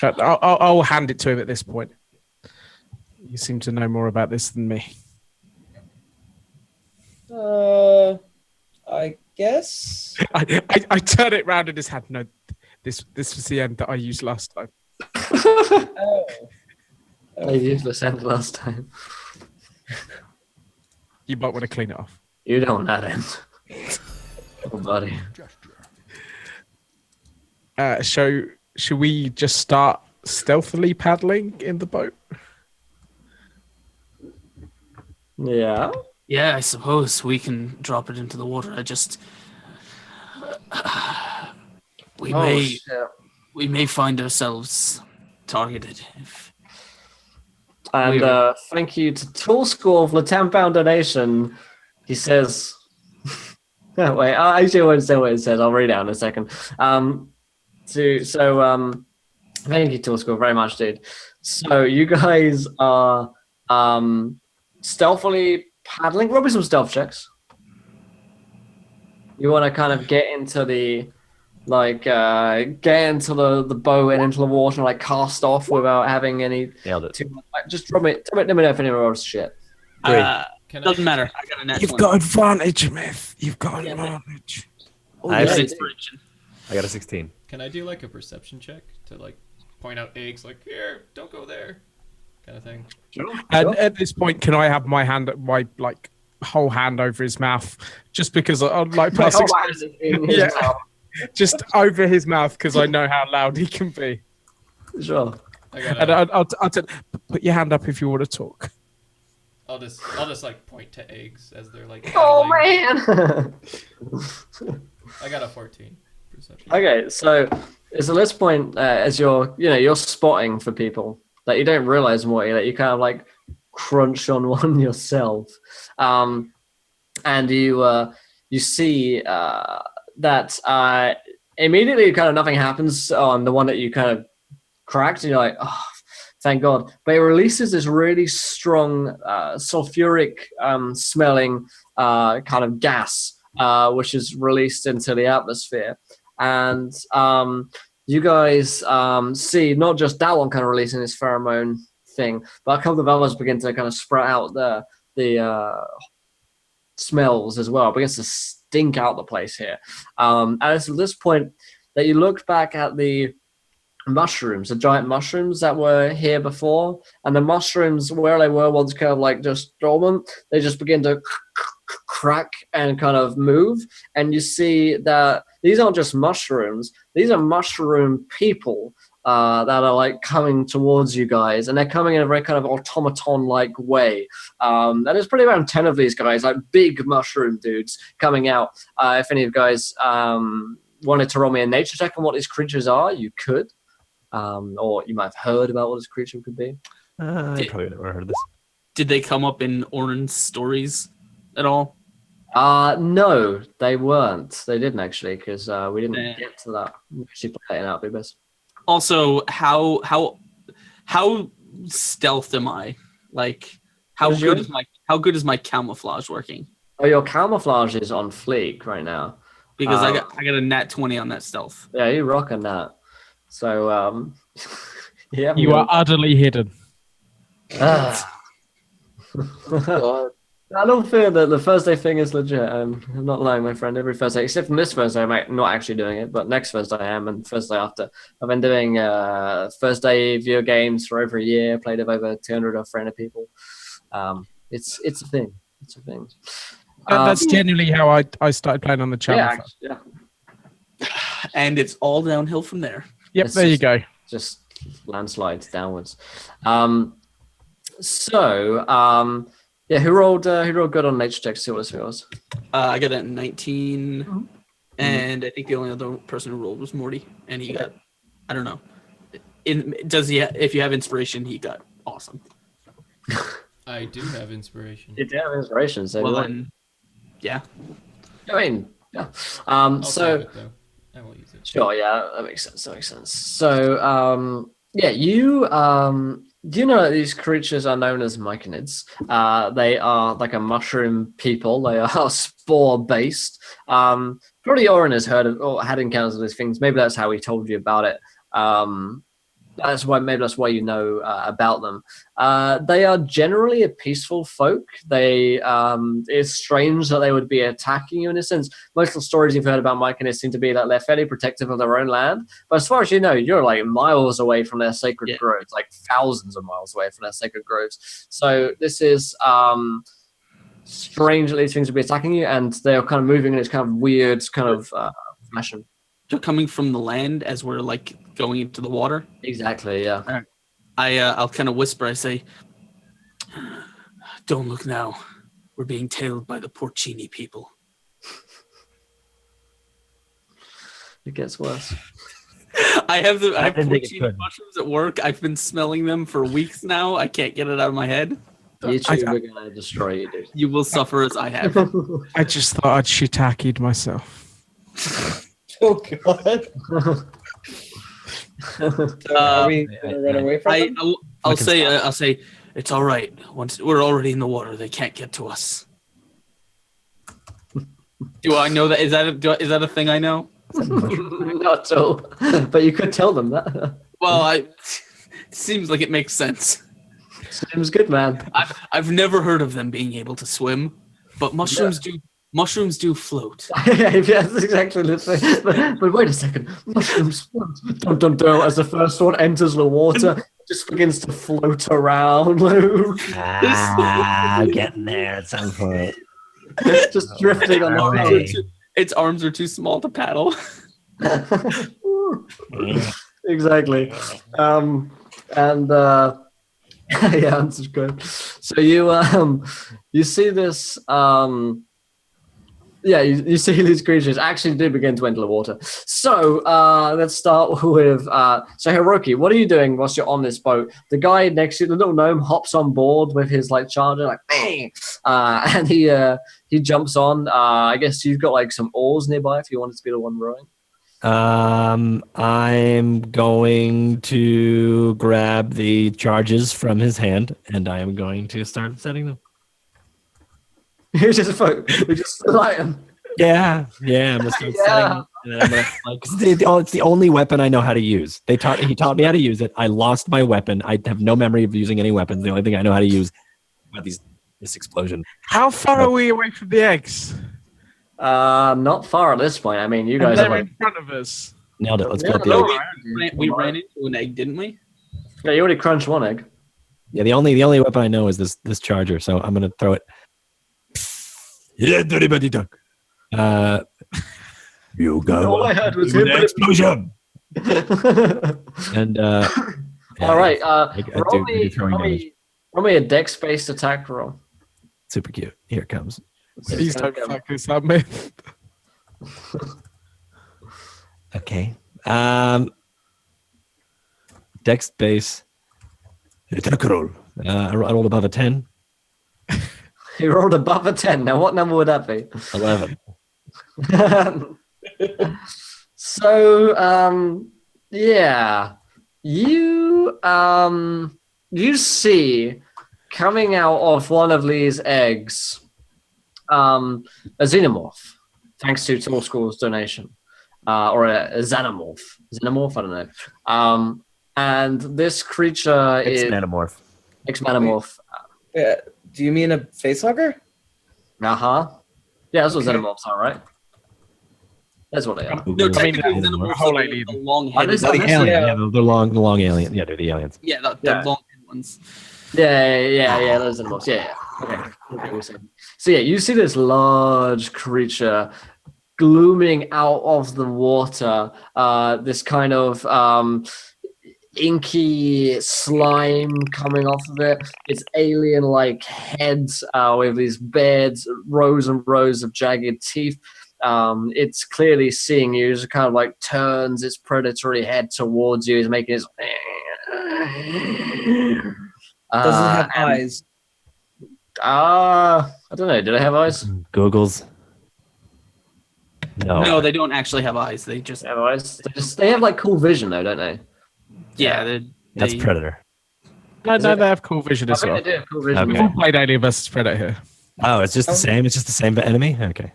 I'll hand it to him at this point. You seem to know more about this than me. I guess. I turn it round in his hand. No, this was the end that I used last time. Oh. I used the end last time. You might want to clean it off. You don't want that end. Oh, buddy. Should we just start stealthily paddling in the boat? Yeah. Yeah, I suppose we can drop it into the water. We may find ourselves targeted. And thank you to Tool School for the £10 donation. He says, wait, I actually won't say what it says. I'll read it out in a second. Thank you, Tool School, very much, dude. So you guys are stealthily paddling. Roll me some stealth checks. You want to kind of get into the the boat and into the water and like cast off without having any. Nailed it. Just let me know if anyone rolls shit. Doesn't matter. I got a nat 20. got advantage, Myth. You've got advantage. I have Inspiration. I got a 16. Can I do like a perception check to like point out eggs, like here, don't go there, kind of thing? And at this point, can I have my whole hand over his mouth, just because I'm like plus yeah, just over his mouth because I know how loud he can be. Sure. And I'll put your hand up if you want to talk. I'll just like point to eggs as they're like. Oh paddling. man! I got a 14 perception. Okay, so it's at this point as you're spotting for people that you don't realize more that you kind of like crunch on one yourself, and you see that immediately kind of nothing happens on the one that you kind of cracked, and you're like, oh, thank God. But it releases this really strong sulfuric smelling kind of gas, which is released into the atmosphere. And you guys see not just that one kind of releasing this pheromone thing, but a couple of others begin to kind of sprout out the smells as well. It begins to stink out the place here. And it's at this point that you look back at the mushrooms, the giant mushrooms that were here before, and the mushrooms where they were once kind of like just dormant, they just begin to crack and kind of move, and you see that these aren't just mushrooms, these are mushroom people that are like coming towards you guys, and they're coming in a very kind of automaton-like way. And there's pretty around 10 of these guys, like big mushroom dudes coming out. If any of you guys wanted to roll me a nature check on what these creatures are, you could. Or you might have heard about what this creature could be. I probably never heard of this. Did they come up in Orin's stories at all? No, they weren't. They didn't actually, because we didn't get to that. We actually played it out, be best. Also, how stealth am I? Like, how good is my camouflage working? Oh, your camouflage is on fleek right now. Because I got a nat 20 on that stealth. Yeah, you're rocking that. So, yeah. You are utterly hidden. God. I don't feel that the Thursday thing is legit. I'm not lying, my friend. Every Thursday, except for this Thursday, I'm not actually doing it, but next Thursday I am, and Thursday after. I've been doing Thursday video games for over a year. Played with over 200 or 300 people. It's a thing. It's a thing. That's genuinely how I started playing on the channel. Yeah. And it's all downhill from there. Yep, It's there you go. Just landslides downwards. Yeah, who rolled good on nature checks? See what it was. I got a 19, and I think the only other person who rolled was Morty, and he got, I don't know. If you have inspiration, he got awesome. I do have inspiration. You do have inspiration, so Well, then, yeah. I mean, yeah. I'll So save it, though. I will use it. sure, yeah, that makes sense. So, yeah, you do you know that these creatures are known as myconids? They are like a mushroom people. They are spore based. Probably Orin has heard of or had encounters with these things. Maybe that's how he told you about it. That's why you know about them. They are generally a peaceful folk. It's strange that they would be attacking you in a sense. Most of the stories you've heard about myconids seem to be that they're fairly protective of their own land. But as far as you know, you're like miles away from their sacred groves, like thousands of miles away from their sacred groves. So this is strange that these things would be attacking you, and they're kind of moving in this kind of weird kind of fashion. They're coming from the land as we're like going into the water. Exactly, yeah. I'll kind of whisper. I say, "Don't look now. We're being tailed by the Porcini people." It gets worse. I have Porcini mushrooms at work. I've been smelling them for weeks now. I can't get it out of my head. YouTube are gonna destroy you, dude. You will suffer as I have. I just thought I'd shitaki'd myself. Oh God! Are we gonna run away from them? I'll say it's all right. Once we're already in the water, they can't get to us. Do I know that? Is that a thing I know? Not at all. But you could tell them that. Well, it seems like it makes sense. Seems good, man. I've never heard of them being able to swim, but mushrooms do. Mushrooms do float. Yeah, that's exactly the thing. But wait a second. Mushrooms float. Dun, dun, dun, as the first one enters the water, it just begins to float around. Getting there at some point. Just drifting on the way. Its arms are too small to paddle. Exactly. Yeah, that's good. So you see this you see these creatures actually do begin to enter the water. So let's start with so Hiroki, what are you doing whilst you're on this boat? The guy next to you, the little gnome, hops on board with his like charger, like bang, and he jumps on. I guess you've got like some oars nearby if you wanted to be the one rowing. I'm going to grab the charges from his hand, and I am going to start setting them. You just light them. Yeah. I'm gonna start setting them, and then I'm gonna it's the only weapon I know how to use. He taught me how to use it. I lost my weapon. I have no memory of using any weapons. The only thing I know how to use is this explosion. How far are we away from the eggs? Not far at this point. I mean, you guys are in front of us. Nailed it. Let's go. The eggs. We ran into an egg, didn't we? Yeah, you already crunched one egg. Yeah, the only weapon I know is this charger. So I'm gonna throw it. Yeah, dirty duck. You go. All I heard was with the explosion. And all right. Roll me a dex-based attack roll. Super cute. Here it comes. Please don't fuck this up, man. Okay. Dex base. Attack roll. I rolled above a 10. You rolled above a 10. Now, what number would that be? 11. So, yeah. You see coming out of one of these eggs a xenomorph, thanks to Tall School's donation. Or a xenomorph. Xenomorph? I don't know. And this creature is... Ex-manamorph. Ex-manamorph. Yeah. Do you mean a facehugger? Uh-huh. Yeah, that's what Okay. xenomorphs are, right? That's what they are. No, I mean, technically, the xenomorphs whole are alien. the long-headed. Are The they- alien, Yeah. yeah, the long alien. Yeah, they're the aliens. Yeah, the Yeah. long-headed ones. Yeah, those xenomorphs. Yeah. Okay, we're saying. So yeah, you see this large creature glooming out of the water, this kind of inky slime coming off of it. It's alien-like heads with these beds, rows and rows of jagged teeth. It's clearly seeing you. It kind of like turns its predatory head towards you. It's making its. Does it have eyes? I don't know. Do they have eyes? Googles. No, they don't actually have eyes. They just They have eyes. They have like cool vision though, don't they? That's Predator. No, Is it- they have cool vision I as think well. they do have cool vision. Okay. We've all played Alien vs Predator here. Oh, it's just the same. It's just the same enemy. Okay,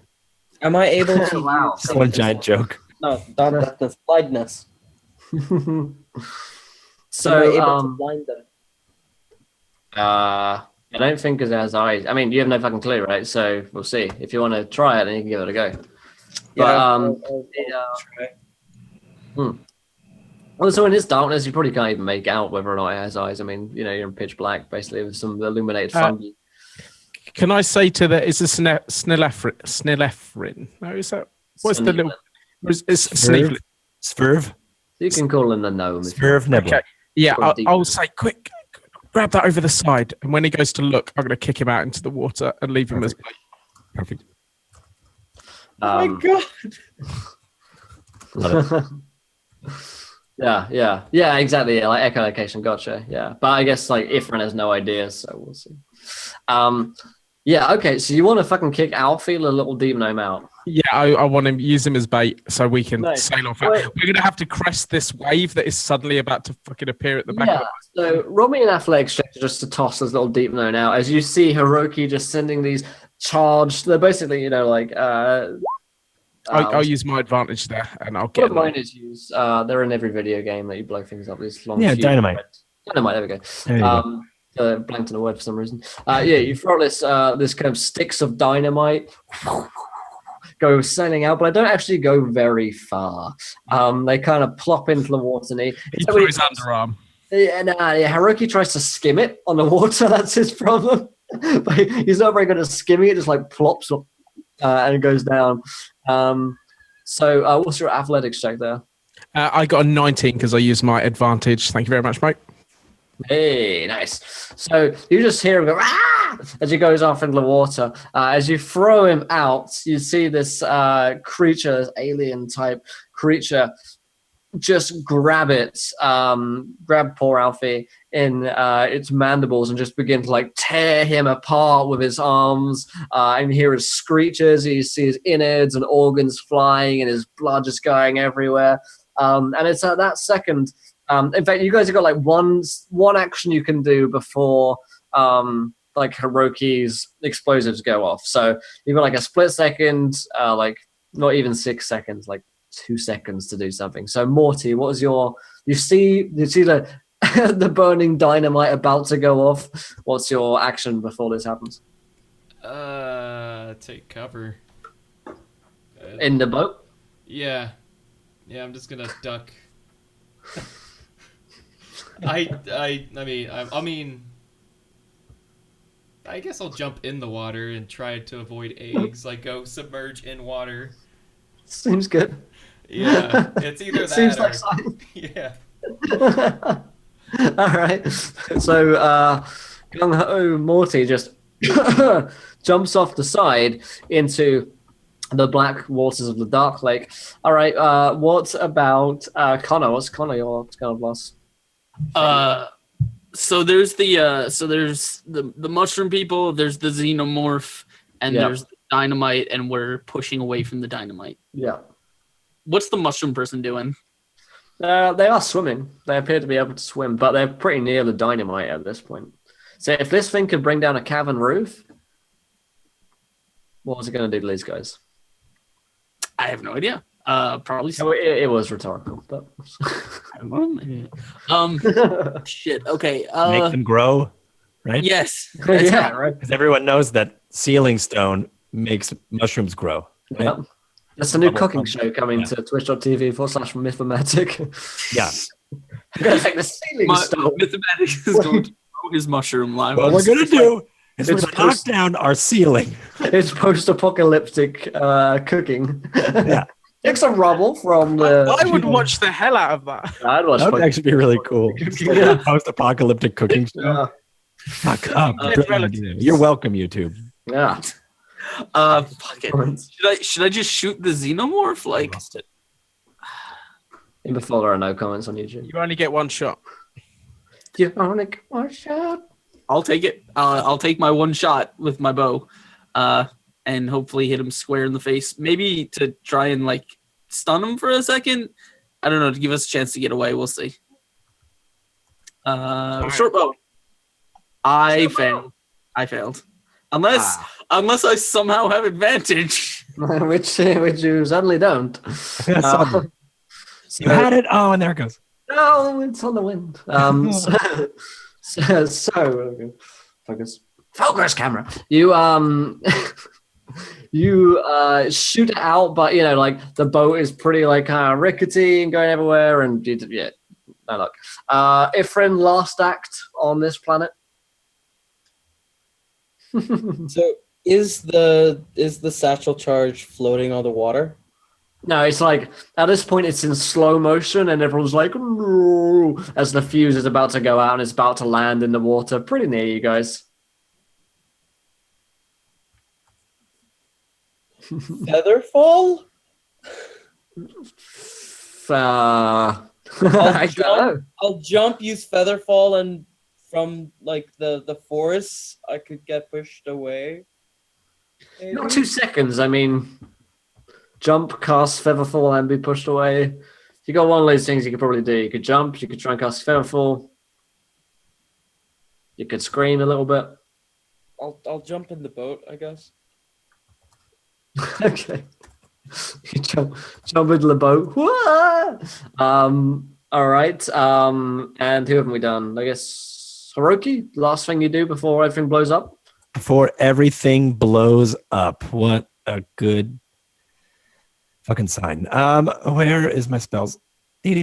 Am I able to Wow. use just one giant joke. No, darkness, blindness. Am I So able to blind them? I don't think it has eyes. I mean, you have no fucking clue, right? So we'll see. If you want to try it, then you can give it a go. But I'll try. Also, in this darkness, you probably can't even make out whether or not it has eyes. I mean, you're in pitch black, basically, with some illuminated fungi. Can I say to the is a Snelefrin? No, is that what's the little? It's Sneeflin. Swerve. You can call him the gnome. if you Swerve Nebula. Okay. Yeah, Or deep. I'll say quick. Grab that over the side, and when he goes to look, I'm going to kick him out into the water and leave him as. Perfect. Oh my god! Love it. Yeah, exactly. Yeah, like echolocation. Gotcha. Yeah, but I guess like Ifrin has no ideas, so we'll see. Yeah. Okay. So you want to fucking kick Alfie, the little deep gnome, out? Yeah, I want to use him as bait so we can Nice. sail off. Wait. We're going to have to crest this wave that is suddenly about to fucking appear at the back of Yeah. So roll me an athletics check just to toss this little deep gnome out. As you see Hiroki just sending these charged. They're basically, like. I'll use my advantage there, and I'll What get do miners use? They're in every video game that you blow things up. These long Yeah, fuse- dynamite. Dynamite. There we go. There you go. Blanked on a word for some reason. Yeah, you throw this kind of sticks of dynamite, go sailing out, but I don't actually go very far. They kind of plop into the water. And He threw his underarm. Haruki tries to skim it on the water. That's his problem. But he's not very good at skimming it. Just like plops up and it goes down. So what's your athletics check there? I got a 19 because I used my advantage. Thank you very much, mate. Hey, nice. So you just hear him go as he goes off into the water. As you throw him out, you see this creature, this alien type creature, just grab poor Alfie in its mandibles and just begin to like tear him apart with his arms. And you hear his screeches. You see his innards and organs flying, and his blood just going everywhere. And it's at that second. In fact, you guys have got like one action you can do before like Hiroki's explosives go off. So you've got like a split second, like not even 6 seconds, like 2 seconds to do something. So Morty, what was your? You see the the burning dynamite about to go off. What's your action before this happens? Take cover. In the boat. Yeah, I'm just gonna duck. I mean, I guess I'll jump in the water and try to avoid eggs. Like go submerge in water. Seems good. Yeah, it's either that Seems or like something. yeah. All right. So Gung Ho Morty just jumps off the side into the black waters of the Dark Lake. All right. What about Connor? What's Connor your kind of loss? So there's the mushroom people, there's the xenomorph, and there's the dynamite, and we're pushing away from the dynamite. Yeah. What's the mushroom person doing? They are swimming. They appear to be able to swim, but they're pretty near the dynamite at this point. So if this thing could bring down a cavern roof, what was it going to do to these guys? I have no idea. Probably. It was rhetorical, but Shit. Okay. Make them grow. right? Yes. Yeah, right. Because everyone knows that sealing stone makes mushrooms grow. Right? Yep. That's a new Bubble cooking gum. show coming Yeah. to twitch.tv/mythematic. Yeah. I'm going to take the ceiling stone. Mathematic is going to grow his mushroom line. What we're gonna do is we're it's gonna knock post- down our ceiling. It's post-apocalyptic cooking. Yeah. Take some rubble from the. I would watch the hell out of that. I'd watch That would actually be really cool. Yeah. Post-apocalyptic cooking show. Yeah. Fuck up. relatives. You're welcome, YouTube. Yeah. Fuck it. Should I just shoot the xenomorph? Like, Lost it. In before there are no comments on YouTube. You only get one shot. You only get one shot. I'll take it. I'll take my one shot with my bow, and hopefully hit him square in the face. Maybe to try and like stun him for a second. I don't know, to give us a chance to get away. We'll see. Short bow. I failed. Unless I somehow have advantage. which you suddenly don't. Suddenly. So- You had it. Oh, and there it goes. No, it's on the wind. So focus camera. You you shoot it out, but you know, like the boat is pretty like kind of rickety and going everywhere, and yeah, no luck. Ifrin, last act on this planet. So is the satchel charge floating on the water? No, it's like at this point it's in slow motion and everyone's like "No," as the fuse is about to go out and it's about to land in the water pretty near you guys. Featherfall? I don't know. I'll jump, use Featherfall, and from like the forest, I could get pushed away. Maybe? Not 2 seconds. I mean, jump, cast Featherfall, and be pushed away. If you got one of those things, you could probably do. You could jump. You could try and cast Featherfall. You could scream a little bit. I'll jump in the boat, I guess. Okay. You jump into the boat. Whoa! All right. And who haven't we done? I guess Haruki. Last thing you do before everything blows up. Before everything blows up. What a good fucking sign. Where is my spells? Fuck.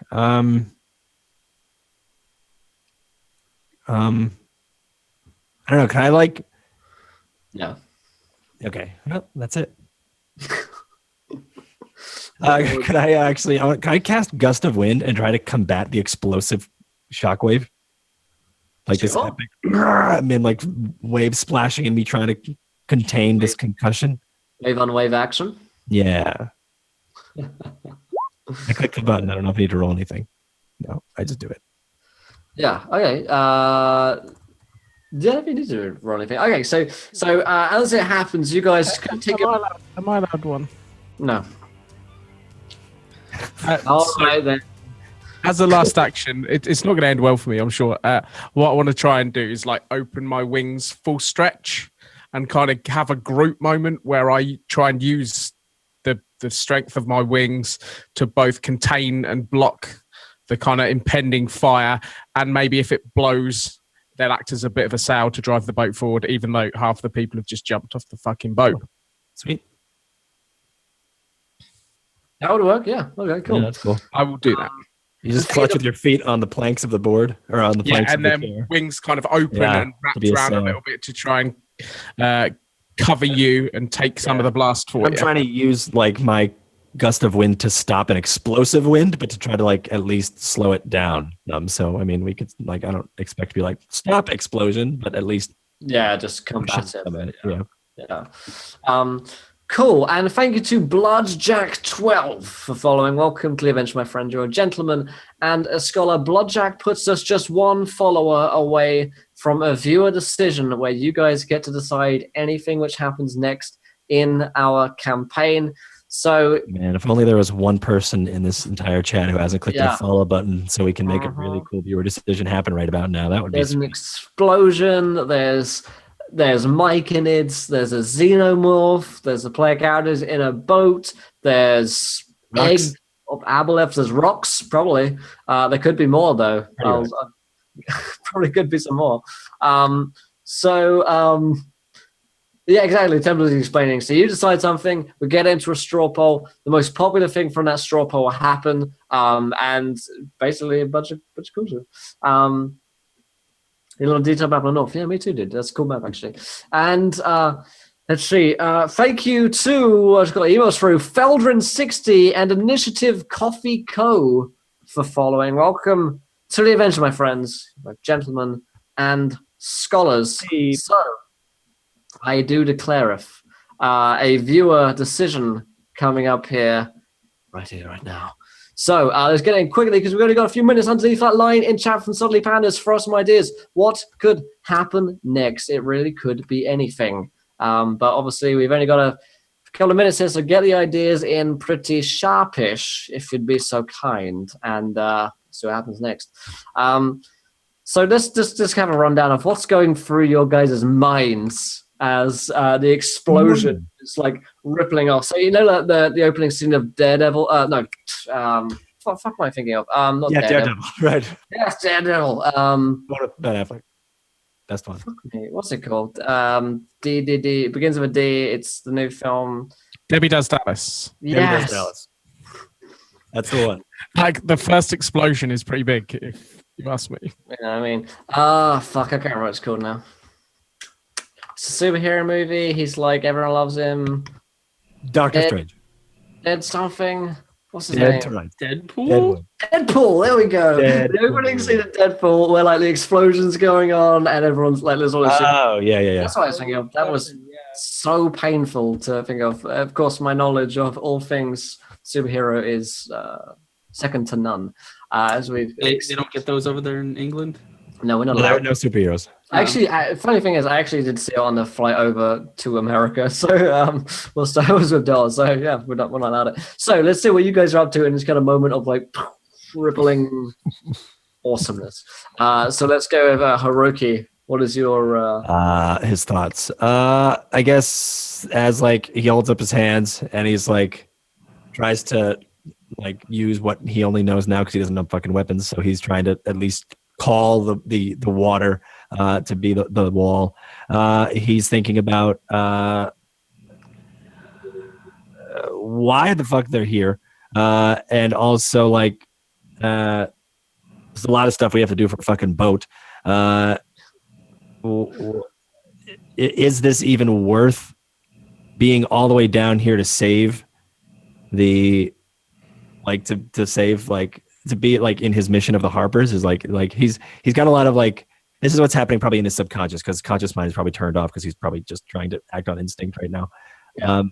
I don't know. Can I like? No. Okay. Well, that's it. Could I actually? Can I cast Gust of Wind and try to combat the explosive shockwave? Like this Sure. epic, I mean, like waves splashing and me trying to contain this concussion. Wave on wave action. Yeah. I clicked the button. I don't know if I need to roll anything. No, I just do it. Yeah. Okay. Yeah, if you need to roll anything. Okay. So as it happens, you guys can take it. Am I allowed one? No. All So, right then. as a last action, it's not going to end well for me, I'm sure. What I want to try and do is like open my wings full stretch and kind of have a group moment where I try and use the strength of my wings to both contain and block the kind of impending fire, and maybe if it blows, they'll act as a bit of a sail to drive the boat forward, even though half the people have just jumped off the fucking boat. Sweet. That would work. Yeah. Okay. Cool. Yeah, that's cool. I will do that. You just clutch with your feet on the planks of the board or on the Yeah, planks and of the then chair. wings kind of open Yeah, and to be wrapped a around a sail. little bit to try and cover you and take some of the blast for I'm you. trying to use like my gust of wind to stop an explosive wind, but to try to like at least slow it down. So I mean, we could like I don't expect to be like stop explosion, but at least Yeah. Just combat it. some of it. Yeah. Yeah. Cool. And thank you to Bloodjack12 for following. Welcome to the event, my friend. You're a gentleman and a scholar. Bloodjack puts us just one follower away from a viewer decision where you guys get to decide anything which happens next in our campaign. So, Man, if only there was one person in this entire chat who hasn't clicked the follow button, so we can make a really cool viewer decision happen right about now. That would be there's an sweet. explosion. There's myconids, there's a xenomorph, there's a player characters in a boat, there's Rocks. Up Aberleft, there's rocks, probably. There could be more, though. Probably could be some more. Yeah, exactly. Templar's explaining. So you decide something, we get into a straw poll. The most popular thing from that straw poll will happen, and basically a bunch of cool stuff. A little detail map on the north. Yeah, me too, dude. That's a cool map, actually. And let's see. Thank you to I've got emails through Feldrin60 and Initiative Coffee Co. for following. Welcome to the adventure, my friends, my gentlemen and scholars. So I do declareth a viewer decision coming up here, right now. So let's get in quickly because we've only got a few minutes underneath that line in chat from Suddenly Pandas for us some ideas. What could happen next? It really could be anything. But obviously we've only got a couple of minutes here, so get the ideas in pretty sharpish, if you'd be so kind, and see what happens next. So let's just have a rundown of what's going through your guys' minds as the explosion is like rippling off. So you know the opening scene of Daredevil? What am I thinking of? Not Daredevil. Right. Yes, Daredevil. Ben Affleck. Best one. What's it called? It begins with a D. It's the new film. Debbie Does Dallas. Yes. Debbie Does Dallas. That's the one. Like the first explosion is pretty big, if you ask me. Yeah, I mean, fuck, I can't remember what it's called now. It's a superhero movie. He's like, everyone loves him. Doctor Strange. Dead something. What's his name? Deadpool? Deadpool, there we go. The opening scene of Deadpool where like the explosion's going on and everyone's like, there's all this shit. Oh, yeah. That's what I was thinking of. That was so painful to think of. Of course, my knowledge of all things superhero is second to none. As we They don't get those over there in England? No, we're not There are allowed. no superheroes. Actually, funny thing is, I actually did see it on the flight over to America. So, whilst I was with Dawes. So, yeah, we're not allowed it. So, let's see what you guys are up to in this kind of moment of like rippling awesomeness. So, let's go with Haruki. What is your his thoughts? I guess as like he holds up his hands and he's like tries to like use what he only knows now because he doesn't know fucking weapons. So he's trying to at least call the water to be the wall. He's thinking about why the fuck they're here, and also like there's a lot of stuff we have to do for a fucking boat. Is this even worth being all the way down here to save the like to save like to be like in his mission of the Harpers is like he's got a lot of like this is what's happening probably in his subconscious because his conscious mind is probably turned off because he's probably just trying to act on instinct right now. Yeah.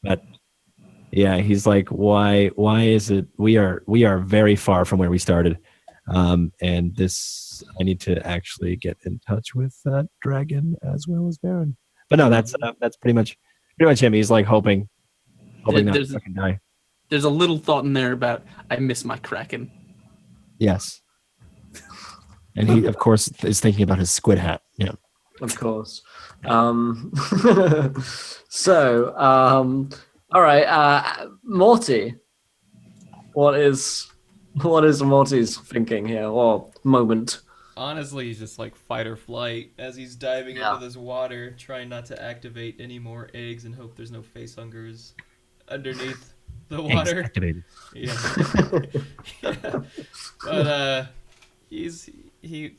But yeah, he's like, why is it we are very far from where we started, and this I need to actually get in touch with that dragon as well as Baron. But no, that's pretty much him. He's like hoping not to fucking die. There's a little thought in there about I miss my Kraken. Yes. And he, of course, is thinking about his squid hat. Yeah. Of course. So, all right, Morty. What is Morty's thinking here or moment? Honestly, he's just like fight or flight as he's diving into this water, trying not to activate any more eggs and hope there's no face hungers underneath the water. Activated. Yeah. Yeah. But he's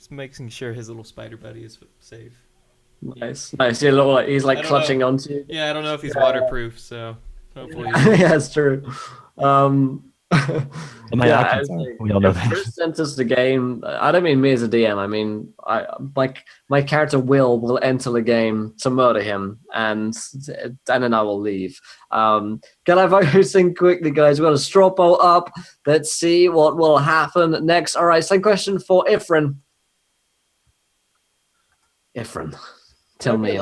making sure his little spider buddy is safe. Nice. You look like he's like clutching onto you. Yeah, I don't know if he's waterproof, so hopefully. Yeah, it's true. We all know that. First sentence of the game. I don't mean me as a DM. I mean, my character will enter the game to murder him, and then I will leave. Can I vote this thing quickly, guys? We've got a straw poll up. Let's see what will happen next. All right, same question for Ifrin. Ifrin, tell me.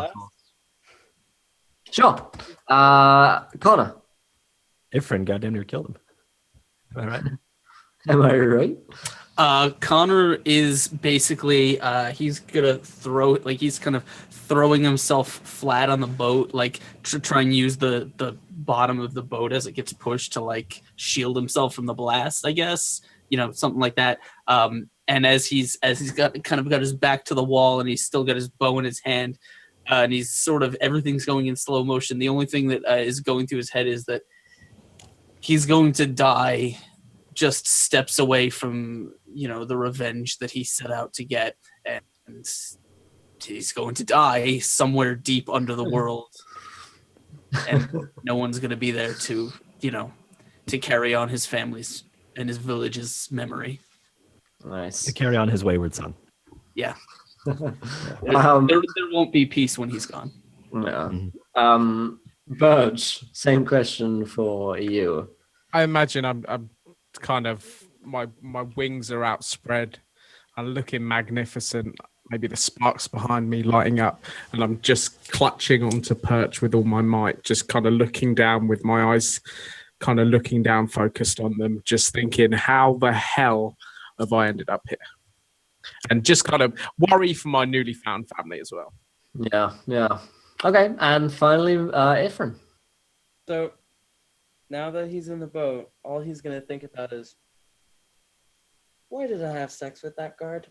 Sure. Connor. Ifrin goddamn near killed him. Am I right? Am I right? Connor is basically he's gonna throw like he's kind of throwing himself flat on the boat, like to try and use the bottom of the boat as it gets pushed to like shield himself from the blast, I guess, something like that. And as he's got his back to the wall and he's still got his bow in his hand, and he's sort of everything's going in slow motion. The only thing that is going through his head is that he's going to die just steps away from the revenge that he set out to get, and he's going to die somewhere deep under the world, and no one's going to be there to to carry on his family's and his village's memory. Nice. To carry on his wayward son. Yeah. There won't be peace when he's gone. Yeah. Birch, same question for you. I imagine I'm kind of my wings are outspread. I'm looking magnificent. Maybe the sparks behind me lighting up, and I'm just clutching onto perch with all my might, just kind of looking down with my eyes, kind of looking down, focused on them, just thinking, how the hell have I ended up here? And just kind of worry for my newly found family as well. Yeah. Okay, and finally, Ifrin. So now that he's in the boat, all he's gonna think about is, why did I have sex with that guard?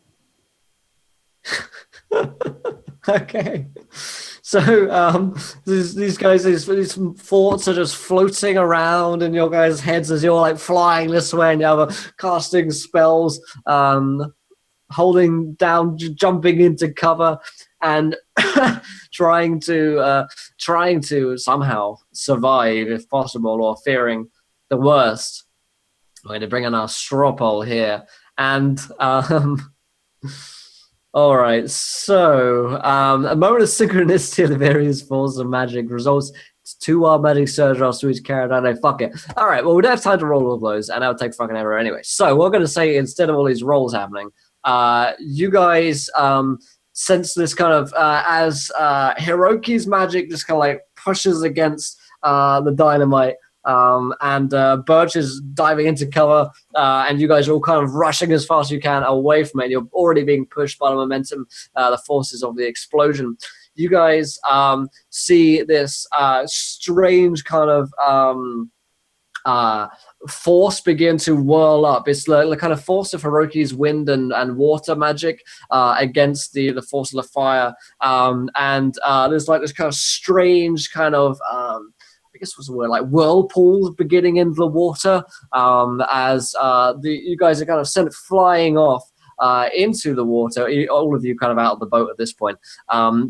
Okay, so these guys, these forts are just floating around in your guys' heads as you're like flying this way, and you're casting spells, holding down, jumping into cover, and trying to somehow survive if possible, or fearing the worst. We're going to bring in our straw poll here, and all right, so a moment of synchronicity of the various forms of magic results. It's 2 wild magic surge rolls to each character. I know, fuck it. All right, well, we don't have time to roll all of those, and that would take fucking ever anyway. So we're going to say, instead of all these rolls happening, you guys sense this kind of, as Hiroki's magic just kind of like pushes against the dynamite, and Birch is diving into cover, and you guys are all kind of rushing as fast as you can away from it. You're already being pushed by the momentum, the forces of the explosion. You guys see this strange kind of force begin to whirl up. It's the kind of force of Hiroki's wind and water magic against the force of the fire, and there's like this kind of strange kind of I guess what's the word, like whirlpool beginning in the water, as you guys are kind of sent flying off into the water, all of you kind of out of the boat at this point,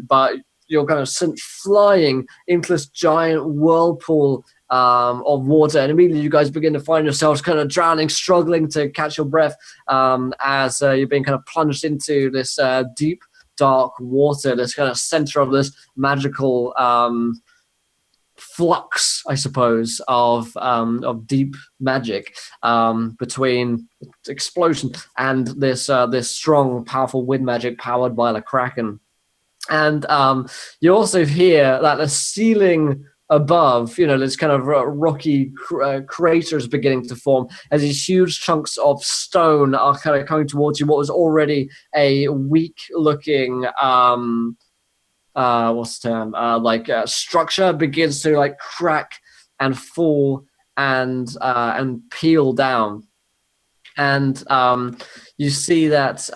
but you're kind of sent flying into this giant whirlpool of water, and immediately you guys begin to find yourselves kind of drowning, struggling to catch your breath, as you're being kind of plunged into this deep, dark water, this kind of center of this magical flux, I suppose, of deep magic, between explosion and this strong, powerful wind magic powered by the Kraken. And you also hear that the ceiling above, there's kind of rocky craters beginning to form as these huge chunks of stone are kind of coming towards you. What was already a weak-looking what's the term? Structure begins to like crack and fall and peel down, and you see that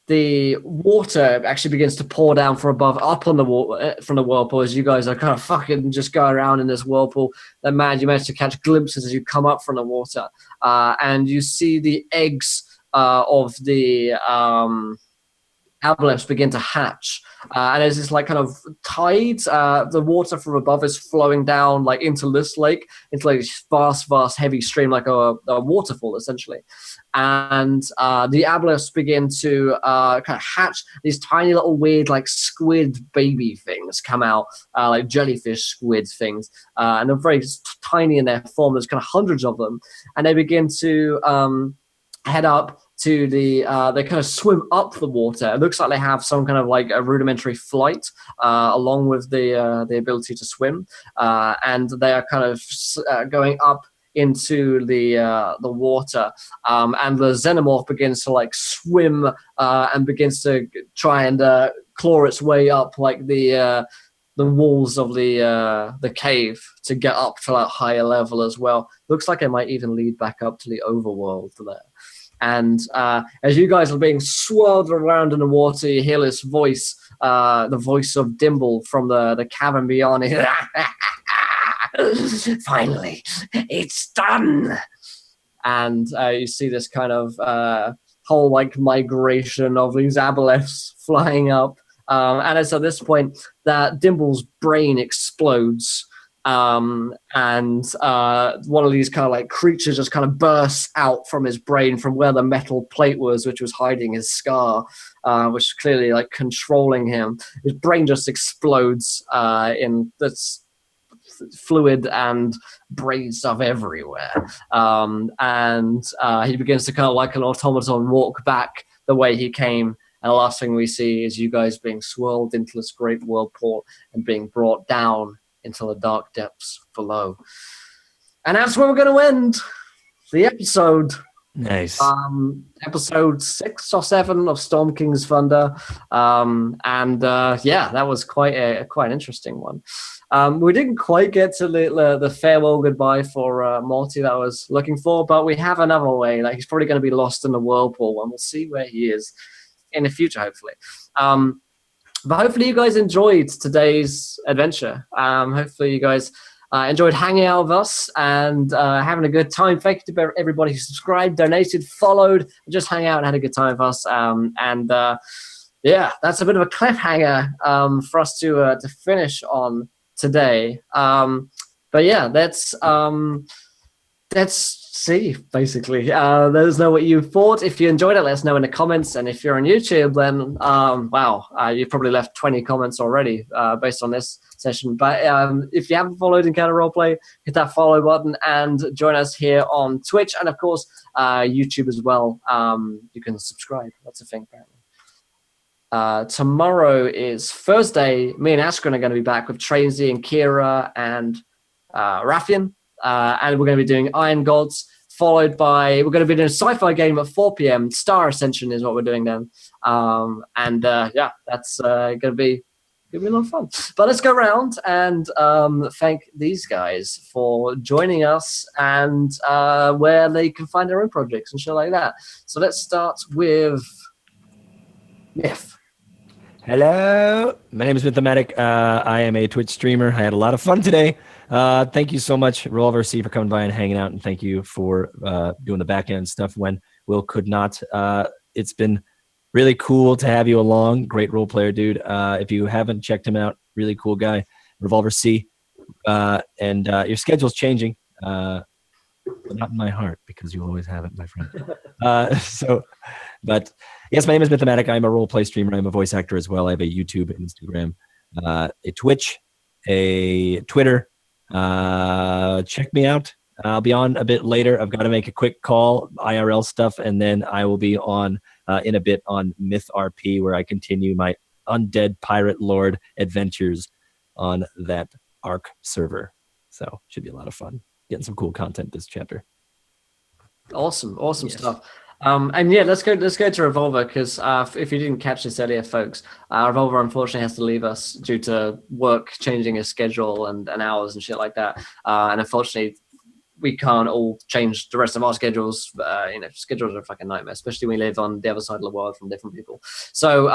the water actually begins to pour down from above, up on the wall from the whirlpool, as you guys are kind of fucking just going around in this whirlpool. Then, man, you manage to catch glimpses as you come up from the water, and you see the eggs of the aboleths begin to hatch, and there's this like kind of tides. The water from above is flowing down like into this lake, into like this vast heavy stream, like a waterfall essentially. And the aboleths begin to kind of hatch. These tiny little weird like squid baby things come out, like jellyfish squid things, and they're very tiny in their form. There's kind of hundreds of them, and they begin to head up to they kind of swim up the water. It looks like they have some kind of like a rudimentary flight, along with the ability to swim, and they are kind of going up into the water, and the xenomorph begins to like swim and begins to try and claw its way up like the walls of the cave to get up to that higher level as well. Looks like it might even lead back up to the overworld there. And as you guys are being swirled around in the water, you hear this voice, the voice of Dimble from the cavern beyond. Finally, it's done. And you see this kind of whole like migration of these aboleths flying up. And it's at this point that Dimble's brain explodes. And one of these kind of like creatures just kind of bursts out from his brain from where the metal plate was, which was hiding his scar, which is clearly like controlling him. His brain just explodes in this fluid and brain stuff everywhere. And he begins to kind of like an automaton walk back the way he came. And the last thing we see is you guys being swirled into this great whirlpool and being brought down into the dark depths below. And that's where we're going to end the episode. Nice. Episode 6 or 7 of Storm King's Thunder. Yeah, that was quite an interesting one. We didn't quite get to the farewell goodbye for Morty that I was looking for, but we have another way. Like, he's probably going to be lost in the whirlpool, and we'll see where he is in the future, hopefully. But hopefully you guys enjoyed today's adventure. Hopefully you guys enjoyed hanging out with us and having a good time. Thank you to everybody who subscribed, donated, followed, and just hang out and had a good time with us. Yeah, that's a bit of a cliffhanger for us to finish on today. But yeah, let's see, basically. Let us know what you thought. If you enjoyed it, let us know in the comments. And if you're on YouTube, then wow, you've probably left 20 comments already based on this session. But if you haven't followed Encounter Roleplay, hit that follow button and join us here on Twitch and, of course, YouTube as well. You can subscribe. That's a thing, apparently. Tomorrow is Thursday. Me and Askren are going to be back with Tracy and Kira and Raffian. And we're going to be doing Iron Gods, followed by, we're going to be doing a sci-fi game at 4 p.m. Star Ascension is what we're doing then. Yeah, that's going to be a lot of fun. But let's go around and thank these guys for joining us and where they can find their own projects and shit like that. So let's start with Myth. Hello, my name is Mythomatic. I am a Twitch streamer. I had a lot of fun today. Thank you so much, Revolver C, for coming by and hanging out, and thank you for doing the back end stuff when Will could not. It's been really cool to have you along. Great role player, dude. If you haven't checked him out, really cool guy, Revolver C. And your schedule's changing, but not in my heart, because you always have it, my friend. But yes, my name is Mythomatic. I'm a role play streamer. I'm a voice actor as well. I have a YouTube, Instagram, a Twitch, a Twitter. Check me out. I'll be on a bit later. I've got to make a quick call, IRL stuff, and then I will be on in a bit on Myth RP, where I continue my undead pirate lord adventures on that Arc server. So should be a lot of fun. Getting some cool content this chapter. Awesome stuff. And yeah, let's go to Revolver, because if you didn't catch this earlier, folks, Revolver unfortunately has to leave us due to work changing his schedule and hours and shit like that. And unfortunately, we can't all change the rest of our schedules. Schedules are a fucking nightmare, especially when we live on the other side of the world from different people. So,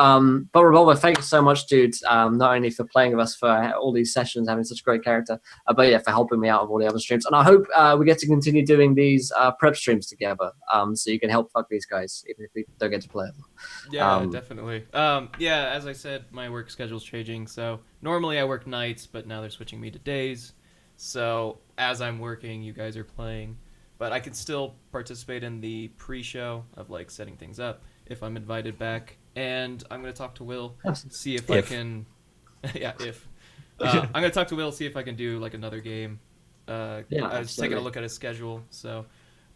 but Revolver, thank you so much, dude. Not only for playing with us for all these sessions, having such a great character, but yeah, for helping me out with all the other streams. And I hope we get to continue doing these prep streams together, so you can help fuck these guys, even if we don't get to play them. Yeah, definitely. Yeah, as I said, my work schedule's changing. So normally I work nights, but now they're switching me to days. So as I'm working, you guys are playing, but I can still participate in the pre-show of like setting things up if I'm invited back. And I'm going to talk to Will, see if I can. Yeah, if I'm going to talk to Will, see if I can do like another game. I was taking a look at his schedule. So,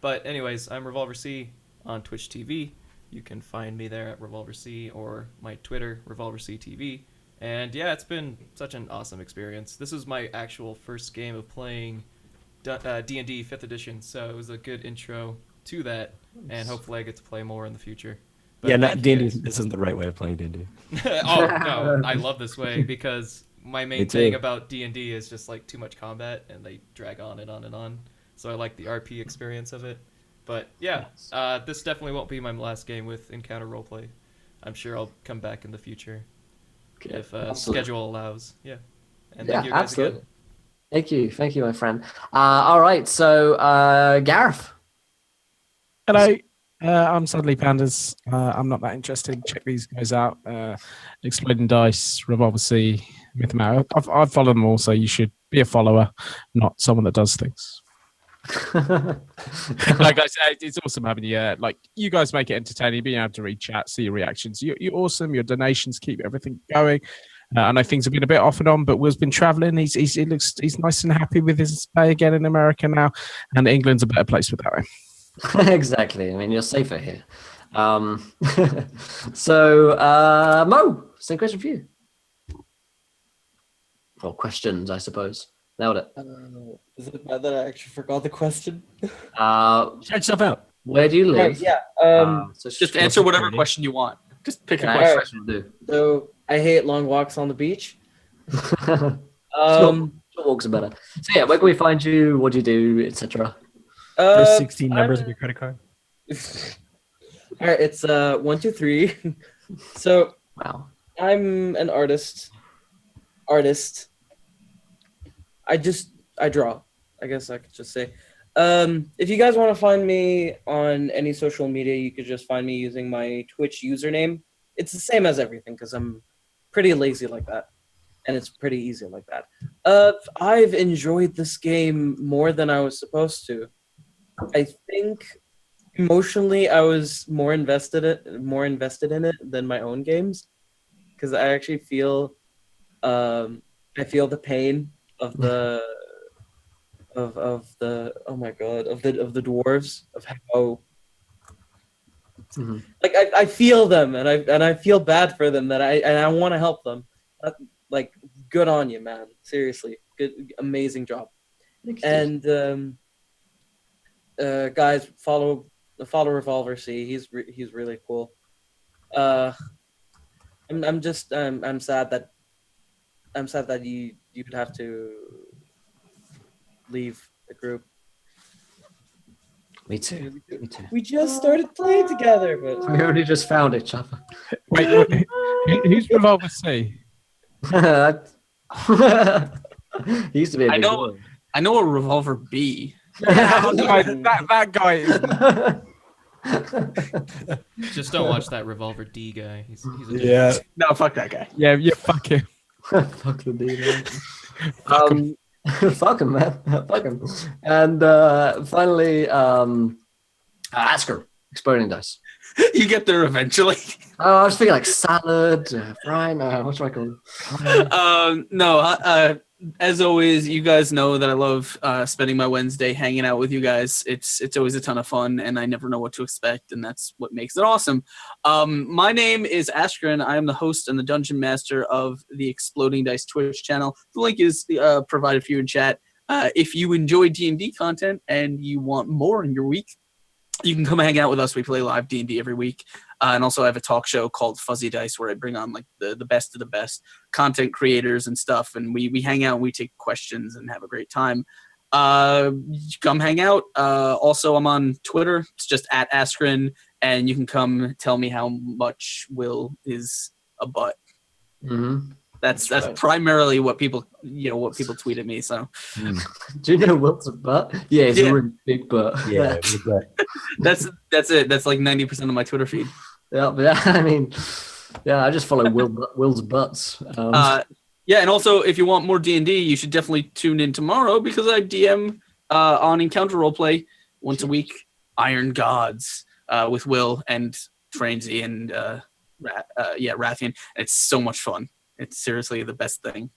but anyways, I'm Revolver C on Twitch TV. You can find me there at Revolver C, or my Twitter, Revolver C TV. And yeah, it's been such an awesome experience. This is my actual first game of playing D&D 5th edition, so it was a good intro to that, and hopefully I get to play more in the future. But Yeah, thank not you D&D. guys. This isn't the right way of playing D&D. Oh no, I love this way because my main Me too. thing about D&D is just like too much combat and they drag on and on and on. So I like the RP experience of it. But yeah, this definitely won't be my last game with Encounter Roleplay. I'm sure I'll come back in the future if schedule allows. Yeah, and thank you guys absolutely. again. Thank you, my friend. All right, so Gareth. Hello. I'm Sadly Pandas. I'm not that interested. Check these guys out. Exploding Dice, Revolver C, Mythomaro. I've followed them all, so you should be a follower, not someone that does things. Like I said, it's awesome having you. Like you guys make it entertaining, being able to read chat, see your reactions. You're awesome. Your donations keep everything going. I know things have been a bit off and on, but Will's been traveling. He's nice and happy with his stay again in America now, and England's a better place with that. Exactly. I mean, you're safer here. So, Mo, same question for you. Or questions, I suppose. Nailed it. Is it bad that I actually forgot the question? Shout yourself out. Where do you live? Right, yeah. So Just answer whatever question you want. Just pick a Alright, question. question will do. So I hate long walks on the beach. Short walks are better. So yeah, where can we find you? What do you do, etc.? First 16 numbers of your credit card. All right, it's 1, 2, 3. So Wow. I'm an artist. I draw. I guess I could just say. If you guys want to find me on any social media, you could just find me using my Twitch username. It's the same as everything because I'm pretty lazy like that, and it's pretty easy like that. I've enjoyed this game more than I was supposed to. I think emotionally I was more invested in it than my own games because I actually feel I feel the pain of the oh my god of the dwarves, of how like I feel them and I feel bad for them, that I want to help them. Like, good on you, man. Seriously, good, amazing job. And guys, follow Revolver C. He's really cool. I'm sad that you'd have to leave the group. Me too. We just started playing together, but We already just found each other. Wait, who's Revolver C? He used to be a big boy. I know a Revolver B. that guy is. Just don't watch that Revolver D guy. He's a Yeah. No, fuck that guy. Yeah, fuck him. Fuck the D, man. Fuck him. Fuck him, man. Fuck him. And finally, Asker, Exploding Dice. You get there eventually. Oh, I was thinking like salad, Brian. What should I call him? No, as always, you guys know that I love spending my Wednesday hanging out with you guys. It's always a ton of fun, and I never know what to expect, and that's what makes it awesome. My name is Ashgren. I am the host and the dungeon master of the Exploding Dice Twitch channel. The link is provided for you in chat. If you enjoy D&D content and you want more in your week, you can come hang out with us. We play live D&D every week. And also I have a talk show called Fuzzy Dice where I bring on like the best of the best content creators and stuff. And we hang out and we take questions and have a great time. Come hang out. Also, I'm on Twitter. It's just @Askren. And you can come tell me how much Will is a butt. Mm-hmm. That's primarily what people tweet at me. So, do you know Will's a butt? Yeah, he's a really big butt. Yeah, that's it. That's like 90% of my Twitter feed. Yeah. I mean, I just follow Will's butts. Yeah, and also if you want more D&D, you should definitely tune in tomorrow because I DM on Encounter Roleplay once a week. Iron Gods with Will and Franzi and Rathian. It's so much fun. It's seriously the best thing.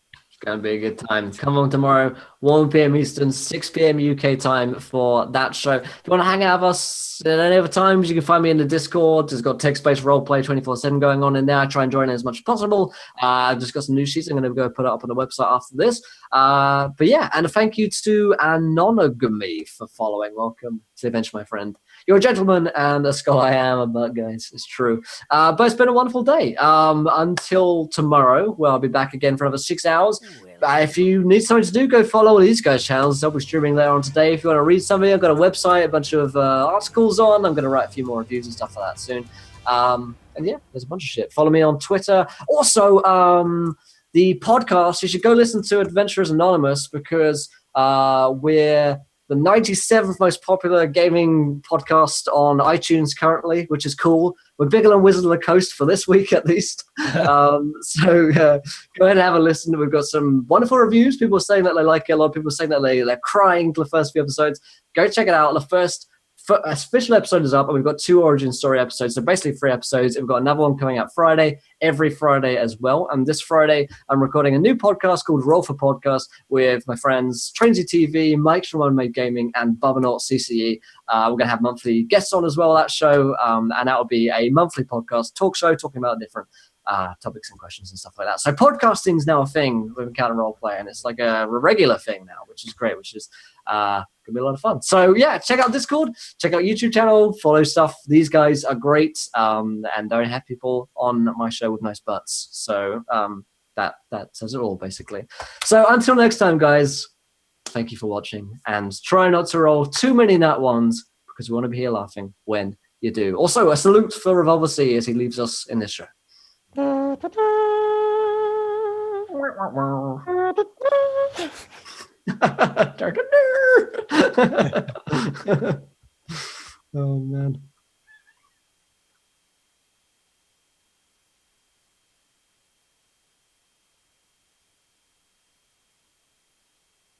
Gonna be a good time. Come on tomorrow, 1 p.m. Eastern, 6 p.m. UK time for that show. If you want to hang out with us at any other times, you can find me in the Discord. It's got text-based roleplay 24/7 going on in there. I try and join in as much as possible. I've just got some news sheets. I'm going to go put it up on the website after this. But yeah, and a thank you to Anonogamy for following. Welcome to the adventure, my friend. You're a gentleman and a skull. I am a bug, guys. It's true. But it's been a wonderful day. Until tomorrow, where I'll be back again for another 6 hours. If you need something to do, go follow these guys' channels. They'll be streaming later on today. If you want to read something, I've got a website, a bunch of articles on. I'm going to write a few more reviews and stuff like that soon. And yeah, there's a bunch of shit. Follow me on Twitter. Also, the podcast, you should go listen to Adventurers Anonymous because we're the 97th most popular gaming podcast on iTunes currently, which is cool. We're bigger than Wizard of the Coast for this week, at least. So go ahead and have a listen. We've got some wonderful reviews. People are saying that they like it. A lot of people are saying that they're crying to the first few episodes. Go check it out. The first official episode is up, and we've got 2 origin story episodes, so basically 3 episodes. We've got another one coming out Friday, every Friday as well. And this Friday, I'm recording a new podcast called Roll for Podcast with my friends Trainsy TV, Mike from Unmade Gaming, and Bubbernaut CCE. We're going to have monthly guests on as well that show, and that will be a monthly podcast talk show talking about different topics and questions and stuff like that. So podcasting is now a thing with Encounter Roleplay, and it's like a regular thing now, which is great, which is gonna be a lot of fun. So yeah, check out Discord, check out YouTube channel, follow stuff. These guys are great, and don't have people on my show with nice butts. So that says it all basically. So until next time, guys, thank you for watching, and try not to roll too many nat ones because we want to be here laughing when you do. Also, a salute for Revolver C as he leaves us in this show. Oh man.